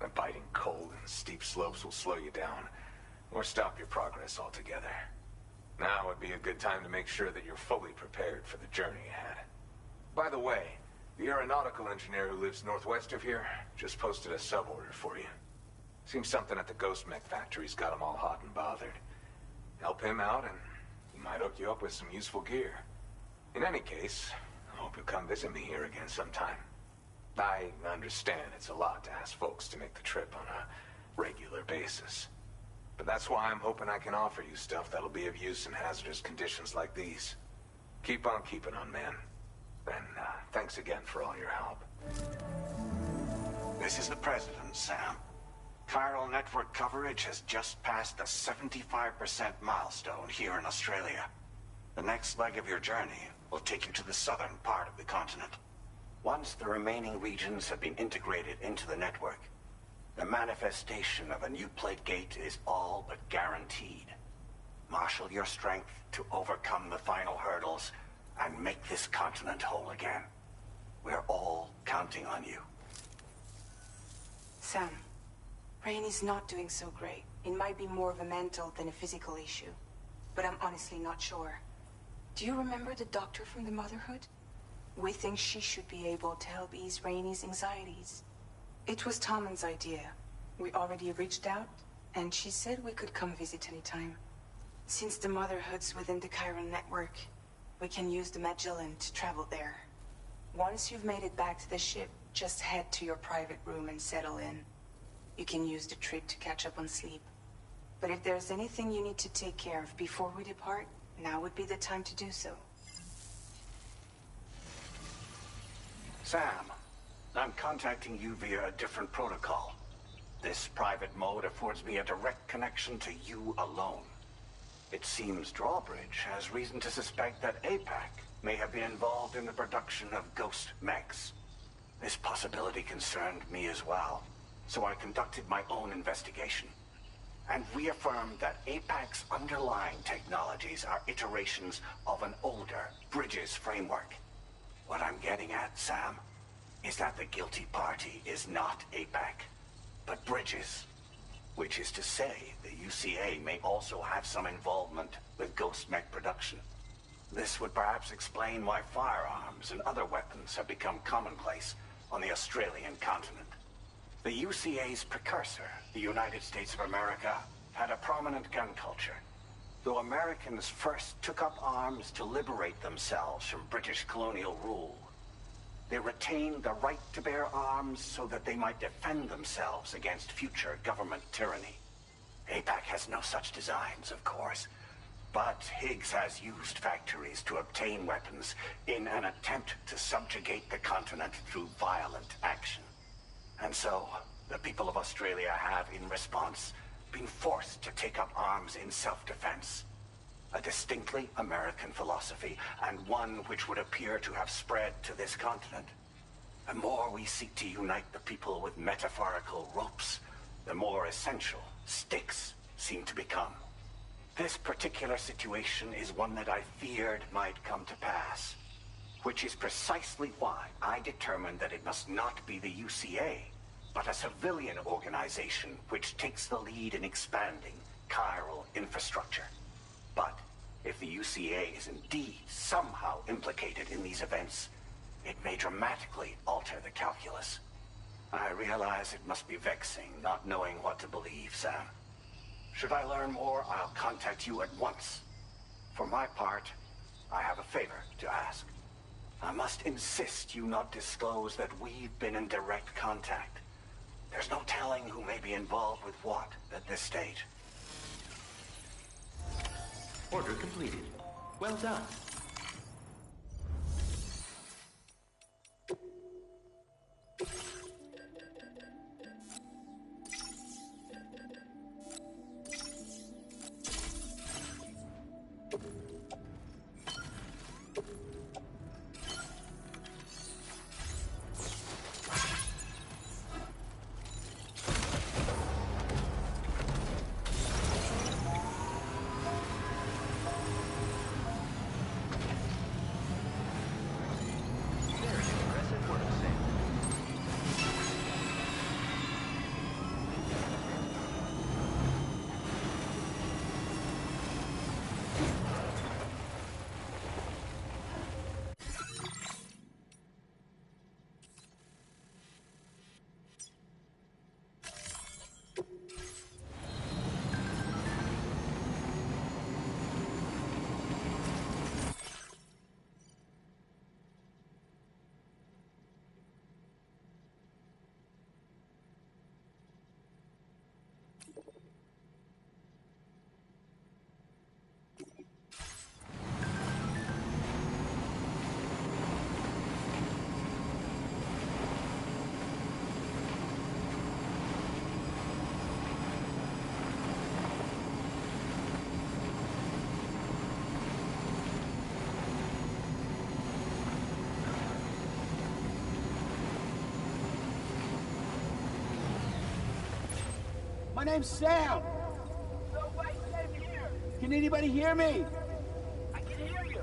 The biting cold and steep slopes will slow you down, or stop your progress altogether. Now would be a good time to make sure that you're fully prepared for the journey ahead. By the way, the aeronautical engineer who lives northwest of here just posted a sub-order for you. Seems something at the Ghost Mech factory's got him all hot and bothered. Help him out and he might hook you up with some useful gear. In any case, I hope you'll come visit me here again sometime. I understand it's a lot to ask folks to make the trip on a regular basis. But that's why I'm hoping I can offer you stuff that'll be of use in hazardous conditions like these. Keep on keeping on, man. And thanks again for all your help. This is the President, Sam. Chiral network coverage has just passed the 75% milestone here in Australia. The next leg of your journey will take you to the southern part of the continent. Once the remaining regions have been integrated into the network, the manifestation of a new plate gate is all but guaranteed. Marshal your strength to overcome the final hurdles and make this continent whole again. We're all counting on you. Sam, Rainy's not doing so great. It might be more of a mental than a physical issue, but I'm honestly not sure. Do you remember the doctor from the Motherhood? We think she should be able to help ease Rainy's anxieties. It was Tommen's idea. We already reached out, and she said we could come visit anytime. Since the Motherhood's within the Chiron network, we can use the Magellan to travel there. Once you've made it back to the ship, just head to your private room and settle in. You can use the trip to catch up on sleep. But if there's anything you need to take care of before we depart, now would be the time to do so. Sam, I'm contacting you via a different protocol. This private mode affords me a direct connection to you alone. It seems Drawbridge has reason to suspect that APAC may have been involved in the production of ghost mechs. This possibility concerned me as well, so I conducted my own investigation and reaffirmed that APAC's underlying technologies are iterations of an older Bridges framework. What I'm getting at, Sam, is that the guilty party is not APAC, but Bridges. Which is to say, the UCA may also have some involvement with ghost mech production. This would perhaps explain why firearms and other weapons have become commonplace on the Australian continent. The UCA's precursor, the United States of America, had a prominent gun culture. Though Americans first took up arms to liberate themselves from British colonial rule, they retained the right to bear arms so that they might defend themselves against future government tyranny. APAC has no such designs, of course, but Higgs has used factories to obtain weapons in an attempt to subjugate the continent through violent action. And so, the people of Australia have, in response, been forced to take up arms in self-defense. A distinctly American philosophy, and one which would appear to have spread to this continent. The more we seek to unite the people with metaphorical ropes, the more essential sticks seem to become. This particular situation is one that I feared might come to pass, which is precisely why I determined that it must not be the UCA, but a civilian organization which takes the lead in expanding chiral infrastructure. But if the UCA is indeed somehow implicated in these events, it may dramatically alter the calculus. I realize it must be vexing not knowing what to believe, Sam. Should I learn more, I'll contact you at once. For my part, I have a favor to ask. I must insist you not disclose that we've been in direct contact. There's no telling who may be involved with what at this stage. Order completed. Well done. My name's Sam. Nobody safe here. Can anybody hear me? I can hear you.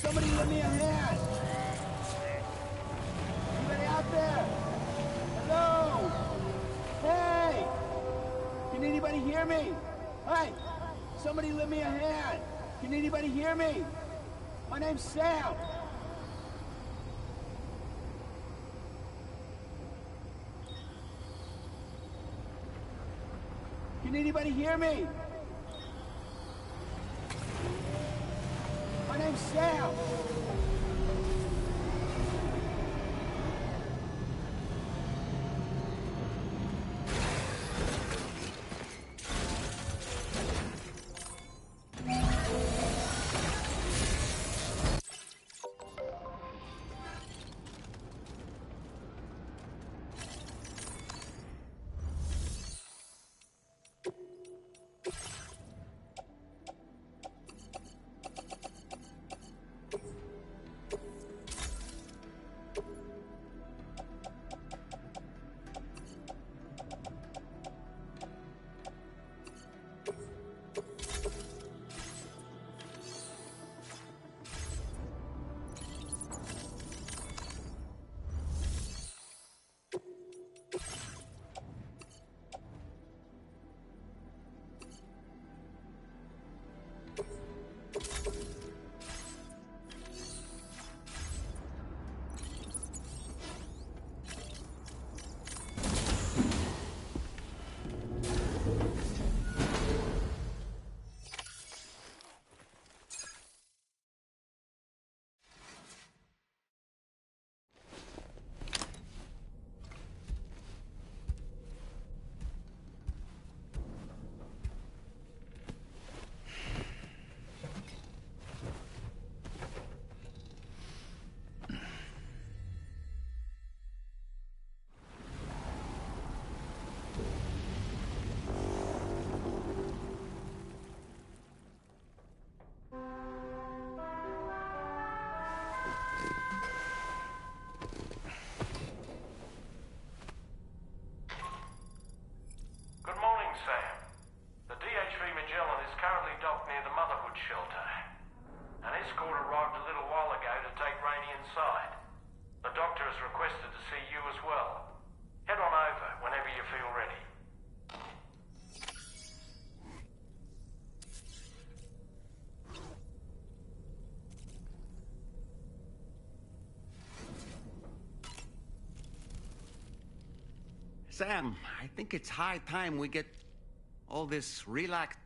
Somebody lend me a hand! Anybody out there? Hello? Hey! Can anybody hear me? Hey! Somebody lend me a hand! Can anybody hear me? My name's Sam! Can anybody hear me? My name's Sam! Sam, I think it's high time we get all this relaxed.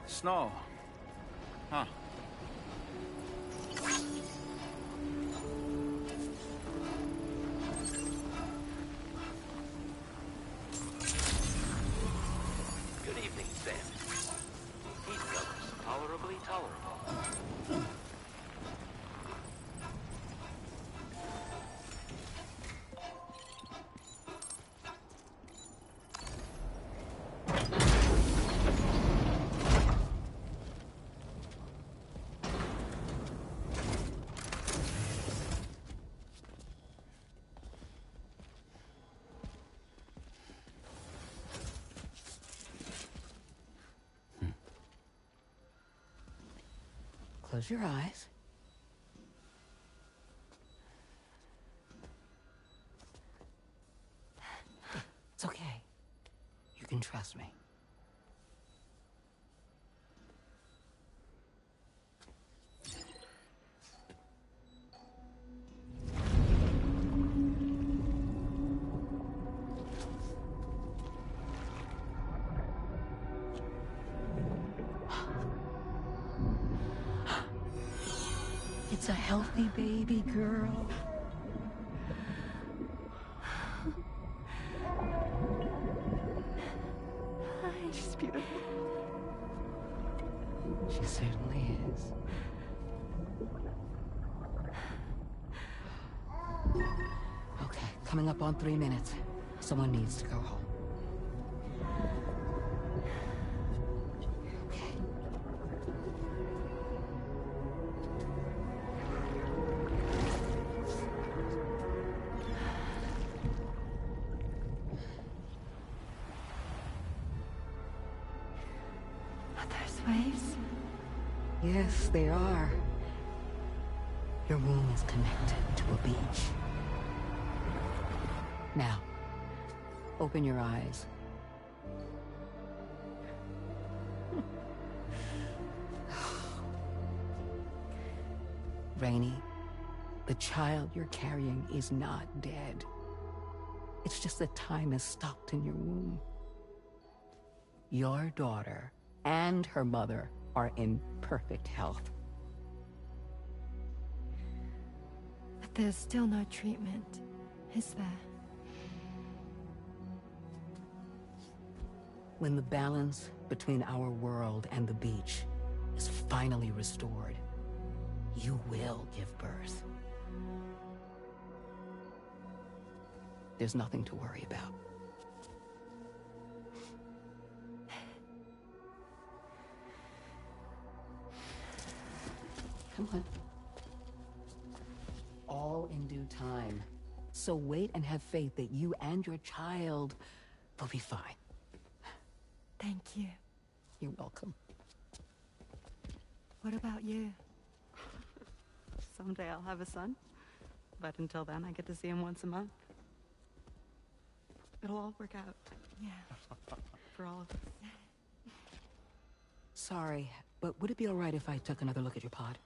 Snow. Huh. Close your eyes. It's okay. You can trust me. It's a healthy baby girl. She's beautiful. She certainly is. Okay, coming up on 3 minutes. Someone needs to go home. Waves? Yes, they are. Your womb is connected to a beach. Now, open your eyes. Rainey, the child you're carrying is not dead. It's just that time has stopped in your womb. Your daughter and her mother are in perfect health. But there's still no treatment, is there? When the balance between our world and the beach is finally restored, you will give birth. There's nothing to worry about. Come on. All in due time. So wait and have faith that you and your child will be fine. Thank you. You're welcome. What about you? Someday I'll have a son. But until then, I get to see him once a month. It'll all work out. Yeah. For all of us. Sorry, but would it be all right if I took another look at your pod?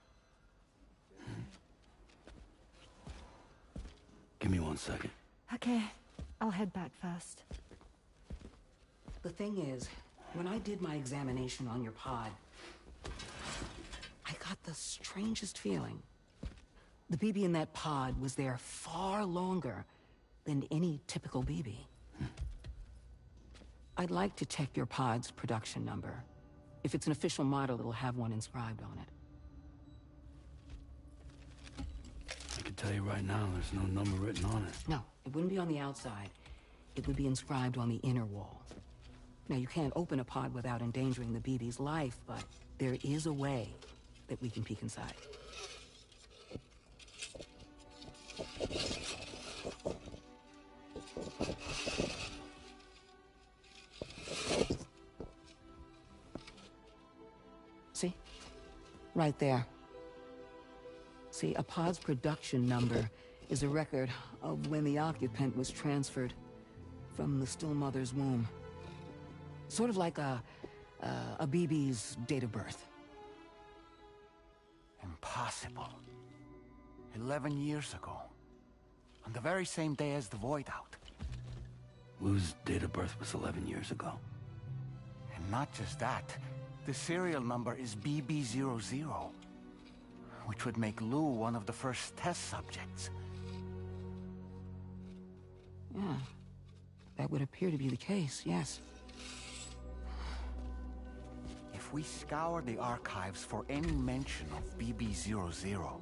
Give me 1 second. Okay, I'll head back first. The thing is, when I did my examination on your pod, I got the strangest feeling. The BB in that pod was there far longer than any typical BB. I'd like to check your pod's production number. If it's an official model, it'll have one inscribed on it. I can tell you right now, there's no number written on it. No, it wouldn't be on the outside. It would be inscribed on the inner wall. Now, you can't open a pod without endangering the BB's life, but there is a way that we can peek inside. See? Right there. See, a pod's production number is a record of when the occupant was transferred from the still mother's womb. Sort of like a BB's date of birth. Impossible. 11 years ago. On the very same day as the Void Out. Lou's date of birth was 11 years ago. And not just that, the serial number is BB00, which would make Lou one of the first test subjects. Yeah, that would appear to be the case, yes. If we scour the archives for any mention of BB00,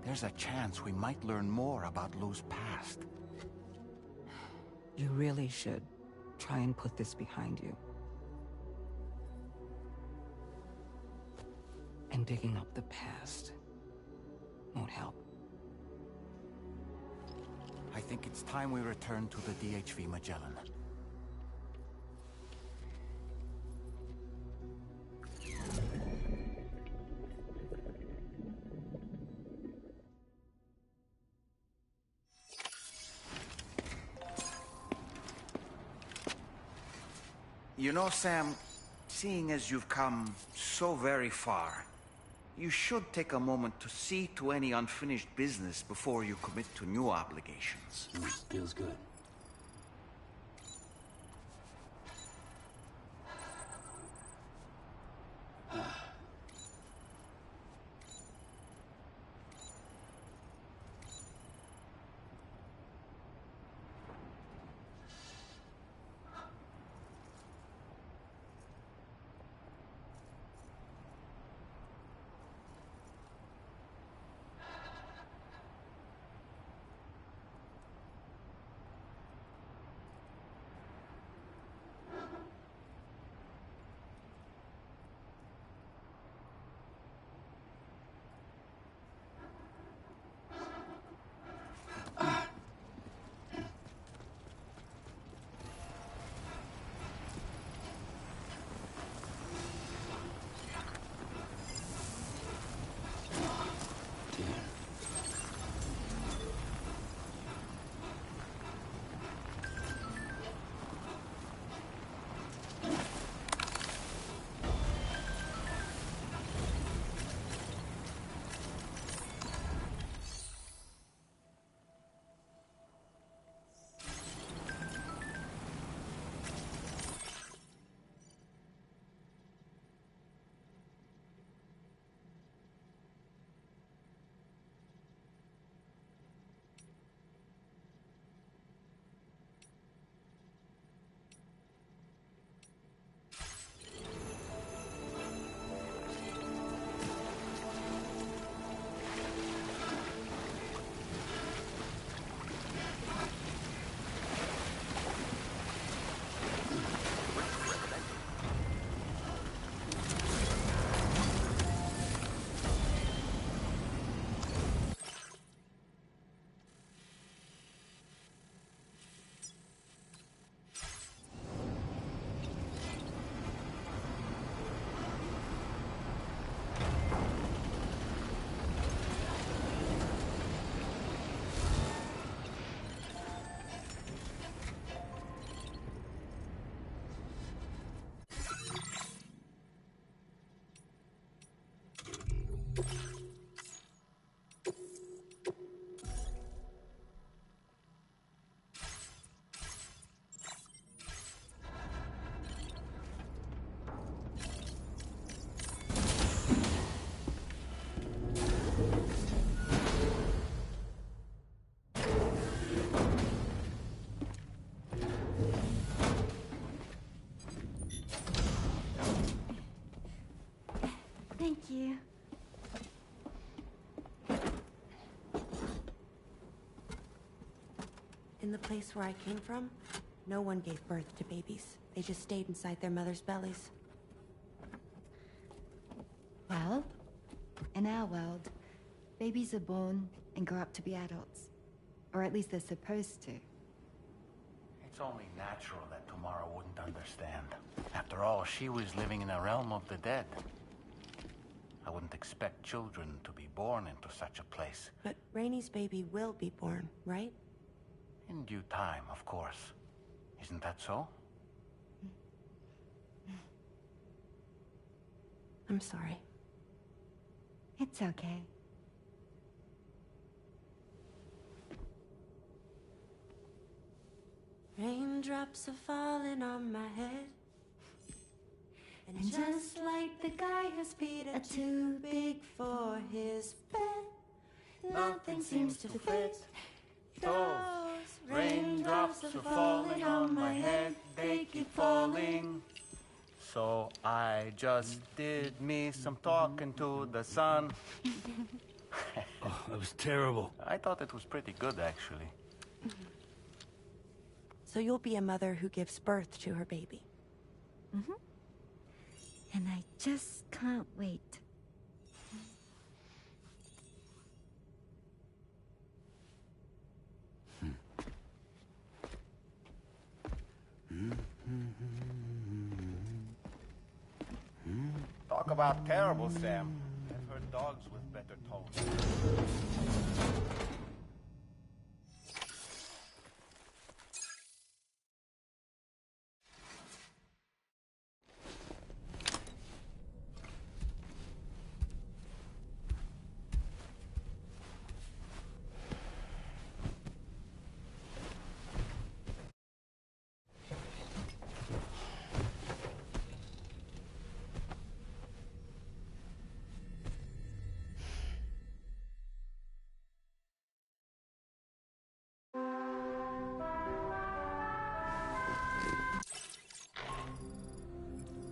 there's a chance we might learn more about Lou's past. You really should try and put this behind you. And digging up the past won't help. I think it's time we return to the DHV Magellan. You know, Sam, seeing as you've come so very far, you should take a moment to see to any unfinished business before you commit to new obligations. Feels good. Thank you. In the place where I came from, no one gave birth to babies. They just stayed inside their mother's bellies. Well, in our world, babies are born and grow up to be adults. Or at least they're supposed to. It's only natural that Tomorrow wouldn't understand. After all, she was living in a realm of the dead. I wouldn't expect children to be born into such a place. But Rainey's baby will be born, right? In due time, of course. Isn't that so? I'm sorry. It's okay. Raindrops are falling on my head. And just like the guy whose feet are too big for his bed, nothing seems to fit. Those raindrops are falling on my head, they keep falling. So I just did me some talking to the sun. Oh, that was terrible. I thought it was pretty good, actually. So you'll be a mother who gives birth to her baby. Mm-hmm. And I just can't wait. Talk about terrible, Sam. I've heard dogs with better tones.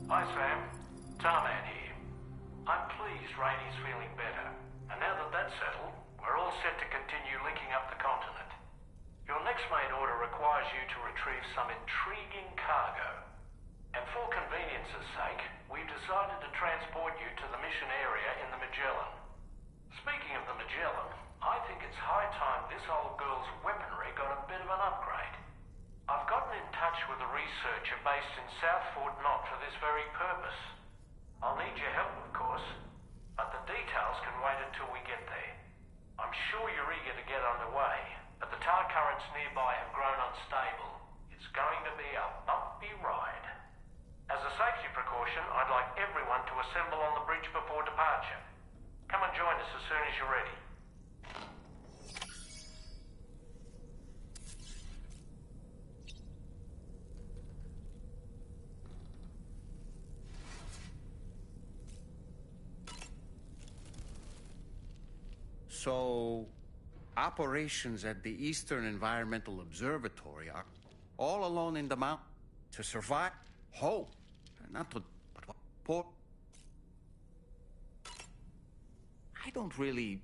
Hi, Sam. Tarman here. I'm pleased Rainey's feeling better. And now that that's settled, we're all set to continue linking up the continent. Your next main order requires you to retrieve some intriguing cargo. And for convenience's sake, we've decided to transport you to the mission area in the Magellan. Speaking of the Magellan, I think it's high time this old girl's weaponry got a bit of an upgrade. I've gotten in touch with a researcher based in South Fort Knott for this very purpose. I'll need your help, of course, but the details can wait until we get there. I'm sure you're eager to get underway, but the tar currents nearby have grown unstable. It's going to be a bumpy ride. As a safety precaution, I'd like everyone to assemble on the bridge before departure. Come and join us as soon as you're ready. So, operations at the Eastern Environmental Observatory are all alone in the mountain to survive? Hope, not to port. I don't really.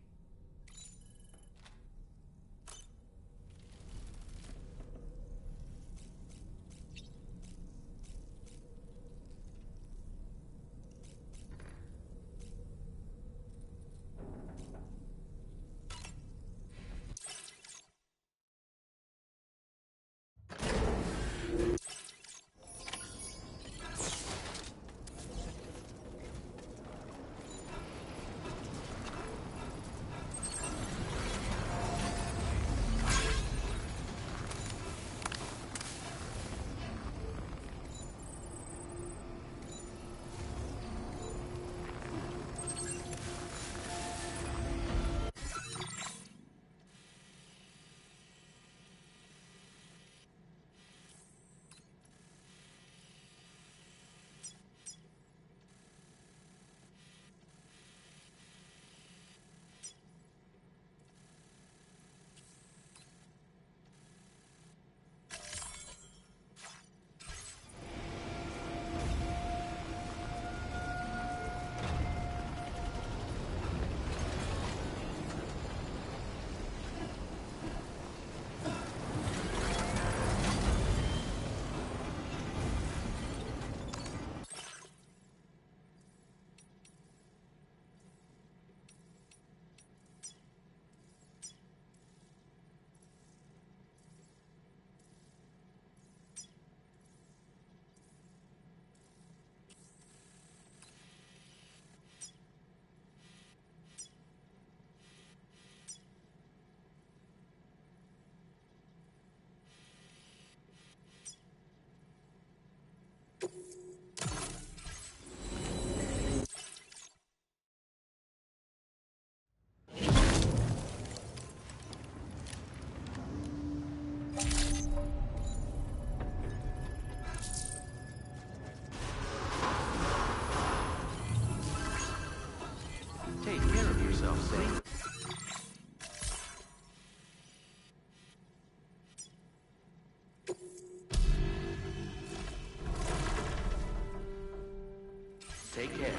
Take care of yourself, Sam. Take care.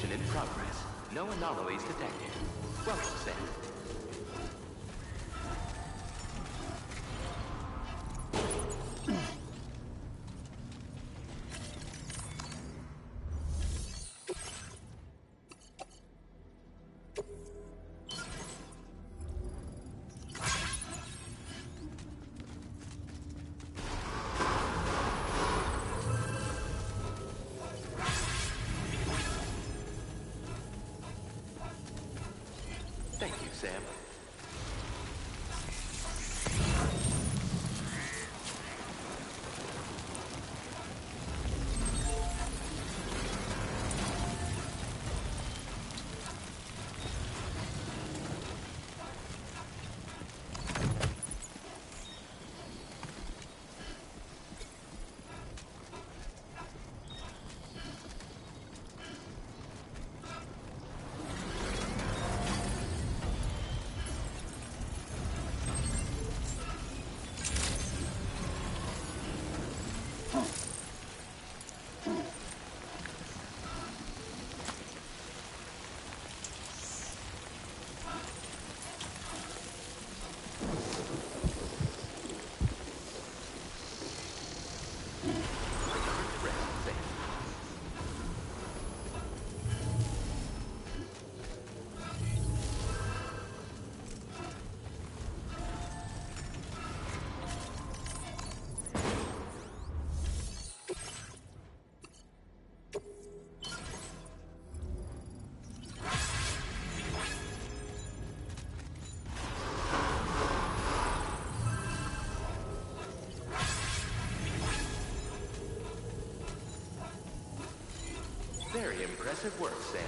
Mission in progress. No anomalies detected. Welcome, Sam. Thank you, Sam. Very impressive work, Sam.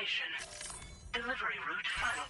destination. Delivery route final.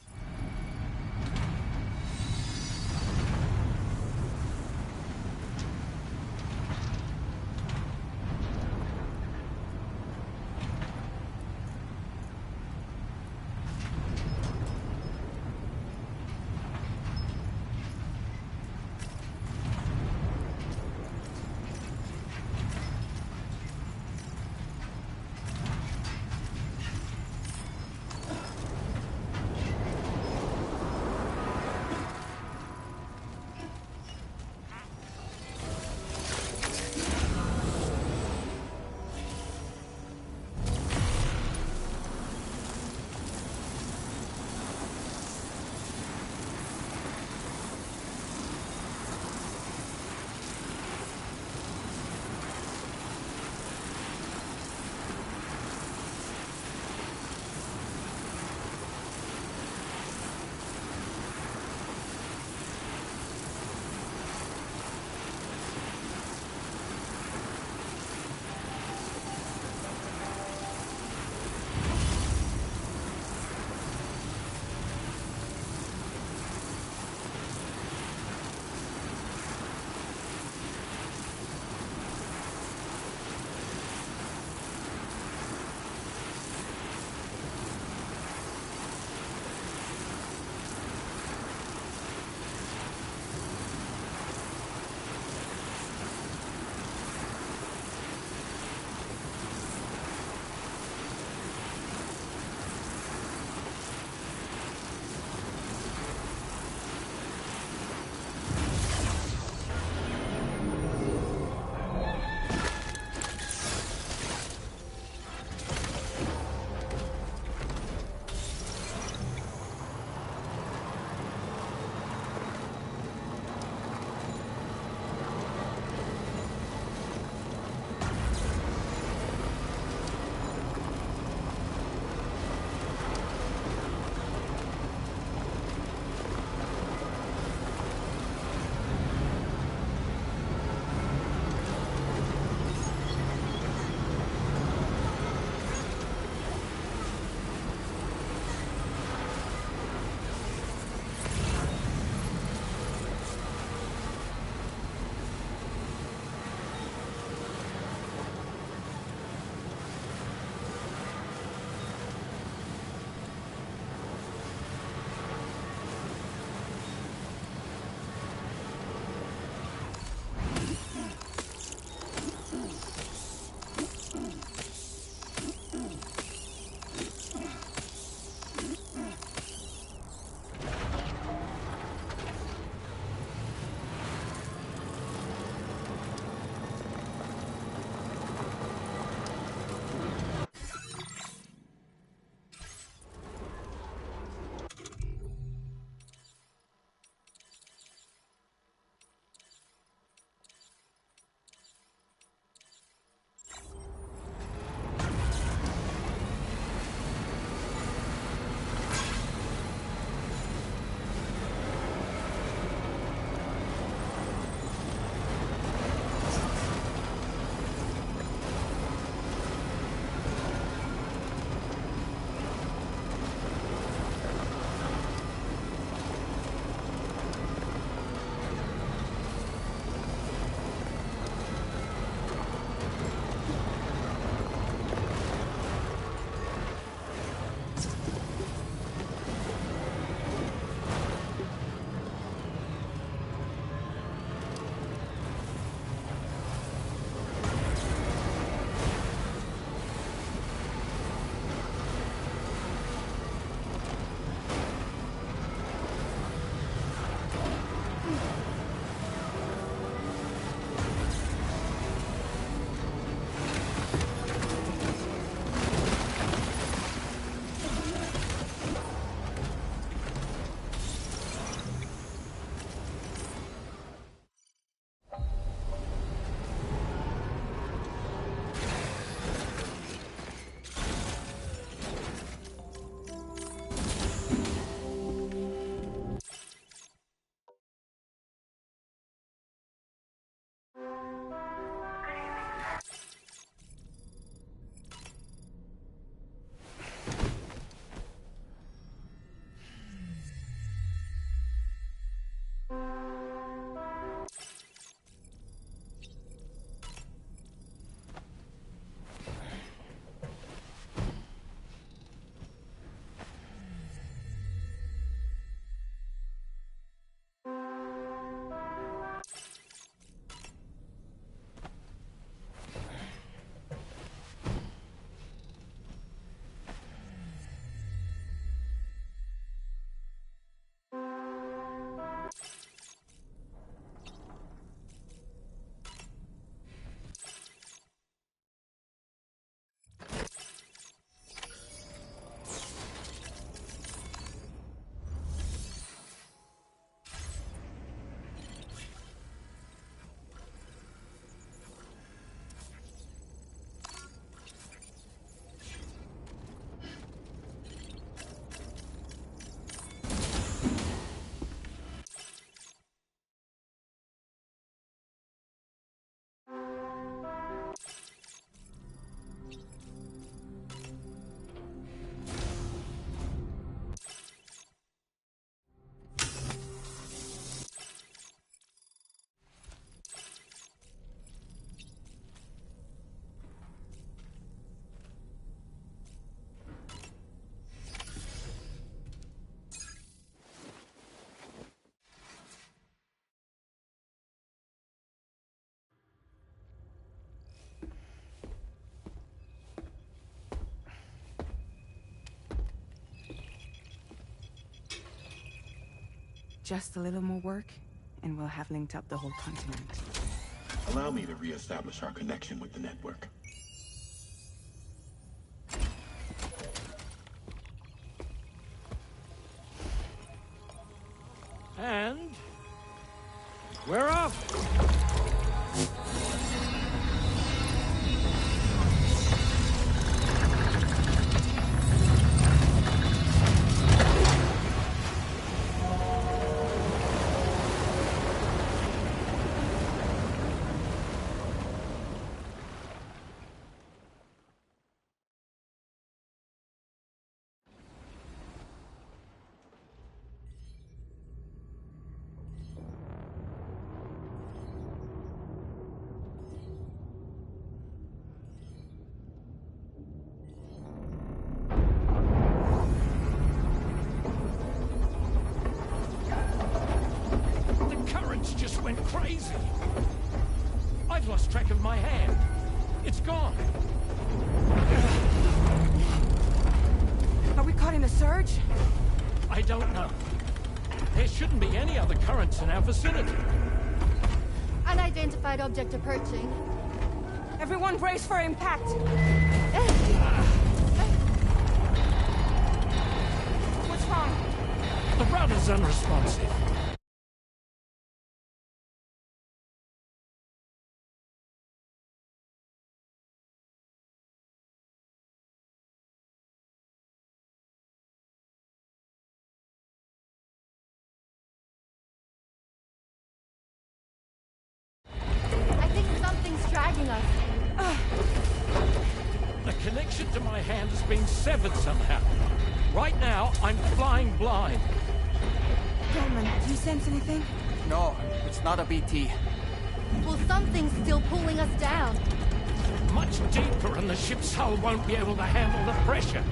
Just a little more work, and we'll have linked up the whole continent. Allow me to reestablish our connection with the network. And we're off. Just went crazy. I've lost track of my hand. It's gone. Are we caught in a surge? I don't know. There shouldn't be any other currents in our vicinity. Unidentified object approaching. Everyone brace for impact. What's wrong? The rudder's unresponsive. Dragging us. The connection to my hand has been severed somehow. Right now, I'm flying blind. Roman, do you sense anything? No, it's not a BT. Well, something's still pulling us down. Much deeper, and the ship's hull won't be able to handle the pressure.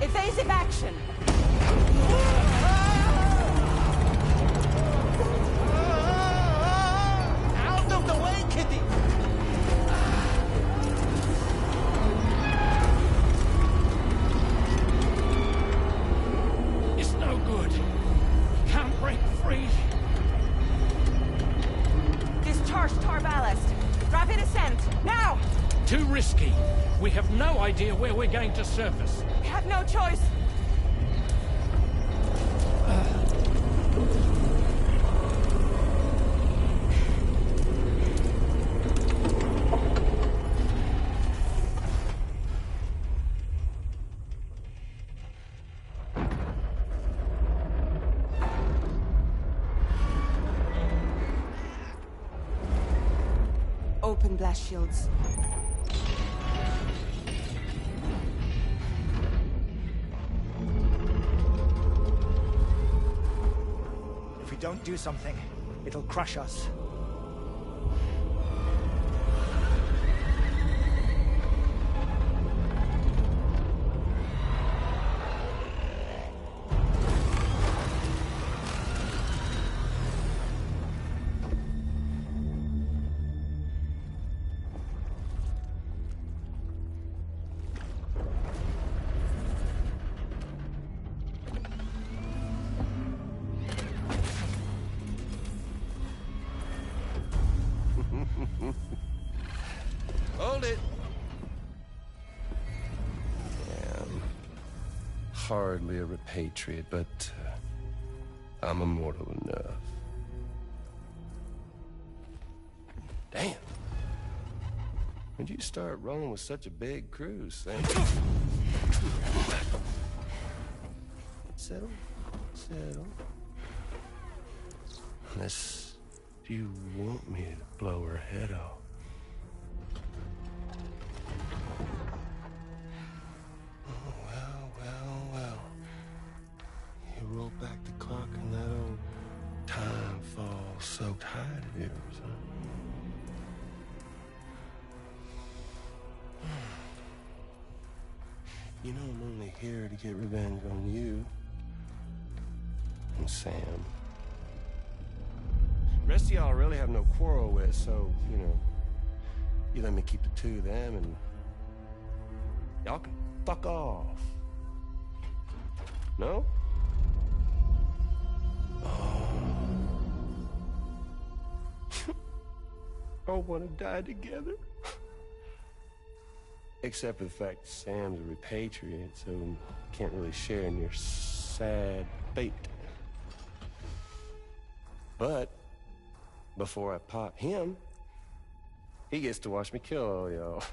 Evasive action. Out of the way, Kitty! It's no good. Can't break free. Discharge tar ballast. Rapid ascent, now! Too risky. We have no idea where we're going to surface. We have no choice. Open blast shields. If we don't do something, it'll crush us. Hold it. Yeah, I'm hardly a repatriate, but I'm immortal enough. Damn. When'd you start rolling with such a big crew, Sam? Settle. Settle. Unless you want me to blow her head off. Roll back the clock and that old time fall soaked hide of yours, huh? You know I'm only here to get revenge on you and Sam. The rest of y'all really have no quarrel with, so, you know, you let me keep the two of them and y'all can fuck off. No? all want to die together. Except for the fact Sam's a repatriate, so can't really share in your sad fate. But before I pop him, he gets to watch me kill all y'all.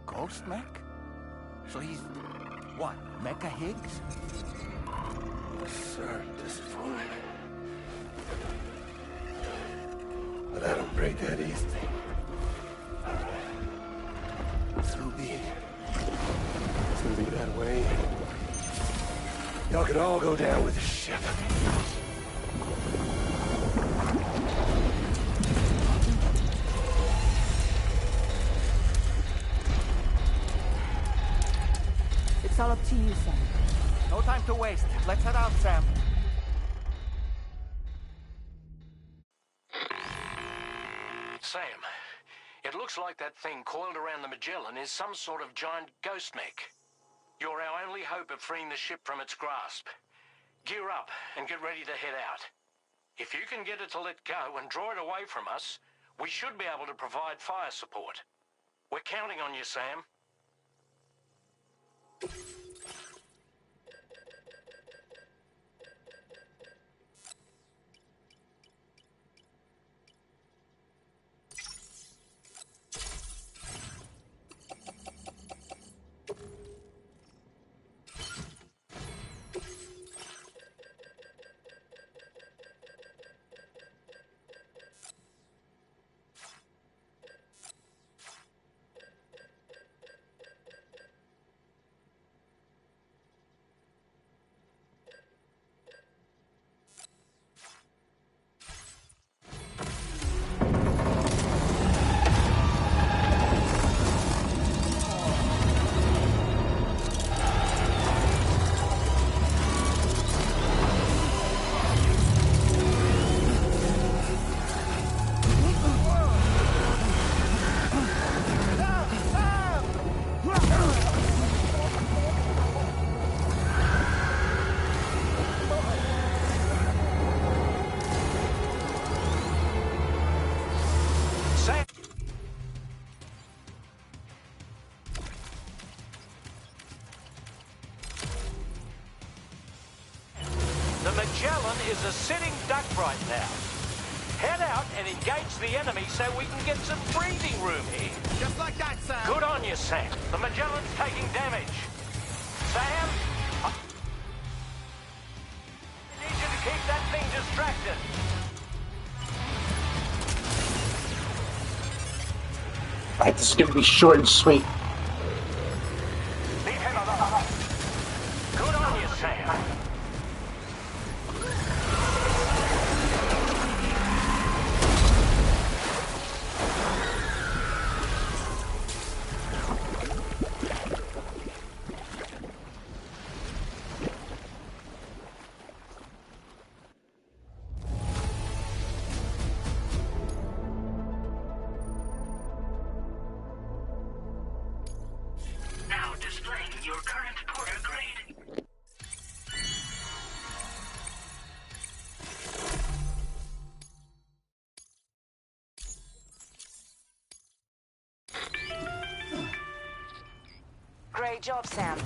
Ghost mech? So he's, what, Mecha Higgs? Sorry to disappoint. But I don't break that easy. So be it. It's gonna be that way. Y'all can all go down with the ship. It's all up to you, Sam. No time to waste. Let's head out, Sam. Sam, it looks like that thing coiled around the Magellan is some sort of giant ghost mech. You're our only hope of freeing the ship from its grasp. Gear up and get ready to head out. If you can get it to let go and draw it away from us, we should be able to provide fire support. We're counting on you, Sam. The Magellan is a sitting duck right now. Head out and engage the enemy so we can get some breathing room here. Just like that, Sam. Good on you, Sam. The Magellan's taking damage. Sam? I need you to keep that thing distracted. Alright, this is gonna be short and sweet. Good on you, Sam. Great job, Sam.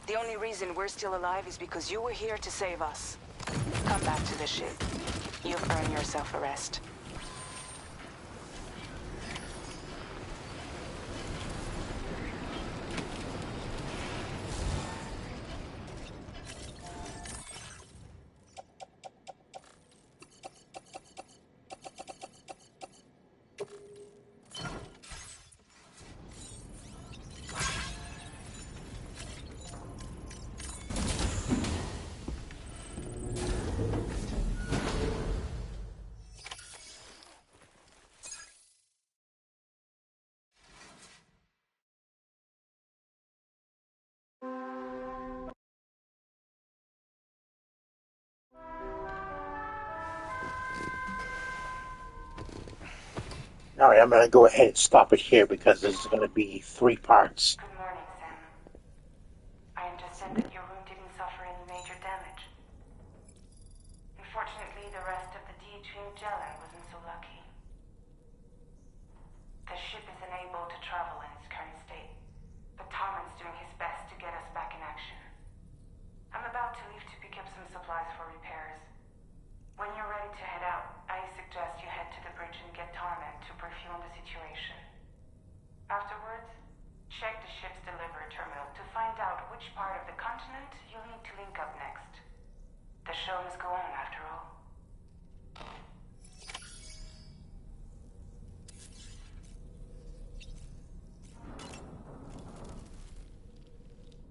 The only reason we're still alive is because you were here to save us. Come back to the ship. You've earned yourself a rest. Alright, I'm gonna go ahead and stop it here because this is gonna be 3 parts. Good morning, Sam. I understand that your room didn't suffer any major damage. Unfortunately, the rest of the DH Magellan wasn't so lucky. The ship is unable to travel in its current state, but Tarman's doing his best to get us back in action. I'm about to leave to pick up some supplies for repairs. When you're ready to head out, I suggest you head to the bridge and get Tarman to brief you on the situation. Afterwards, check the ship's delivery terminal to find out which part of the continent you'll need to link up next. The show must go on, after all.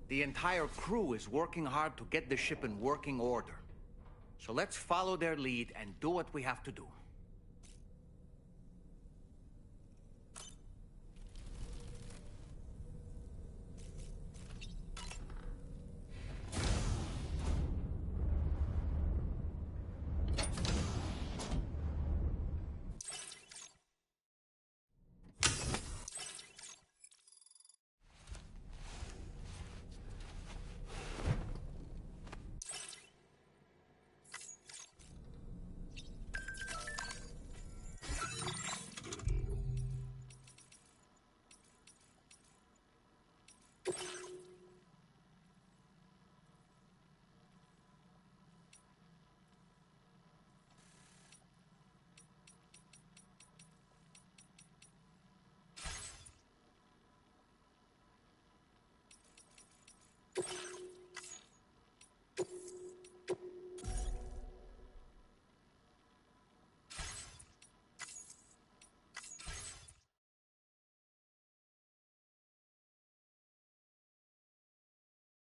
The entire crew is working hard to get the ship in working order. So let's follow their lead and do what we have to do.